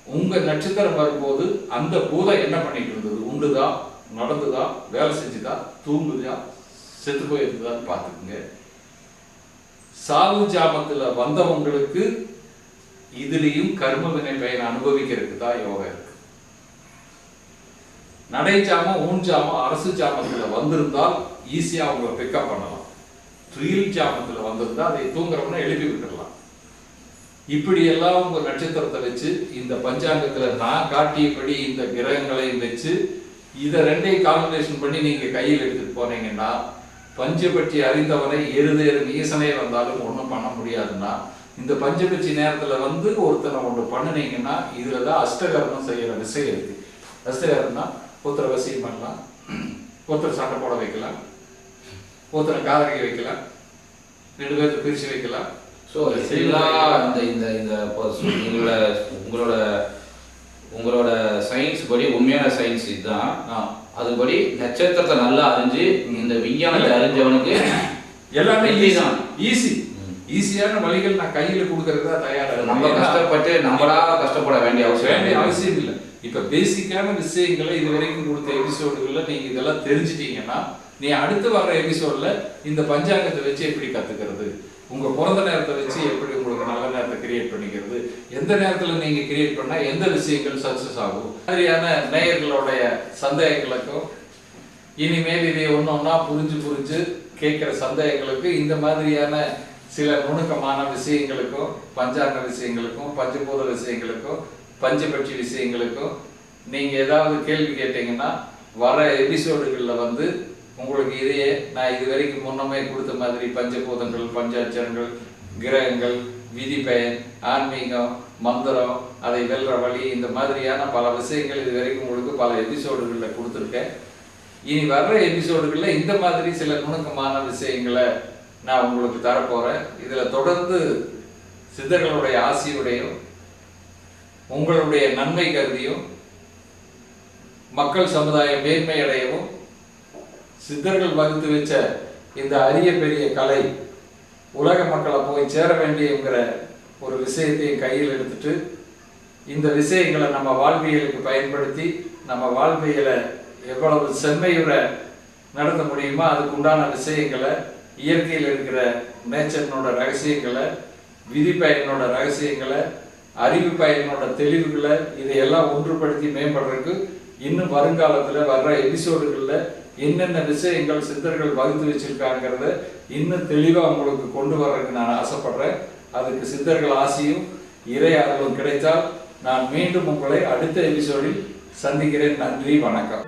உங்க நட்சத்திரம் வரும்போது அந்த பூதம் என்ன பண்ணிட்டு இருந்தது? உண்டுதா, நடந்துதா, வேலை செஞ்சுதா, தூங்குதா, செத்து போயிருந்ததான்னு பார்த்துக்குங்க. சாவு ஜாமத்துல வந்தவங்களுக்கு இதுலயும் கர்ம வினை பயனை அனுபவிக்கிறதுக்கு தான் யோகா இருக்கு. நடை ஜாமம், ஊன் ஜாமம், அரசு ஜாமத்துல வந்திருந்தால் ஈஸியா அவங்களை பிக்கப் பண்ணலாம். ட்ரீல் ஜாமத்துல வந்திருந்தா அதை தூங்குறவன எழுப்பி விட்டுடலாம். இப்படி எல்லாம் உங்க நட்சத்திரத்தை வச்சு இந்த பஞ்சாங்கத்துல நான் காட்டியபடி இந்த கிரகங்களையும் வச்சு இதை 2ஐயும் கால்குலேஷன் பண்ணி நீங்க கையில் எடுத்துட்டு போனீங்கன்னா, பஞ்சபட்சி அறிந்தவனை எருதேறும் ஈசனே வந்தாலும் ஒன்றும் பண்ண முடியாதுன்னா, இந்த பஞ்சபட்சி நேரத்துல வந்து ஒருத்தனை ஒன்று பண்ணினீங்கன்னா இதுலதான் அஷ்டகர்மம் செய்யற விஷயம் இருக்கு. அஷ்டகர்மம்னா ஒருத்தரை வசியம் பண்ணலாம், ஒருத்தர் சண்டை போட வைக்கலாம், ஒருத்தரை காதலிக்க வைக்கலாம், 2 பேர்த்த பிரிச்சு வைக்கலாம். ஸோ உங்களோட சயின்ஸ் படி, உண்மையான சயின்ஸ் இதுதான். அதுபடி நட்சத்திரத்தை நல்லா அறிஞ்சு இந்த விஞ்ஞானத்தை அறிஞ்சவனுக்கு எல்லாமே ஈஸியான வழிகள் நான் கையில கொடுக்கறதா தயாரா. நம்ம கஷ்டப்பட்டு நம்மளா கஷ்டப்பட வேண்டிய அவசியம் இல்லை. இப்ப பேசிக்கான விஷயங்களை இது வரைக்கும் கொடுத்த எபிசோடுகள்ல நீங்க இதெல்லாம் தெரிஞ்சிட்டீங்கன்னா, நீ அடுத்து வர்ற எபிசோட்ல இந்த பஞ்சாங்கத்தை வச்சு எப்படி கத்துக்கிறது, உங்க பிறந்த நேரத்தை வச்சு எப்படி உங்களுக்கு நல்ல நேரத்தை கிரியேட் பண்ணிக்கிறது, எந்த நேரத்துல நீங்க கிரியேட் பண்ணா எந்த விஷயங்கள் சக்சஸ் ஆகும், மாதிரியான நேயர்களுடைய சந்தேகங்களுக்கும் இனிமேல் இதை ஒன்னொன்னா புரிஞ்சு கேட்கிற சந்தேகங்களுக்கு இந்த மாதிரியான சில நுணுக்கமான விஷயங்களுக்கும், பஞ்சாங்க விஷயங்களுக்கும், பஞ்சபூத விஷயங்களுக்கும், பஞ்சபட்சி விஷயங்களுக்கும் நீங்க ஏதாவது கேள்வி கேட்டீங்கன்னா வர எபிசோடுகள்ல வந்து உங்களுக்கு இதையே நான் இது வரைக்கும் முன்னமே கொடுத்த மாதிரி பஞ்சபூதங்கள், பஞ்சாட்சரங்கள், கிரகங்கள், விதி பயன், ஆன்மீகம், மந்திரம், அதை வெல்ற வழி, இந்த மாதிரியான பல விஷயங்கள் இது வரைக்கும் உங்களுக்கு பல எபிசோடுகளில் கொடுத்துருக்கேன். இனி வர்ற எபிசோடுகளில் இந்த மாதிரி சில நுணுக்கமான விஷயங்களை நான் உங்களுக்கு தரப்போறேன். இதில் தொடர்ந்து சித்தர்களுடைய ஆசியுடையும் உங்களுடைய நன்மை கருதியும் மக்கள் சமுதாயம் மேன்மை அடையவும் சித்தர்கள் வகுத்து வச்ச இந்த அரிய பெரிய கலை உலக மக்களை போய் சேர வேண்டியங்கிற ஒரு விஷயத்தையும் கையில் எடுத்துட்டு இந்த விஷயங்களை நம்ம வாழ்வியலுக்கு பயன்படுத்தி நம்ம வாழ்வியலை எவ்வளவு செம்மையுற நடத்த முடியுமோ அதுக்கு உண்டான விஷயங்களை, இயற்கையில் இருக்கிற நேச்சரினோட ரகசியங்களை, விதி பயனோட ரகசியங்களை, அறிவு பயனோட தெளிவுகளை, இதையெல்லாம் ஒன்றுபடுத்தி மேம்படுறதுக்கு இன்னும் வருங்காலத்தில் வர்ற எபிசோடுகளில் என்னென்ன விஷயங்கள் சித்தர்கள் வகுத்து வச்சிருக்காங்கிறத இன்னும் தெளிவாக உங்களுக்கு கொண்டு வர்றதுக்கு நான் ஆசைப்படுறேன். அதுக்கு சித்தர்கள் ஆசியும் இறை அருளும் கிடைத்தால் நான் மீண்டும் உங்களை அடுத்த எபிசோடில் சந்திக்கிறேன். நன்றி, வணக்கம்.